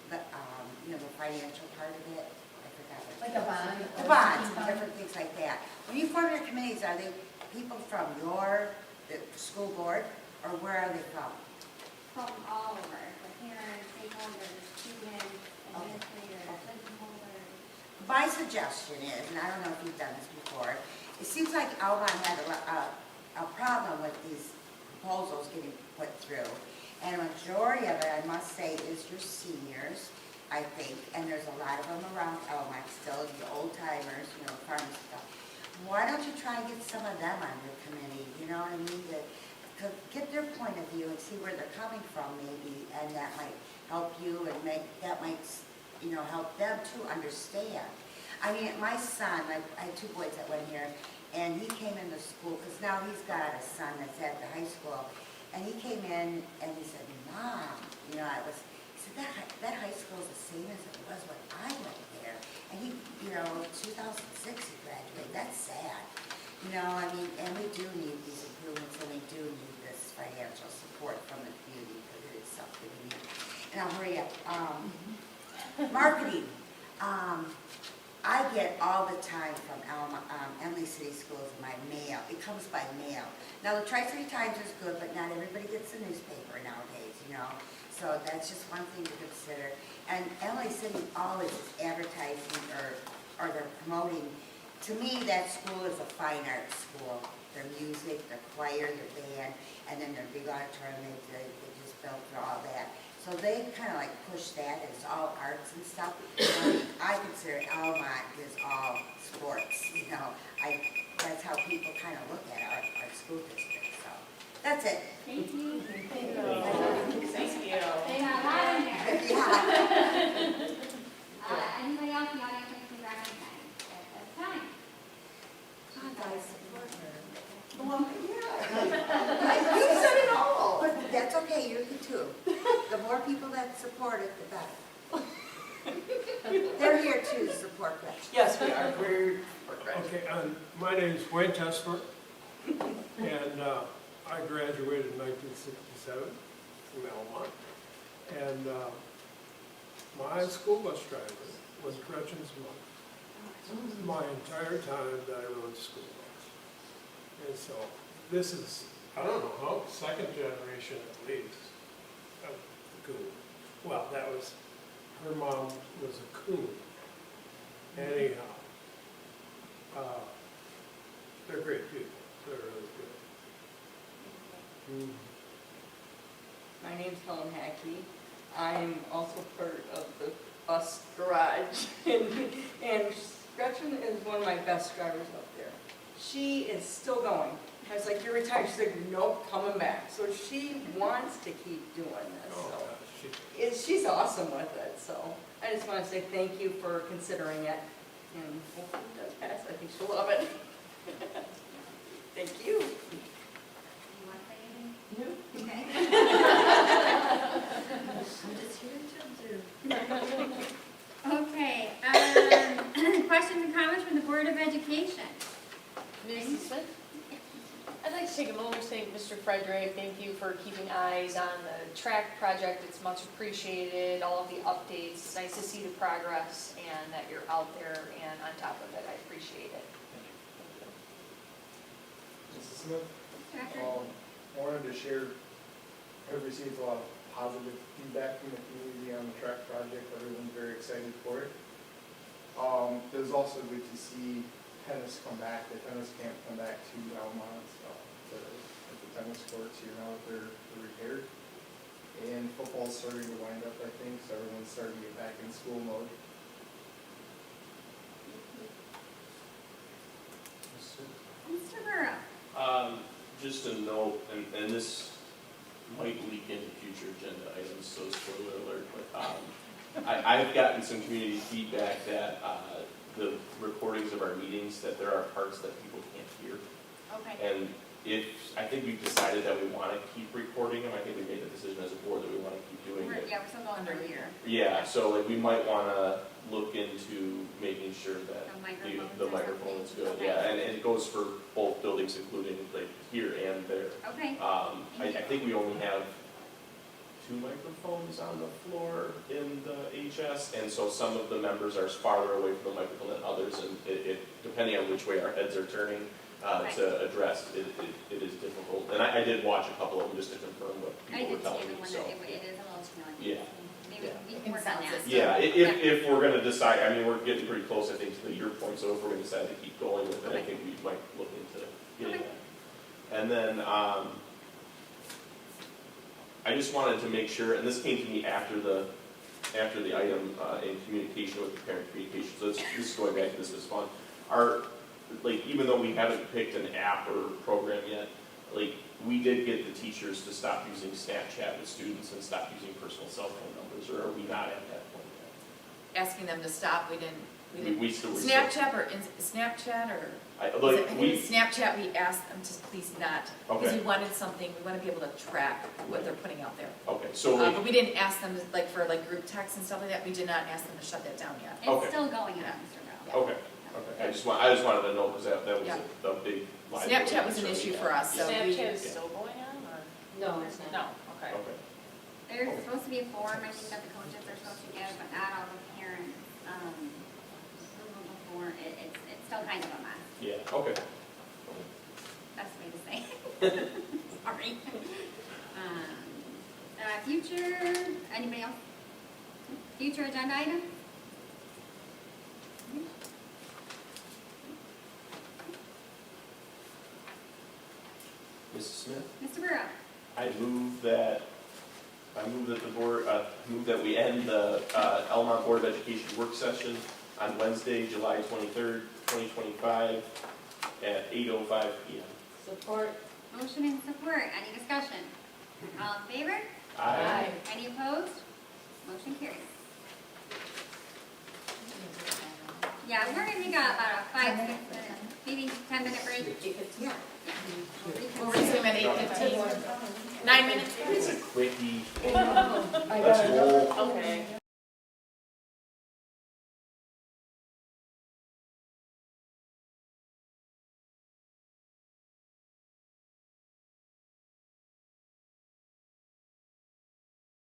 the financial part of it, I forgot what. Like a bond. The bonds and different things like that. When you form your committees, are they people from the school board, or where are they from? From all over, the parents, stakeholders, students, administrators, principal holders. My suggestion is, and I don't know if you've done this before, it seems like Almont had a problem with these proposals getting put through. And a majority of it, I must say, is your seniors, I think, and there's a lot of them around Almont still, the old timers, farm stuff. Why don't you try and get some of them on your committee, you know what I mean? To get their point of view and see where they're coming from maybe, and that might help you and that might help them to understand. I mean, my son, I had 2 boys that went here, and he came into school, because now he's got a son that's at the high school, and he came in and he said, Mom, he said, that high school is the same as it was when I went there. And he, 2006 he graduated. That's sad. And we do need these improvements, and we do need this financial support from the community, because it is something we need. And I'll hurry up. Marketing. I get all the time from Emily City Schools my mail. It comes by mail. Now, the Tri-City Times is good, but not everybody gets a newspaper nowadays, you know? So that's just one thing to consider. And Emily City always is advertising or they're promoting. To me, that school is a fine arts school. Their music, their choir, their band, and then their big auditorium, they just built for all that. So they kind of like push that, it's all arts and stuff. I consider Almont is all sports, you know. That's how people kind of look at our school district, so. That's it. Thank you. Thank you. They got a lot in there. Yeah. Anybody else in the audience want to grab anything at this time? I support her. Well, yeah. You said it all. But that's okay, you can too. The more people that support it, the better. They're here too to support Gretchen. Yes, we are. We're okay. My name is Wayne Tesmer, and I graduated in 1967 from Almont. And my school bus driver was Gretchen's mother. My entire time that I rode school bus. And so this is, I don't know how, second generation at least of the coon. Well, that was, her mom was a coon. Anyhow, they're great people. They're really good. My name's Helen Hackey. I'm also part of the bus garage. and Gretchen is one of my best drivers up there. She is still going. I was like, you're retired. She's like, nope, coming back. So she wants to keep doing this. So she's awesome with it. So I just want to say thank you for considering it. And hopefully it does pass. I think she'll love it. Thank you. You want to say anything? No. Okay. I'm just here to observe. Okay, questions and comments from the Board of Education? Mrs. Smith? I'd like to take a moment to thank Mr. Frederick. Thank you for keeping eyes on the track project. It's much appreciated, all of the updates. It's nice to see the progress and that you're out there and on top of it. I appreciate it. Mrs. Smith? Director? I wanted to share, I've received a lot of positive feedback from the community on the track project. Everyone's very excited for it. It was also good to see tennis come back, the tennis camp come back to Almont, the tennis courts here now that they're repaired. And football's starting to wind up, I think, so everyone's starting to get back in school mode. Mr. Burrow? Just a note, and this might leak into future agenda items, so spoiler alert, but I've gotten some community feedback that the recordings of our meetings, that there are parts that people can't hear. Okay. And I think we've decided that we want to keep recording them. I think we made the decision as a board that we want to keep doing it. Yeah, we're still going for a year. Yeah, so like we might want to look into making sure that the The microphone is good. Okay. Yeah, and it goes for both buildings, including like here and there. Okay. I think we only have 2 microphones on the floor in the HS, and so some of the members are farther away from the microphone than others, and it depending on which way our heads are turning to address, it is difficult. And I did watch a couple of them just to confirm what I people were did telling see me. the one So that it is a little challenging. yeah. Maybe Yeah. we can work on that. Yeah, if we're gonna decide, I mean, we're getting pretty close, I think, to the year point, so if we're gonna decide to keep going with it, I think we might look into getting that. And then, I just wanted to make sure, and this came to me after the item in communication with the parent communication, so this is going back to this was fun. Even though we haven't picked an app or program yet, we did get the teachers to stop using Snapchat with students and stop using personal cell phone numbers, or are we not at that point yet? Asking them to stop, we didn't. We still. Snapchat or Snapchat or? I think Snapchat, we asked them to please not, because Okay. we wanted something, we want to be able to track what they're putting out there. Okay, so But we didn't ask them, for group text and stuff like that, we did not ask them to shut that down yet. Okay. It's still going on, Mr. Bell. Okay, I just wanted to know, because that was Yeah. a big. Snapchat was an issue for us, so we. Snapchat is still going on, or? No, it's not. No, okay. Okay. There's supposed to be a form, I think, that the coaches are supposed to give, but not all the parents, more, it's still kind of a mess. Yeah, okay. That's the way to say it. Sorry. Future, anybody else? Future agenda item? Mrs. Smith? Mr. Burrow? I move that the board, move that we end the Almont Board of Education work session on Wednesday, July 23rd, 2025 at 8:05 p.m. Support. Motion and support. Any discussion? All in favor? Aye. Any opposed? Motion carries. Yeah, we're gonna take about a 5, 6 minute, maybe 10-minute break. Yeah. We'll resume at 8:15. 9 minutes. It's a quickie. I Let's gotta roll. go. Okay.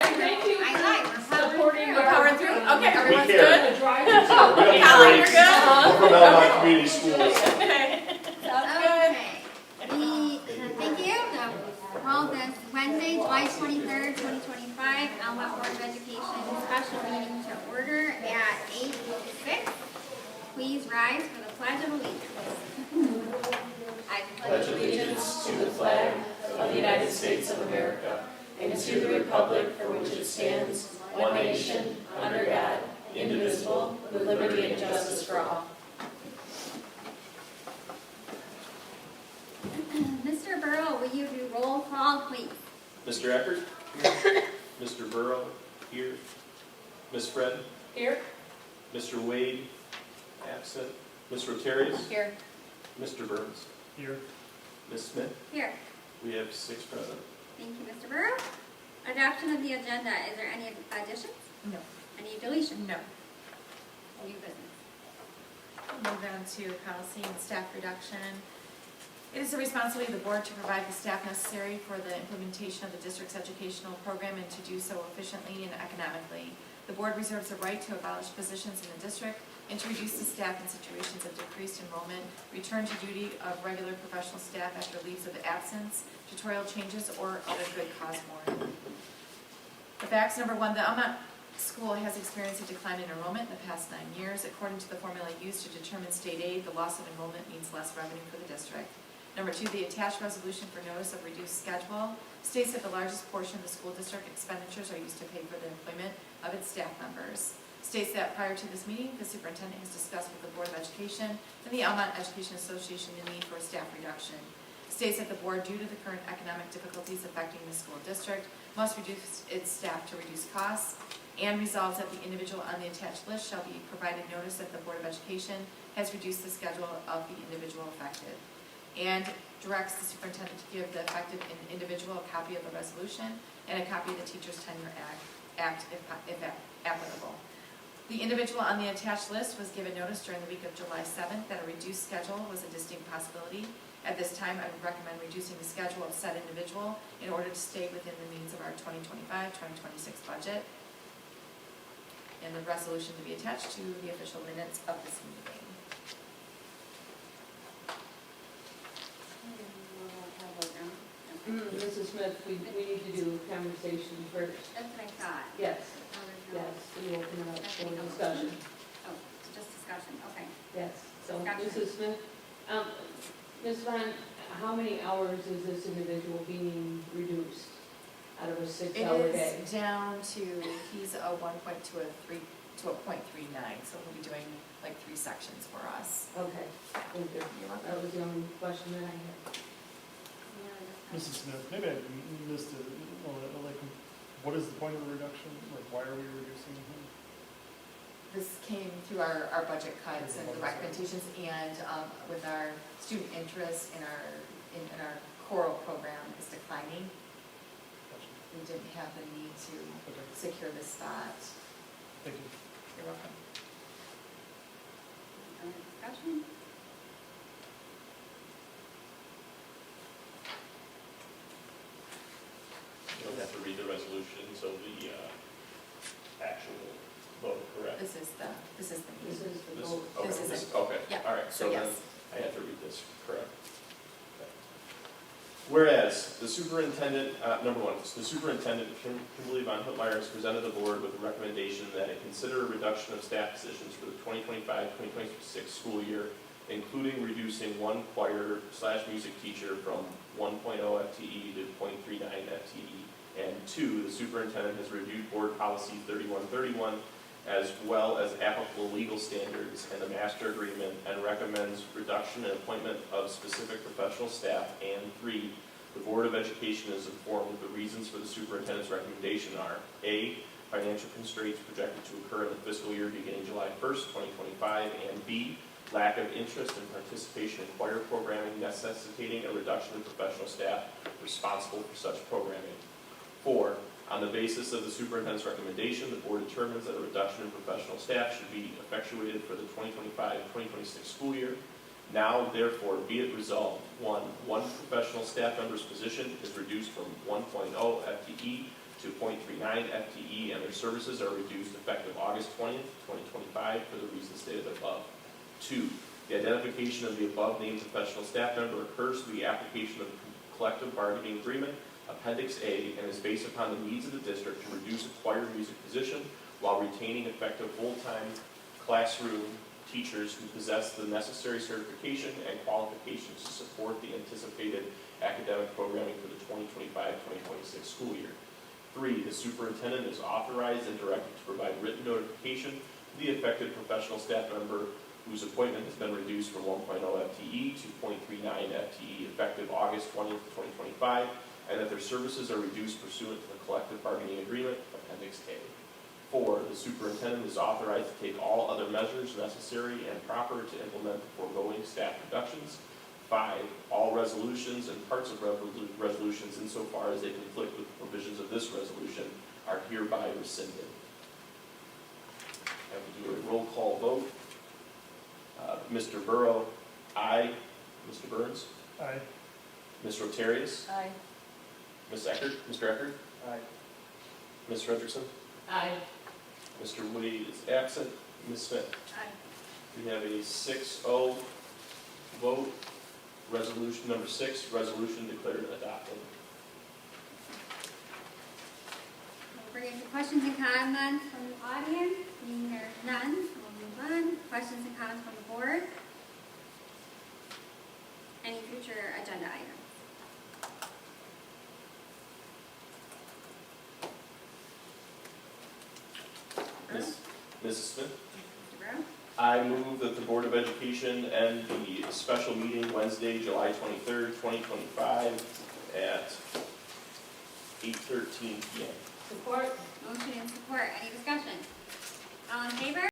Thank you. I like, we're powering Supporting through. We're powering through? Okay, everyone's care. good? The drive. We don't need Colin, breaks. you're good? We're from Almont Community Schools. Okay. Sounds good. Thank you. Call this Wednesday, July 23rd, 2025, Almont Board of Education special meeting to order at 8:06. Please rise for the Pledge of Allegiance. I Pledge allegiance to the flag of the United States of America and to the republic for which it stands, one nation, under God, indivisible, with liberty and justice for all. Mr. Burrow, will you do roll call, please? Mr. Eckert? Mr. Burrow? Here. Ms. Fred? Here. Mr. Wade? Absent. Ms. Rotarius? Here. Mr. Burns? Here. Ms. Smith? Here. We have 6 present. Thank you, Mr. Burrow. Adoption of the agenda. Is there any additions? No. Any deletion? No. New business. Move on to policy and staff reduction. It is the responsibility of the board to provide the staff necessary for the implementation of the district's educational program and to do so efficiently and economically. The board reserves the right to abolish positions in the district and to reduce the staff in situations of decreased enrollment, return to duty of regular professional staff after leaves of absence, tutorial changes, or other good cause warrant. The facts: number one, the Almont School has experienced a decline in enrollment in the past 9 years. According to the formula used to determine state aid, the loss of enrollment means less revenue for the district. Number two, the attached resolution for notice of reduced schedule states that the largest portion of the school district expenditures are used to pay for the employment of its staff members. States that prior to this meeting, the superintendent has discussed with the Board of Education and the Almont Education Association the need for a staff reduction. States that the board, due to the current economic difficulties affecting the school district, must reduce its staff to reduce costs, and resolves that the individual on the attached list shall be provided notice that the Board of Education has reduced the schedule of the individual affected, and directs the superintendent to give the affected individual a copy of the resolution and a copy of the Teacher's Tenure Act if applicable. The individual on the attached list was given notice during the week of July 7th that a reduced schedule was a distinct possibility. At this time, I would recommend reducing the schedule of said individual in order to stay within the means of our 2025-2026 budget. And the resolution to be attached to the official minutes of this meeting. Mrs. Smith, we need to do conversation first. That's what I thought. Yes, Oh, there's no- yes, we open it up for discussion. Oh, it's just discussion, okay. Yes, so Gotcha. Mrs. Smith, Ms. Vaughn, how many hours is this individual being reduced out of a 6-hour day? It is down to, he's a 1.2 to a 0.39, so he'll be doing like 3 sections for us. Okay, thank you. That was the only question that I had. Mrs. Smith, maybe I missed it, like, what is the point of the reduction? Like, why are we reducing him? This came through our budget cuts and the recommendations, and with our student interest in our choral program is declining. Gotcha. We didn't have the need to Okay, secure this spot. thank you. You're welcome. Other discussion? You don't have to read the resolution, so the actual vote, correct? this is the This is the This, vote. okay, This is this, it. okay, Yeah, all right, so so then yes. I have to read this correct. Okay. Whereas the superintendent, number one, the superintendent, Kimberly Von Hootmeyer, has presented the board with a recommendation that it consider a reduction of staff positions for the 2025-2026 school year, including reducing one choir/music teacher from 1.0 FTE to 0.39 FTE. And two, the superintendent has reviewed board policy 3131 as well as applicable legal standards and the master agreement and recommends reduction and appointment of specific professional staff. And three, the Board of Education is informed that the reasons for the superintendent's recommendation are A, financial constraints projected to occur in the fiscal year beginning July 1st, 2025, and B, lack of interest and participation in choir programming necessitating a reduction in professional staff responsible for such programming. 4, on the basis of the superintendent's recommendation, the board determines that a reduction in professional staff should be effectuated for the 2025-2026 school year. Now, therefore, be it resolved, one professional staff member's position is reduced from 1.0 FTE to 0.39 FTE, and their services are reduced effective August 20th, 2025, for the reasons stated above. 2, the identification of the above-named professional staff member occurs through the application of the collective bargaining agreement, Appendix A, and is based upon the needs of the district to reduce a choir music position while retaining effective full-time classroom teachers who possess the necessary certification and qualifications to support the anticipated academic programming for the 2025-2026 school year. 3, the superintendent is authorized and directed to provide written notification to the affected professional staff member whose appointment has been reduced from 1.0 FTE to 0.39 FTE effective August 20th, 2025, and that their services are reduced pursuant to the collective bargaining agreement, Appendix A. 4, the superintendent is authorized to take all other measures necessary and proper to implement the foregoing staff reductions. 5, all resolutions and parts of resolutions insofar as they conflict with the provisions of this resolution are hereby rescinded. And we'll do a roll call vote. Mr. Burrow, aye. Mr. Burns? Aye. Ms. Rotarius? Aye. Ms. Eckert? Mr. Eckert? Aye. Ms. Frederickson? Aye. Mr. Woody is absent. Ms. Smith? Aye. We have a 6-0 vote. Resolution number 6, resolution declared adopted. We'll bring into questions and comments from the audience. Seeing there's none, we'll move on. Questions and comments from the board? Any future agenda items? Mrs. Smith? Mr. Brown? I move that the Board of Education end the special meeting Wednesday, July 23rd, 2025 at 8:13 p.m. Support? Motion and support. Any discussion? All in favor?